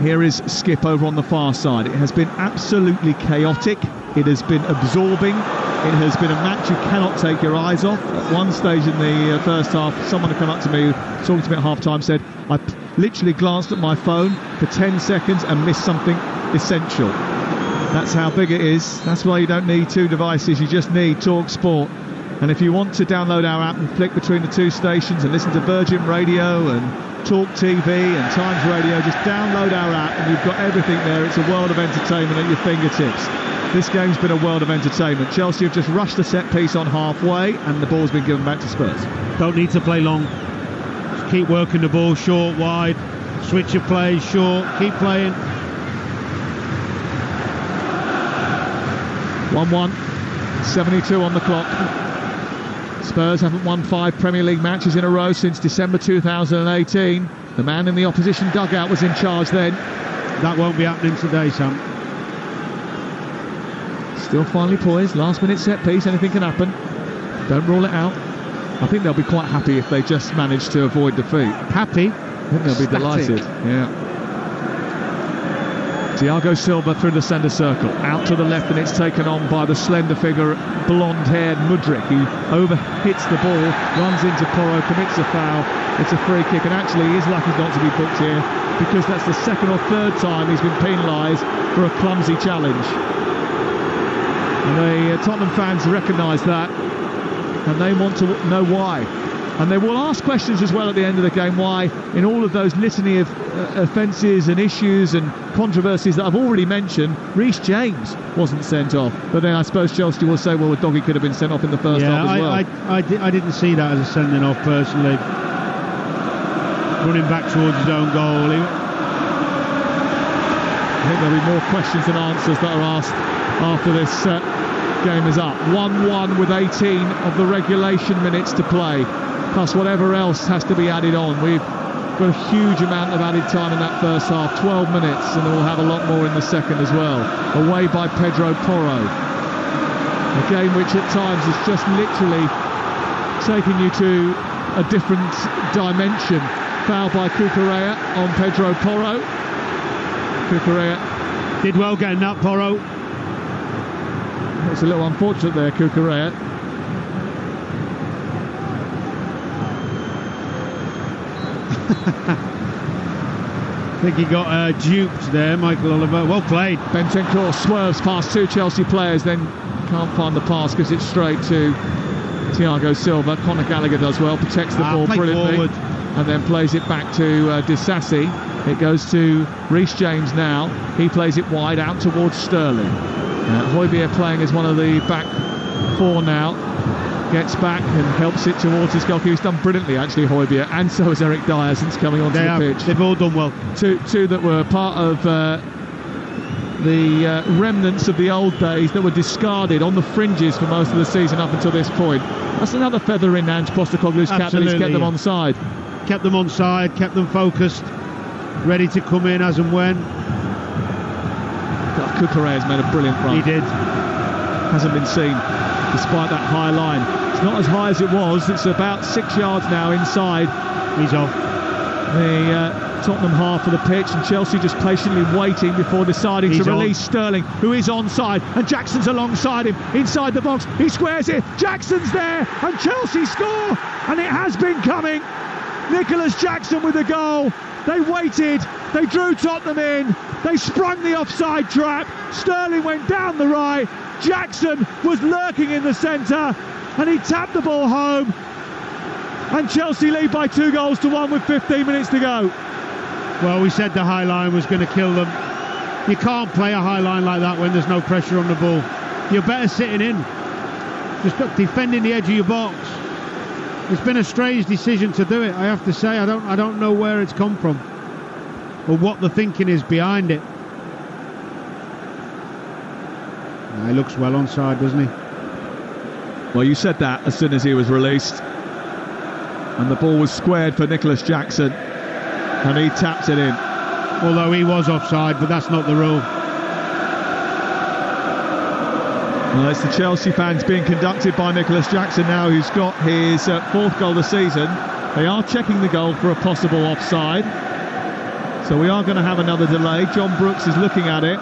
Here is Skip over on the far side. It has been absolutely chaotic. It has been absorbing. It has been a match you cannot take your eyes off. At one stage in the first half, someone had come up to me, talking to me at half-time, said, I literally glanced at my phone for 10 seconds and missed something essential. That's how big it is. That's why you don't need 2 devices. You just need Talksport. And if you want to download our app and flick between the 2 stations and listen to Virgin Radio and Talk TV and Times Radio, just download our app and you've got everything there. It's a world of entertainment at your fingertips. This game's been a world of entertainment. Chelsea have just rushed a set piece on halfway and the ball's been given back to Spurs. Don't need to play long. Just keep working the ball short, wide, switch of play, short, keep playing. 1-1, 72 on the clock. Spurs haven't won 5 Premier League matches in a row since December 2018. The man in the opposition dugout was in charge then. That won't be happening today, Sam. Still finely poised, last minute set piece, anything can happen. Don't rule it out. I think they'll be quite happy if they just manage to avoid defeat. Happy? I think they'll be delighted. Yeah. Thiago Silva through the centre circle, out to the left, and it's taken on by the slender figure, blonde-haired Mudryk, who overhits the ball, runs into Porro, commits a foul. It's a free kick, and actually he is lucky not to be booked here, because that's the 2nd or 3rd time he's been penalised for a clumsy challenge. And the Tottenham fans recognise that, and they want to know why. And they will ask questions as well at the end of the game, why in all of those litany of offences and issues and controversies that I've already mentioned, Reece James wasn't sent off. But then I suppose Chelsea will say, well, Doggy could have been sent off in the first half as well. I didn't see that as a sending off personally. Running back towards his own goal. I think there'll be more questions than answers that are asked after this game is up. 1-1 with 18 of the regulation minutes to play, plus whatever else has to be added on. We've got a huge amount of added time in that first half, 12 minutes, and we'll have a lot more in the second as well. Away by Pedro Porro. A game which at times is just literally taking you to a different dimension. Foul by Cucurella on Pedro Porro. Cucurella did well getting that, Porro. It's a little unfortunate there, Cucurella. I think he got duped there, Michael Oliver. Well played. Bentancur swerves past 2 Chelsea players, then can't find the pass because it's straight to Thiago Silva. Conor Gallagher does well, protects the ball brilliantly, forward, and then plays it back to Disasi. It goes to Reece James now. He plays it wide out towards Sterling. Højbjerg playing as one of the back 4 now. Gets back and helps it towards his goalkeeper. He's done brilliantly, actually, Højbjerg, and so has Eric Dyer since coming onto the pitch. They've all done well. Two that were part of the remnants of the old days that were discarded on the fringes for most of the season up until this point. That's another feather in Ange Postecoglou's cap that he's kept them on side. Kept them on side, kept them focused, ready to come in as and when. Cucurella has made a brilliant run. He did. Hasn't been seen despite that high line. It's not as high as it was. It's about 6 yards now inside. He's off. the Tottenham half of the pitch, and Chelsea just patiently waiting before deciding to release Sterling, who is onside, and Jackson's alongside him inside the box. He squares it, Jackson's there, and Chelsea score, and it has been coming. Nicholas Jackson with the goal. They waited, they drew Tottenham in, they sprung the offside trap. Sterling went down the right, Jackson was lurking in the centre, and he tapped the ball home. And Chelsea lead by 2-1 with 15 minutes to go. Well, we said the high line was going to kill them. You can't play a high line like that when there's no pressure on the ball. You're better sitting in, just defending the edge of your box. It's been a strange decision to do it, I have to say. I don't know where it's come from or what the thinking is behind it. He looks well onside, doesn't he? Well, you said that as soon as he was released, and the ball was squared for Nicholas Jackson, and he tapped it in. Although he was offside, but that's not the rule. Well, it's the Chelsea fans being conducted by Nicholas Jackson now, who's got his fourth goal this season. They are checking the goal for a possible offside, so we are going to have another delay. John Brooks is looking at it.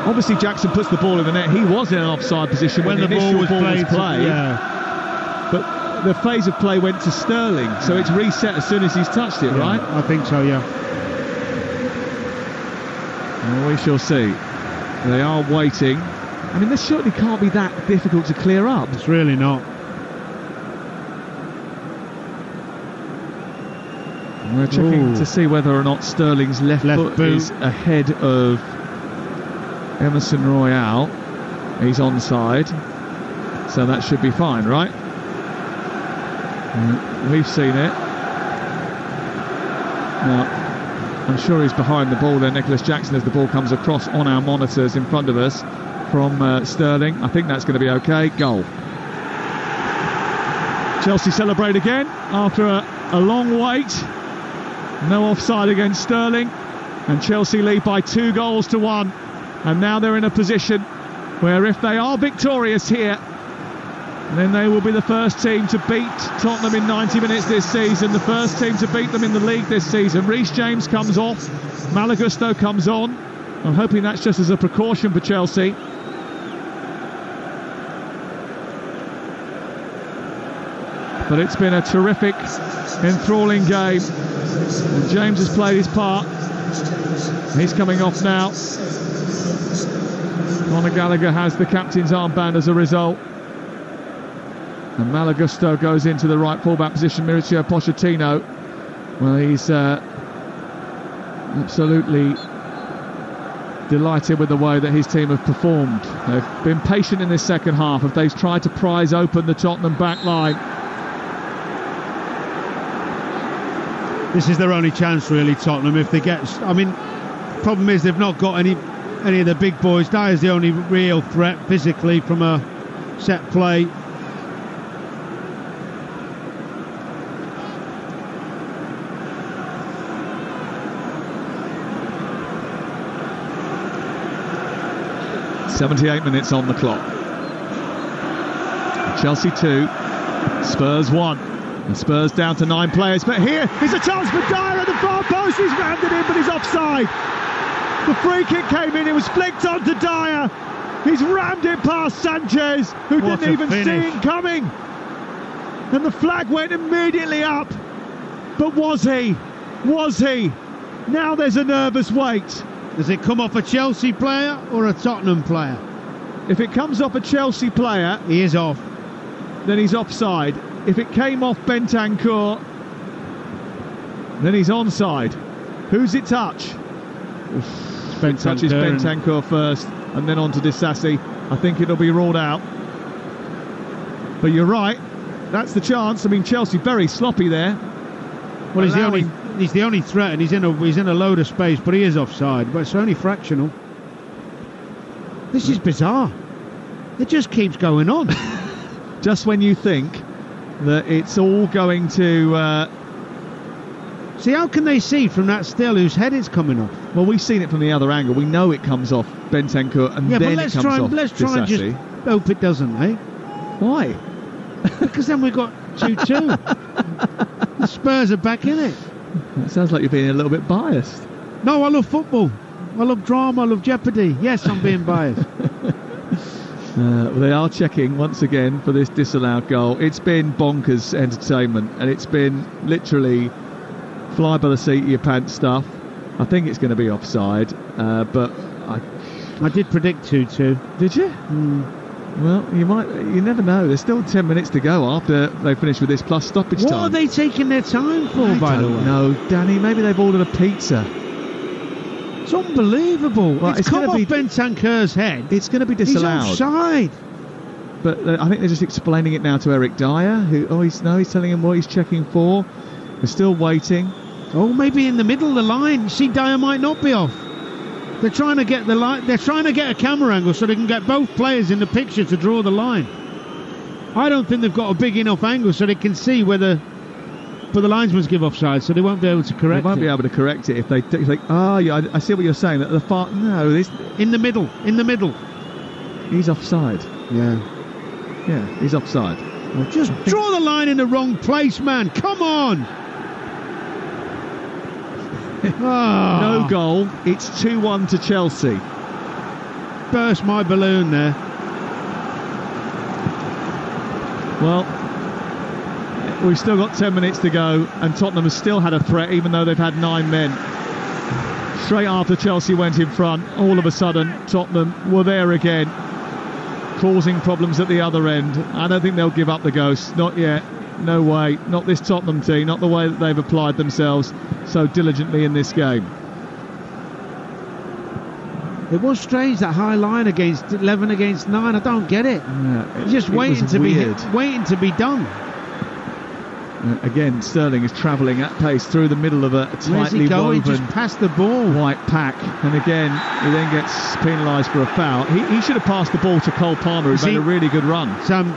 Obviously, Jackson puts the ball in the net. He was in an offside position when the ball was played. But the phase of play went to Sterling, so it's reset as soon as he's touched it, right? I think so, yeah. Well, we shall see. They are waiting. I mean, this surely can't be that difficult to clear up. It's really not. And we're checking to see whether or not Sterling's left foot is ahead of Emerson Royale. He's onside, so that should be fine, right? We've seen it. Now, I'm sure he's behind the ball there, Nicholas Jackson, as the ball comes across on our monitors in front of us from Sterling. I think that's going to be okay. Goal. Chelsea celebrate again after a long wait. No offside against Sterling, and Chelsea lead by 2-1. And now they're in a position where if they are victorious here, then they will be the first team to beat Tottenham in 90 minutes this season, the first team to beat them in the league this season. Reece James comes off, Malo Gusto comes on. I'm hoping that's just as a precaution for Chelsea. But it's been a terrific, enthralling game. And James has played his part. He's coming off now. Conor Gallagher has the captain's armband as a result. And Malo Gusto goes into the right fullback position. Mauricio Pochettino, well, he's absolutely delighted with the way that his team have performed. They've been patient in this second half as they've tried to prise open the Tottenham back line. This is their only chance, really, Tottenham. If they get, I mean, problem is they've not got any of the big boys. Dyer's the only real threat physically from a set play. .78 minutes on the clock. Chelsea 2, Spurs 1. And Spurs down to 9 players. But here is a chance for Dyer at the far post. He's rammed it in, but he's offside. The free kick came in. It was flicked onto Dyer. He's rammed it past Sanchez, who didn't even see it coming. And the flag went immediately up. But was he? Was he? Now there's a nervous wait. Does it come off a Chelsea player or a Tottenham player? If it comes off a Chelsea player, he is off. Then he's offside. If it came off Bentancur, then he's onside. Who's it touch? It touches Bentancur first and then on to Disasi. I think it'll be ruled out. But you're right, that's the chance. I mean, Chelsea very sloppy there. Well, he's the only threat, and he's in a load of space, but he is offside. But it's only fractional. This is bizarre. It just keeps going on. Just when you think that it's all going to... See, how can they see from that still whose head it's coming off? Well, we've seen it from the other angle. We know it comes off Bentancur, and then it comes off let's try and just hope it doesn't, eh? Why? Because then we've got 2-2. The Spurs are back in it. It sounds like you're being a little bit biased. No, I love football. I love drama. I love jeopardy. Yes, I'm being biased. They are checking once again for this disallowed goal. It's been bonkers entertainment, and it's been literally fly by the seat of your pants stuff. I think it's going to be offside, but I did predict 2-2. Did you? Well, you never know. There's still 10 minutes to go after they finish with this plus stoppage time. What are they taking their time for, by the way? No, Danny, maybe they've ordered a pizza. It's unbelievable. Well, it's come off Bentancur's head. It's going to be disallowed. He's offside. But I think they're just explaining it now to Eric Dyer, he's telling him what he's checking for. We're still waiting. Oh, maybe in the middle of the line. You see, Dyer might not be off. They're trying to get the line. They're trying to get a camera angle so they can get both players in the picture to draw the line. I don't think they've got a big enough angle so they can see whether. But the linesmen give offside, so they won't be able to correct it. They won't be able to correct it if they think, yeah, I see what you're saying. That the far this in the middle. He's offside. Yeah, he's offside. Well, just draw the line in the wrong place, man. Come on. No goal. It's 2-1 to Chelsea. Burst my balloon there. Well, we've still got 10 minutes to go, and Tottenham has still had a threat, even though they've had 9 men. Straight after Chelsea went in front, all of a sudden, Tottenham were there again, causing problems at the other end. I don't think they'll give up the ghost. Not yet. No way. Not this Tottenham team. Not the way that they've applied themselves so diligently in this game. It was strange, that high line against 11 against 9. I don't get it. Yeah, just waiting to be done. Again, Sterling is travelling at pace through the middle of a tightly woven just past the ball. White pack, and again he then gets penalised for a foul. He should have passed the ball to Cole Palmer, who's made a really good run. Sam,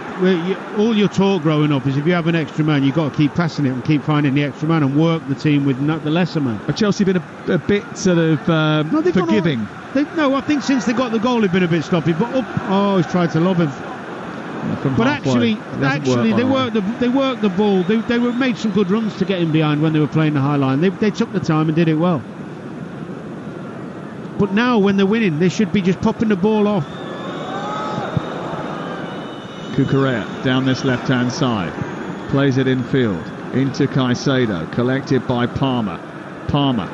all your talk growing up is if you have an extra man, you've got to keep passing it and keep finding the extra man and work the team with the lesser man. Have Chelsea been a bit sort of forgiving? I think since they got the goal they've been a bit sloppy. But he's tried to lob him. But actually, they worked the ball. They made some good runs to get him behind when they were playing the high line. They took the time and did it well. But now, when they're winning, they should be just popping the ball off. Cucurella down this left-hand side, plays it infield into Caicedo, collected by Palmer. Palmer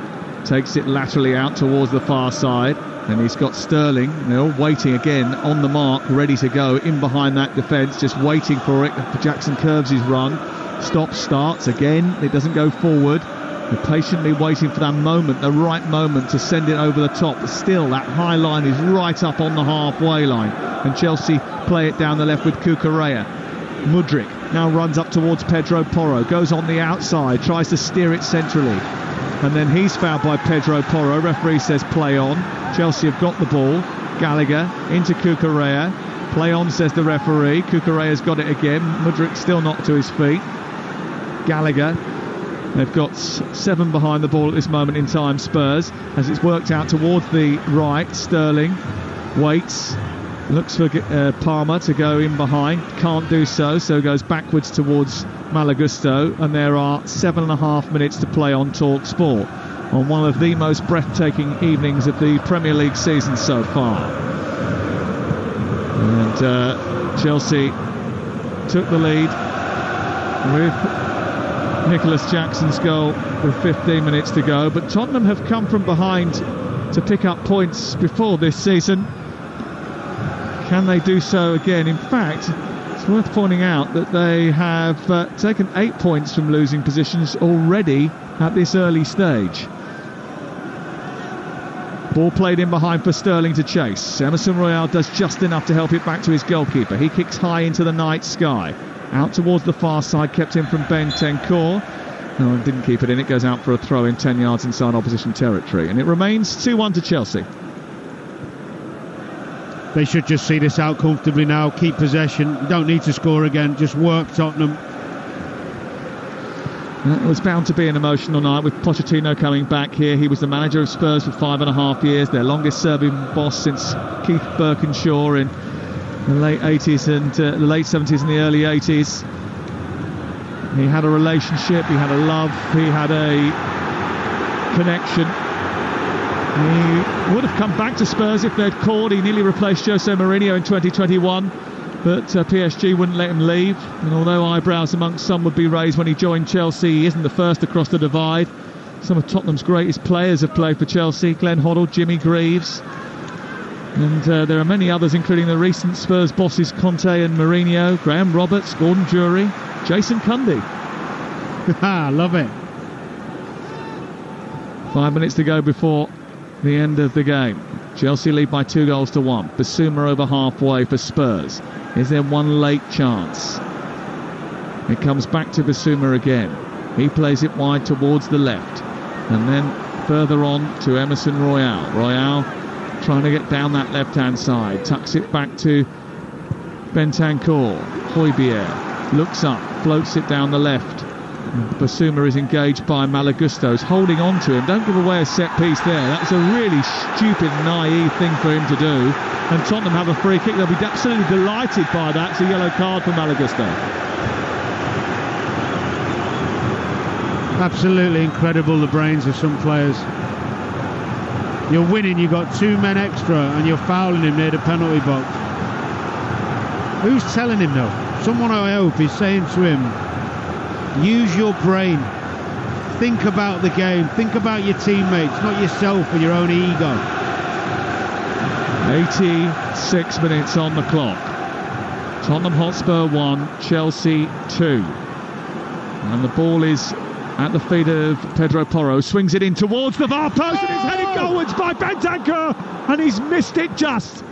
takes it laterally out towards the far side. And he's got Sterling, they're all waiting again on the mark, ready to go in behind that defence, just waiting for it. Jackson curves his run, stops, starts again, it doesn't go forward. They're patiently waiting for that moment, the right moment to send it over the top. But still, that high line is right up on the halfway line. And Chelsea play it down the left with Cucurella. Mudryk now runs up towards Pedro Porro, goes on the outside, tries to steer it centrally. And then he's fouled by Pedro Porro. Referee says play on. Chelsea have got the ball. Gallagher into Cucurella. Play on, says the referee. Cucurella's got it again. Mudryk still not to his feet. Gallagher. They've got 7 behind the ball at this moment in time, Spurs. As it's worked out towards the right, Sterling waits. Looks for Palmer to go in behind. Can't do so goes backwards towards Malagusto. And there are 7.5 minutes to play on Talksport, on one of the most breathtaking evenings of the Premier League season so far. And Chelsea took the lead with Nicholas Jackson's goal with 15 minutes to go. But Tottenham have come from behind to pick up points before this season. Can they do so again? In fact, it's worth pointing out that they have taken 8 points from losing positions already at this early stage. Ball played in behind for Sterling to chase. Emerson Royale does just enough to help it back to his goalkeeper. He kicks high into the night sky. Out towards the far side, kept in from Bentancur. No, didn't keep it in. It goes out for a throw in 10 yards inside opposition territory. And it remains 2-1 to Chelsea. They should just see this out comfortably now, keep possession. You don't need to score again, just work Tottenham. It was bound to be an emotional night with Pochettino coming back here. He was the manager of Spurs for 5.5 years, their longest serving boss since Keith Birkinshaw in the late 80s and the late 70s and the early 80s. He had a relationship, he had a love, he had a connection. He would have come back to Spurs if they'd called. He nearly replaced Jose Mourinho in 2021, but PSG wouldn't let him leave. And although eyebrows amongst some would be raised when he joined Chelsea, he isn't the first to cross the divide. Some of Tottenham's greatest players have played for Chelsea: Glenn Hoddle, Jimmy Greaves, and there are many others, including the recent Spurs bosses Conte and Mourinho, Graham Roberts, Gordon Jury, Jason Cundy. Love it. 5 minutes to go before the end of the game. Chelsea lead by 2-1. Basuma over halfway for Spurs. Is there one late chance? It comes back to Basuma again. He plays it wide towards the left, and then further on to Emerson Royale. Royale trying to get down that left-hand side. Tucks it back to Bentancur. Højbjerg looks up, floats it down the left. Basuma is engaged by Malagusto. He's holding on to him. Don't give away a set piece there. That's a really stupid, naive thing for him to do. And Tottenham have a free kick. They'll be absolutely delighted by that. It's a yellow card for Malagusto. Absolutely incredible, the brains of some players. You're winning, you've got 2 men extra, and you're fouling him near the penalty box. Who's telling him though? Someone, I hope, is saying to him, use your brain. Think about the game. Think about your teammates, not yourself or your own ego. 86 minutes on the clock. Tottenham Hotspur 1, Chelsea 2. And the ball is at the feet of Pedro Porro. Swings it in towards the far post, and it's headed goalwards by Bentancur, and he's missed it just.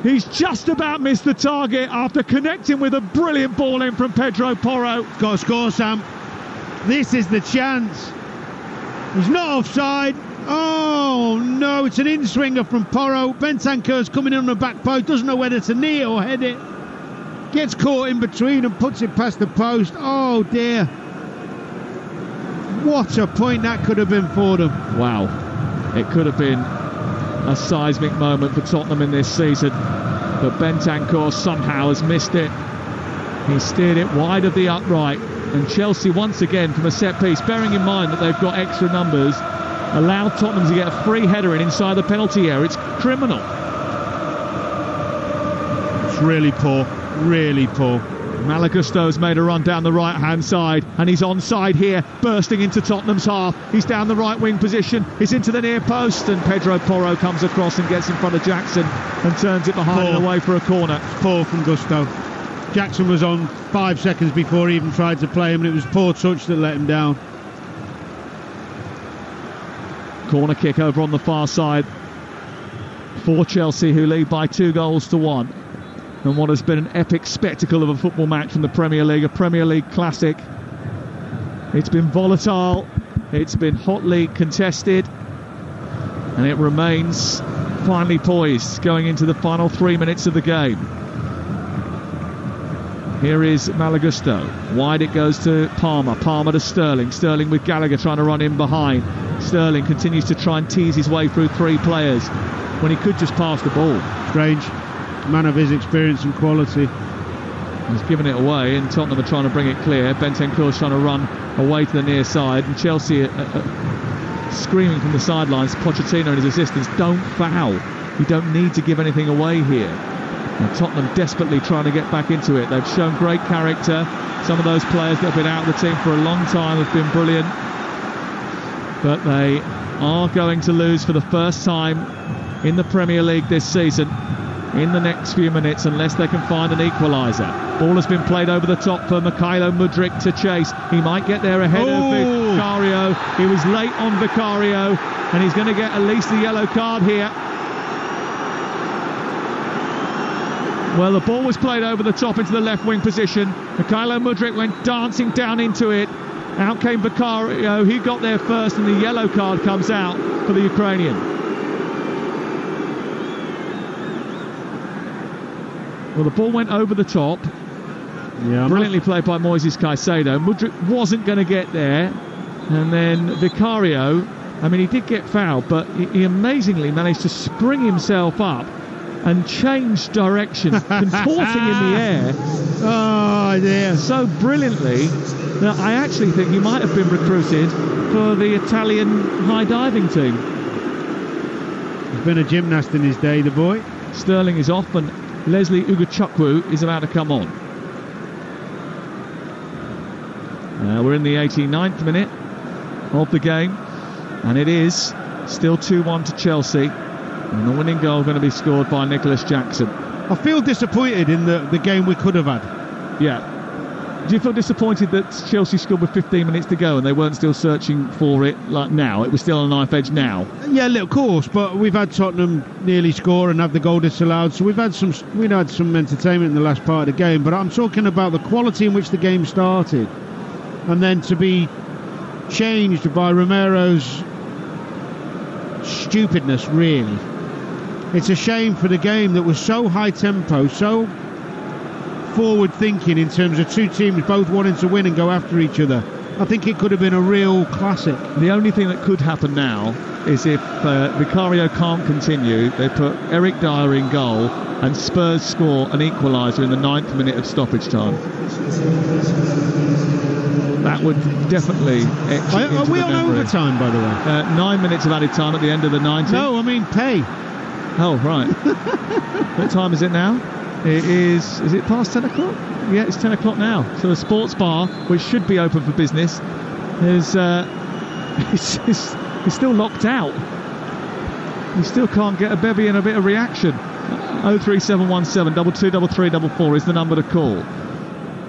He's just about missed the target after connecting with a brilliant ball in from Pedro Porro. Got to score, Sam. This is the chance. He's not offside. Oh no, it's an in-swinger from Porro. Bentancur's coming in on the back post, doesn't know whether to knee it or head it. Gets caught in between and puts it past the post. Oh dear. What a point that could have been for them. Wow. It could have been a seismic moment for Tottenham in this season, but Bentancur somehow has missed it. He steered it wide of the upright, and Chelsea once again from a set piece, bearing in mind that they've got extra numbers, allowed Tottenham to get a free header in inside the penalty area. It's criminal. It's really poor, really poor. Malagusto's made a run down the right-hand side, and he's onside here, bursting into Tottenham's half. He's down the right wing position, he's into the near post, and Pedro Porro comes across and gets in front of Jackson and turns it behind and away for a corner. Poor from Gusto. Jackson was on 5 seconds before he even tried to play him, and it was poor touch that let him down. Corner kick over on the far side for Chelsea, who lead by 2-1. And what has been an epic spectacle of a football match from the Premier League, a Premier League classic. It's been volatile, it's been hotly contested, and it remains finely poised going into the final 3 minutes of the game. Here is Malagusto. Wide it goes to Palmer. Palmer to Sterling. Sterling with Gallagher trying to run in behind. Sterling continues to try and tease his way through 3 players when he could just pass the ball. Strange. Man of his experience and quality. He's given it away, and Tottenham are trying to bring it clear. Bentancur's trying to run away to the near side, and Chelsea screaming from the sidelines. Pochettino and his assistants, don't foul. You don't need to give anything away here. And Tottenham desperately trying to get back into it. They've shown great character. Some of those players that have been out of the team for a long time have been brilliant, but they are going to lose for the first time in the Premier League this season in the next few minutes, unless they can find an equaliser. Ball has been played over the top for Mykhailo Mudryk to chase. He might get there ahead of Vicario. He was late on Vicario, and he's going to get at least a yellow card here. Well, the ball was played over the top into the left wing position. Mykhailo Mudryk went dancing down into it. Out came Vicario. He got there first, and the yellow card comes out for the Ukrainian. Well, the ball went over the top. Yeah, brilliantly played by Moises Caicedo. Mudryk wasn't going to get there. And then Vicario, I mean, he did get fouled, but he amazingly managed to spring himself up and changed direction, contorting in the air. Oh, dear. So brilliantly that I actually think he might have been recruited for the Italian high diving team. He's been a gymnast in his day, the boy. Sterling is off and Leslie Ugochukwu is about to come on. We're in the 89th minute of the game, and it is still 2-1 to Chelsea, and the winning goal going to be scored by Nicholas Jackson. I feel disappointed in the game we could have had. Yeah. Do you feel disappointed that Chelsea scored with 15 minutes to go and they weren't still searching for it like now? It was still on a knife edge now. Yeah, of course, but we've had Tottenham nearly score and have the goal disallowed, so we've had some entertainment in the last part of the game. But I'm talking about the quality in which the game started, and then to be changed by Romero's stupidness. Really, it's a shame for the game that was so high tempo, so forward thinking in terms of two teams both wanting to win and go after each other. I think it could have been a real classic. The only thing that could happen now is if Vicario can't continue, they put Eric Dyer in goal and Spurs score an equaliser in the 9th minute of stoppage time. That would definitely etch it into Are we the on memory. overtime, by the way? 9 minutes of added time at the end of the 90. No, I mean pay. Oh, right. What time is it now? It is it past 10 o'clock? Yeah, it's 10 o'clock now. So the sports bar, which should be open for business, is it's still locked out. You still can't get a bevy and a bit of reaction. 03717 223344 is the number to call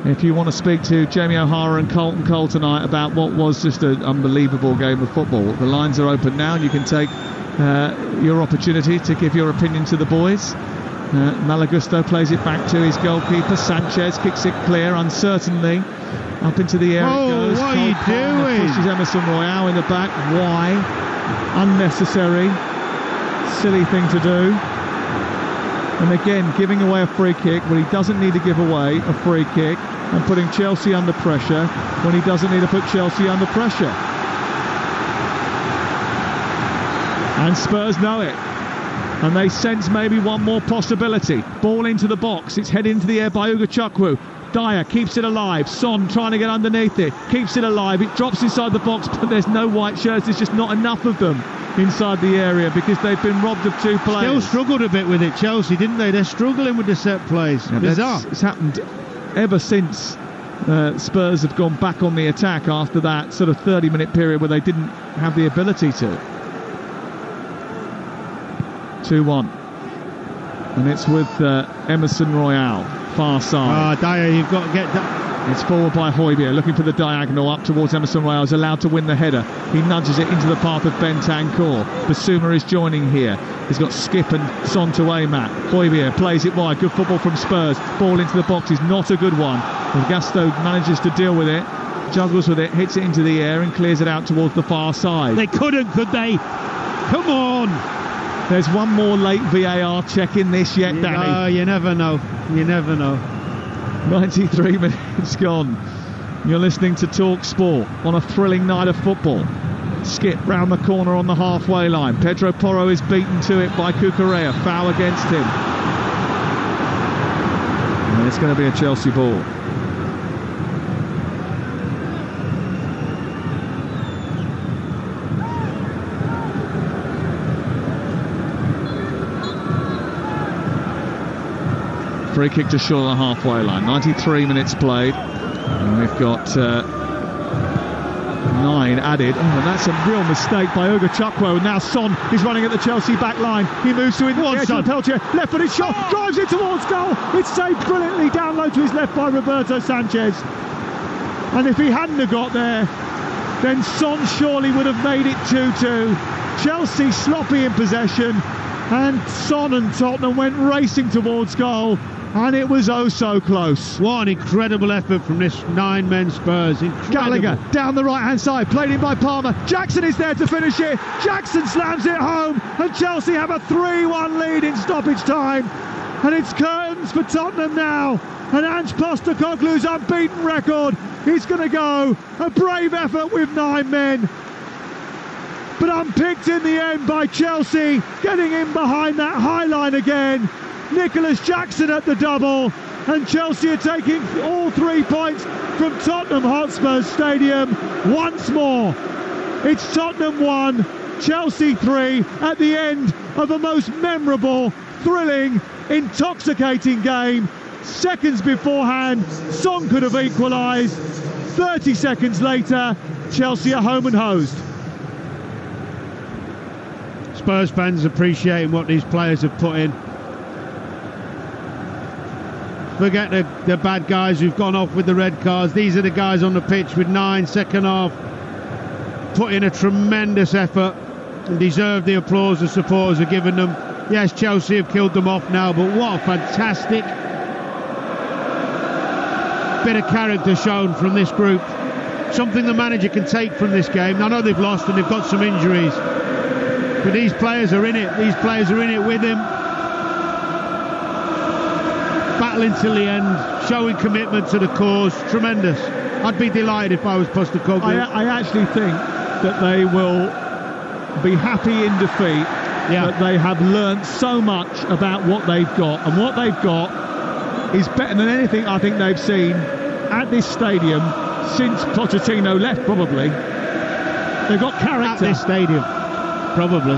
if you want to speak to Jamie O'Hara and Colton Cole tonight about what was just an unbelievable game of football. The lines are open now. You can take your opportunity to give your opinion to the boys. Malagusto plays it back to his goalkeeper. Sanchez kicks it clear uncertainly. Up into the air it goes. What are you doing? Pushes Emerson Royale in the back. Why? Unnecessary. Silly thing to do. And again, giving away a free kick when he doesn't need to give away a free kick, and putting Chelsea under pressure when he doesn't need to put Chelsea under pressure. And Spurs know it. And they sense maybe one more possibility. Ball into the box. It's headed into the air by Ugochukwu. Dyer keeps it alive. Son trying to get underneath it. Keeps it alive. It drops inside the box, but there's no white shirts. There's just not enough of them inside the area because they've been robbed of two players. Still struggled a bit with it, Chelsea, didn't they? They're struggling with the set plays. Yeah, bizarre. It's happened ever since Spurs have gone back on the attack after that sort of 30-minute period where they didn't have the ability to. 2-1, and it's with Emerson Royale, far side. Dyer, you've got to get that. It's forward by Højbjerg, looking for the diagonal up towards Emerson Royale. Is allowed to win the header. He nudges it into the path of Bentancur. Basuma is joining here. He's got Skip and Son to aim at. Højbjerg plays it wide. Good football from Spurs. Ball into the box is not a good one. And Gasto manages to deal with it, juggles with it, hits it into the air and clears it out towards the far side. They couldn't, could they? Come on! There's one more late VAR check in this yet, Danny. No, you never know. You never know. 93 minutes gone. You're listening to Talksport on a thrilling night of football. Skip round the corner on the halfway line. Pedro Porro is beaten to it by Cucurella. Foul against him. And it's going to be a Chelsea ball. Free kick to Shaw on the halfway line. 93 minutes played. And we've got 9 added. Oh, and that's a real mistake by Ugochukwu. Now Son is running at the Chelsea back line. He moves to Peltier. Left-footed shot. Drives it towards goal. It's saved brilliantly down low to his left by Roberto Sanchez. And if he hadn't have got there, then Son surely would have made it 2-2. Chelsea sloppy in possession. And Son and Tottenham went racing towards goal. And it was oh so close. What an incredible effort from this 9-men Spurs. Incredible. Gallagher down the right hand side, played in by Palmer. Jackson is there to finish it. Jackson slams it home, and Chelsea have a 3-1 lead in stoppage time. And it's curtains for Tottenham now. And Ange Postecoglou's unbeaten record is going to go. A brave effort with 9 men. But unpicked in the end by Chelsea, getting in behind that high line again. Nicholas Jackson at the double, and Chelsea are taking all 3 points from Tottenham Hotspur Stadium once more. It's Tottenham 1, Chelsea 3 at the end of a most memorable, thrilling, intoxicating game. Seconds beforehand, Son could have equalised. 30 seconds later, Chelsea are home and hosed. Spurs fans appreciating what these players have put in. Forget the bad guys who've gone off with the red cards. These are the guys on the pitch with 9 second half, put in a tremendous effort and deserve the applause the supporters are giving them. Yes, Chelsea have killed them off now, but what a fantastic bit of character shown from this group. Something the manager can take from this game. I know they've lost and they've got some injuries, but these players are in it. These players are in it with him, battling till the end, showing commitment to the cause. Tremendous. I'd be delighted if I was Postecoglou. I actually think that they will be happy in defeat, that they have learnt so much about what they've got, and what they've got is better than anything I think they've seen at this stadium since Pochettino left, probably. They've got character. At this stadium, probably.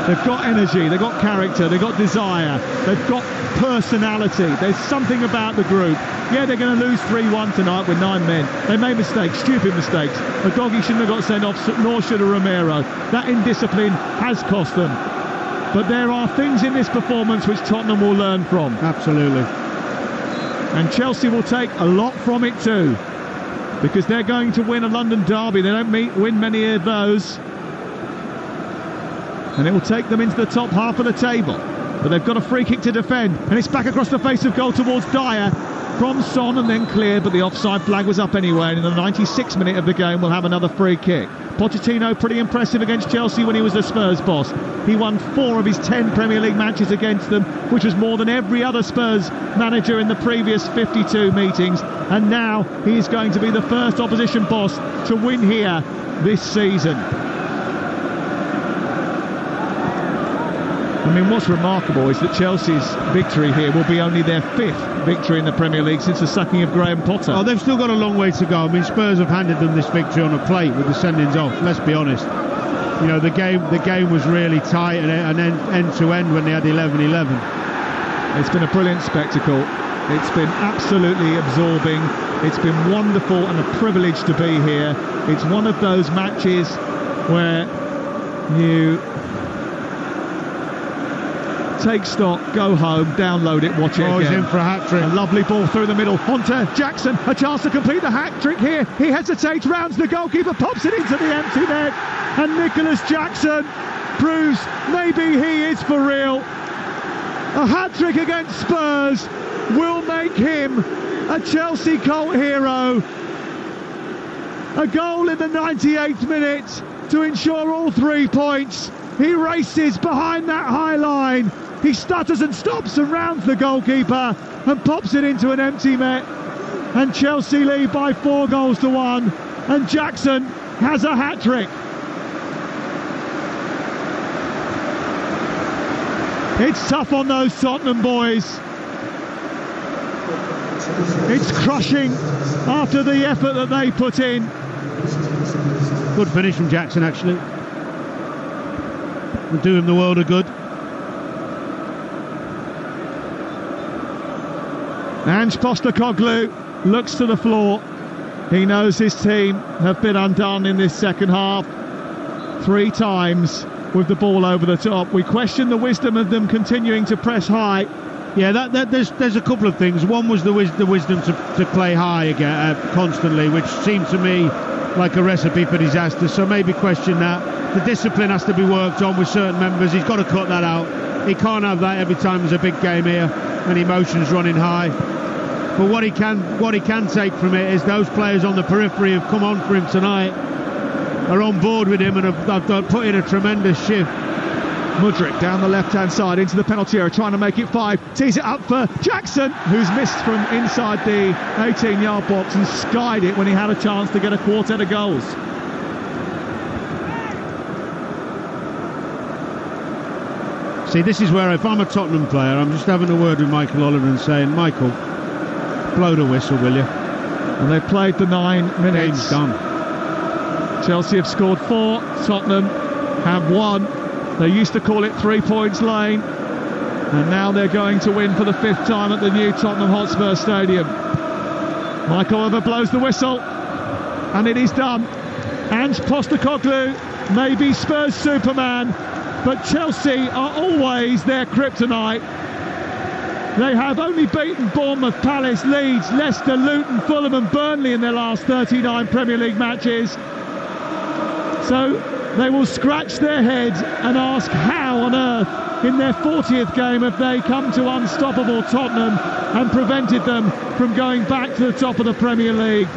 They've got energy, they've got character, they've got desire, they've got personality. There's something about the group. Yeah, they're going to lose 3-1 tonight with 9 men. They made mistakes, stupid mistakes. Udogie shouldn't have got sent off, nor should have Romero. That indiscipline has cost them. But there are things in this performance which Tottenham will learn from. Absolutely. And Chelsea will take a lot from it too, because they're going to win a London derby. They don't win many of those, and it will take them into the top half of the table. But they've got a free kick to defend, and it's back across the face of goal towards Dyer from Son, and then cleared, but the offside flag was up anyway, and in the 96th minute of the game we'll have another free kick. Pochettino pretty impressive against Chelsea when he was the Spurs boss. He won 4 of his 10 Premier League matches against them, which was more than every other Spurs manager in the previous 52 meetings, and now he is going to be the first opposition boss to win here this season. I mean, what's remarkable is that Chelsea's victory here will be only their 5th victory in the Premier League since the sacking of Graham Potter. Oh, they've still got a long way to go. I mean, Spurs have handed them this victory on a plate with the sendings off, let's be honest. You know, the game was really tight and end to end when they had 11-11. It's been a brilliant spectacle. It's been absolutely absorbing. It's been wonderful and a privilege to be here. It's one of those matches where you take stock, go home, download it, watch it again. He's in for a hat-trick. A lovely ball through the middle onto Jackson. A chance to complete the hat-trick here. He hesitates, rounds the goalkeeper, pops it into the empty net. And Nicholas Jackson proves maybe he is for real. A hat-trick against Spurs will make him a Chelsea cult hero. A goal in the 98th minute to ensure all 3 points. He races behind that high line. He stutters and stops and rounds the goalkeeper and pops it into an empty net. And Chelsea lead by 4 goals to 1. And Jackson has a hat-trick. It's tough on those Tottenham boys. It's crushing after the effort that they put in. Good finish from Jackson, actually. Will do him the world of good. Ange Postecoglou looks to the floor. He knows his team have been undone in this second half 3 times with the ball over the top. We question the wisdom of them continuing to press high. Yeah, there's a couple of things. One was the wisdom to play high again constantly, which seemed to me like a recipe for disaster. So maybe question that. The discipline has to be worked on with certain members. He's got to cut that out. He can't have that every time there's a big game here and emotions running high. But what he can take from it is those players on the periphery have come on for him tonight, are on board with him, and have put in a tremendous shift. Mudryk down the left-hand side into the penalty area, trying to make it 5. Tees it up for Jackson, who's missed from inside the 18-yard box and skied it when he had a chance to get a quartet of goals. See, this is where, if I'm a Tottenham player, I'm just having a word with Michael Oliver and saying, Michael, blow the whistle, will you? And they've played the 9 minutes. Game's done. Chelsea have scored 4. Tottenham have 1. They used to call it 3 points lane. And now they're going to win for the 5th time at the new Tottenham Hotspur Stadium. Michael Oliver blows the whistle. And it is done. Ange Postecoglou may be Spurs Superman, but Chelsea are always their kryptonite. They have only beaten Bournemouth, Palace, Leeds, Leicester, Luton, Fulham and Burnley in their last 39 Premier League matches. So they will scratch their heads and ask how on earth in their 40th game have they come to unstoppable Tottenham and prevented them from going back to the top of the Premier League.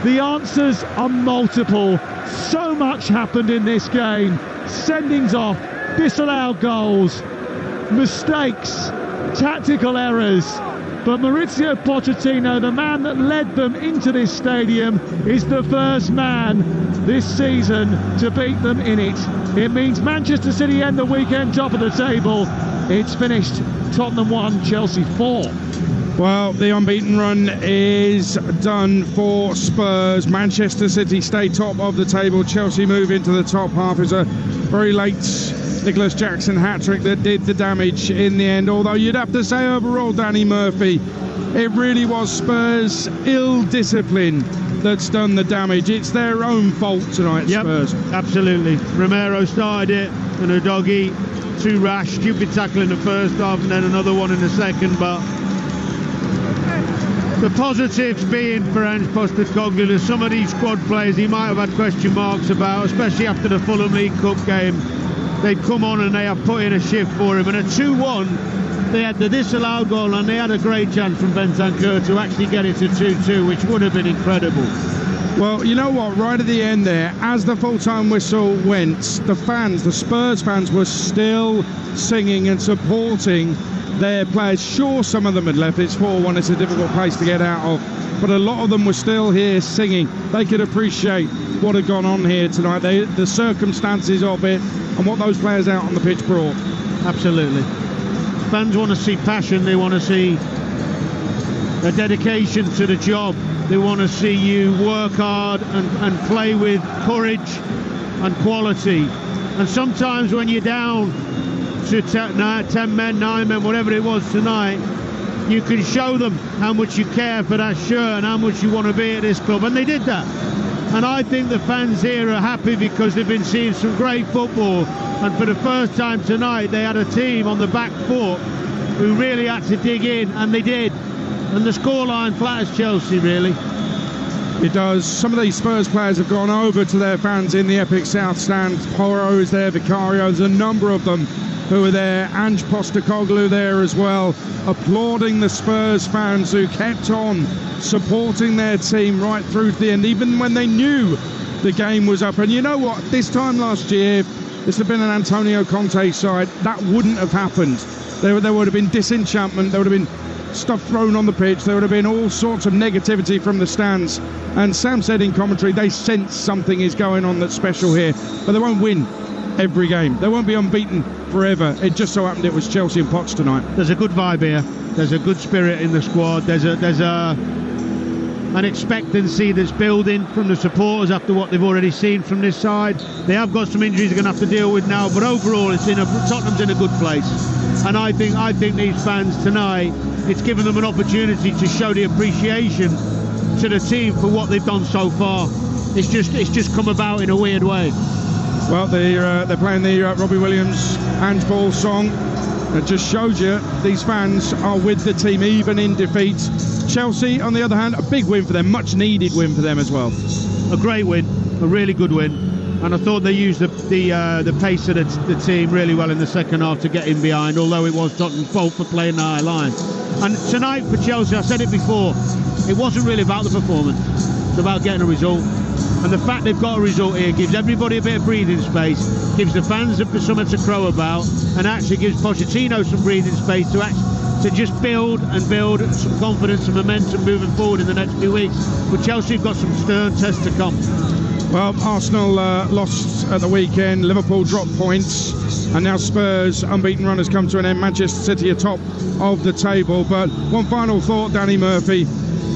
The answers are multiple. So much happened in this game. Sendings off, disallowed goals, mistakes, tactical errors. But Mauricio Pochettino, the man that led them into this stadium, is the first man this season to beat them in it. It means Manchester City end the weekend top of the table. It's finished Tottenham 1, Chelsea 4. Well, the unbeaten run is done for Spurs. Manchester City stay top of the table. Chelsea move into the top half. It's a very late Nicholas Jackson hat-trick that did the damage in the end. Although you'd have to say overall, Danny Murphy, it really was Spurs' ill discipline that's done the damage. It's their own fault tonight, Spurs. Absolutely. Romero started it, and Udogie, too rash, stupid tackle in the first half, and then another one in the second, but the positives being for Ange Postecoglou, there's some of these squad players he might have had question marks about, especially after the Fulham League Cup game. They've come on and they have put in a shift for him. And at 2-1, they had the disallowed goal and they had a great chance from Bentancur to actually get it to 2-2, which would have been incredible. Well, you know what? Right at the end there, as the full-time whistle went, the fans, the Spurs fans, were still singing and supporting their players. Sure, some of them had left. It's 4-1. It's a difficult place to get out of. But a lot of them were still here singing. They could appreciate what had gone on here tonight, the circumstances of it, and what those players out on the pitch brought. Absolutely. Fans want to see passion. They want to see a dedication to the job. They want to see you work hard and play with courage and quality. And sometimes when you're down to 10 men, 9 men, whatever it was tonight, you can show them how much you care for that shirt and how much you want to be at this club. And they did that. And I think the fans here are happy because they've been seeing some great football. And for the first time tonight, they had a team on the back foot who really had to dig in, and they did. And the scoreline flatters Chelsea, really. It does. Some of these Spurs players have gone over to their fans in the Epic South Stand. Porro is there, Vicario, there's a number of them who are there. Ange Postecoglou there as well, applauding the Spurs fans who kept on supporting their team right through to the end, even when they knew the game was up. And you know what? This time last year, if this had been an Antonio Conte side, that wouldn't have happened. There would have been disenchantment, there would have been stuff thrown on the pitch, there would have been all sorts of negativity from the stands. And Sam said in commentary, they sense something is going on that's special here, but they won't win every game. They won't be unbeaten forever. It just so happened it was Chelsea and Poch tonight. There's a good vibe here. There's a good spirit in the squad. There's an expectancy that's building from the supporters after what they've already seen from this side. They have got some injuries they're going to have to deal with now, but overall Tottenham's in a good place. And I think these fans tonight, it's given them an opportunity to show the appreciation to the team for what they've done so far. It's just come about in a weird way. Well, they're playing the Robbie Williams handball song. It just shows you these fans are with the team even in defeat. Chelsea, on the other hand, a big win for them, much needed win for them as well. A great win, a really good win. And I thought they used the pace of the team really well in the second half to get in behind, although it was Tottenham's fault for playing the high line. And tonight for Chelsea, I said it before, it wasn't really about the performance, it's about getting a result. And the fact they've got a result here gives everybody a bit of breathing space, gives the fans something to crow about, and actually gives Pochettino some breathing space to just build some confidence and momentum moving forward in the next few weeks. But Chelsea have got some stern tests to come. Well, Arsenal lost at the weekend. Liverpool dropped points. And now Spurs' unbeaten run has come to an end. Manchester City atop of the table. But one final thought, Danny Murphy.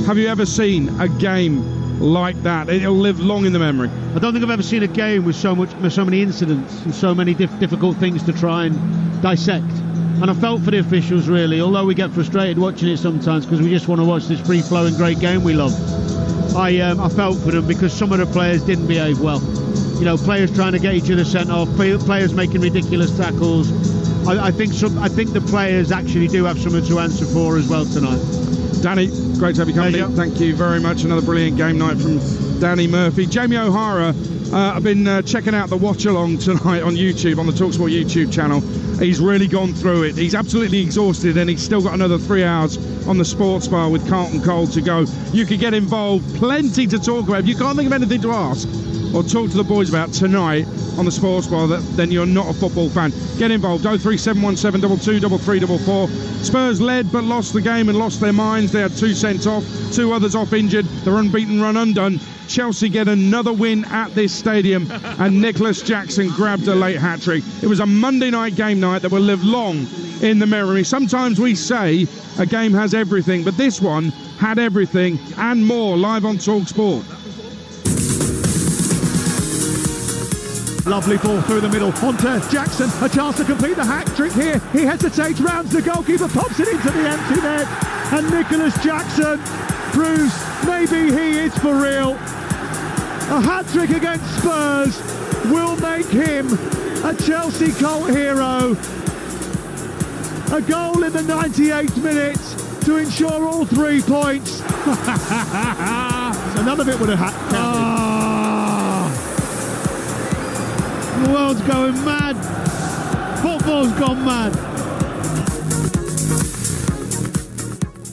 Have you ever seen a game like that? It'll live long in the memory. I don't think I've ever seen a game with so many incidents and so many difficult things to try and dissect. And I felt for the officials, really, although we get frustrated watching it sometimes because we just want to watch this free-flowing great game we love. I felt for them because some of the players didn't behave well. You know, players trying to get each other sent off, players making ridiculous tackles. I think the players actually do have something to answer for as well tonight. Danny, great to have you company. Thank you very much. Another brilliant game night from Danny Murphy. Jamie O'Hara, I've been checking out the watch-along tonight on YouTube, on the Talksport YouTube channel. He's really gone through it. He's absolutely exhausted, and he's still got another 3 hours on the sports bar with Carlton Cole to go. You could get involved. Plenty to talk about. If you can't think of anything to ask or talk to the boys about tonight on the sports bar, then you're not a football fan. Get involved. 03717 223344. Spurs led but lost the game and lost their minds. They had 2 sent off, 2 others off injured. Their unbeaten run undone. Chelsea get another win at this stadium, and Nicholas Jackson grabbed a late hat-trick. It was a Monday night game night that will live long in the memory. Sometimes we say a game has everything, but this one had everything and more. Live on Talksport. Lovely ball through the middle onto Jackson, a chance to complete the hat-trick here. He hesitates, rounds the goalkeeper, pops it into the empty net, and Nicholas Jackson proves maybe he is for real. A hat-trick against Spurs will make him a Chelsea cult hero. A goal in the 98th minute to ensure all 3 points. Another bit with a hat. The world's going mad. Football's gone mad.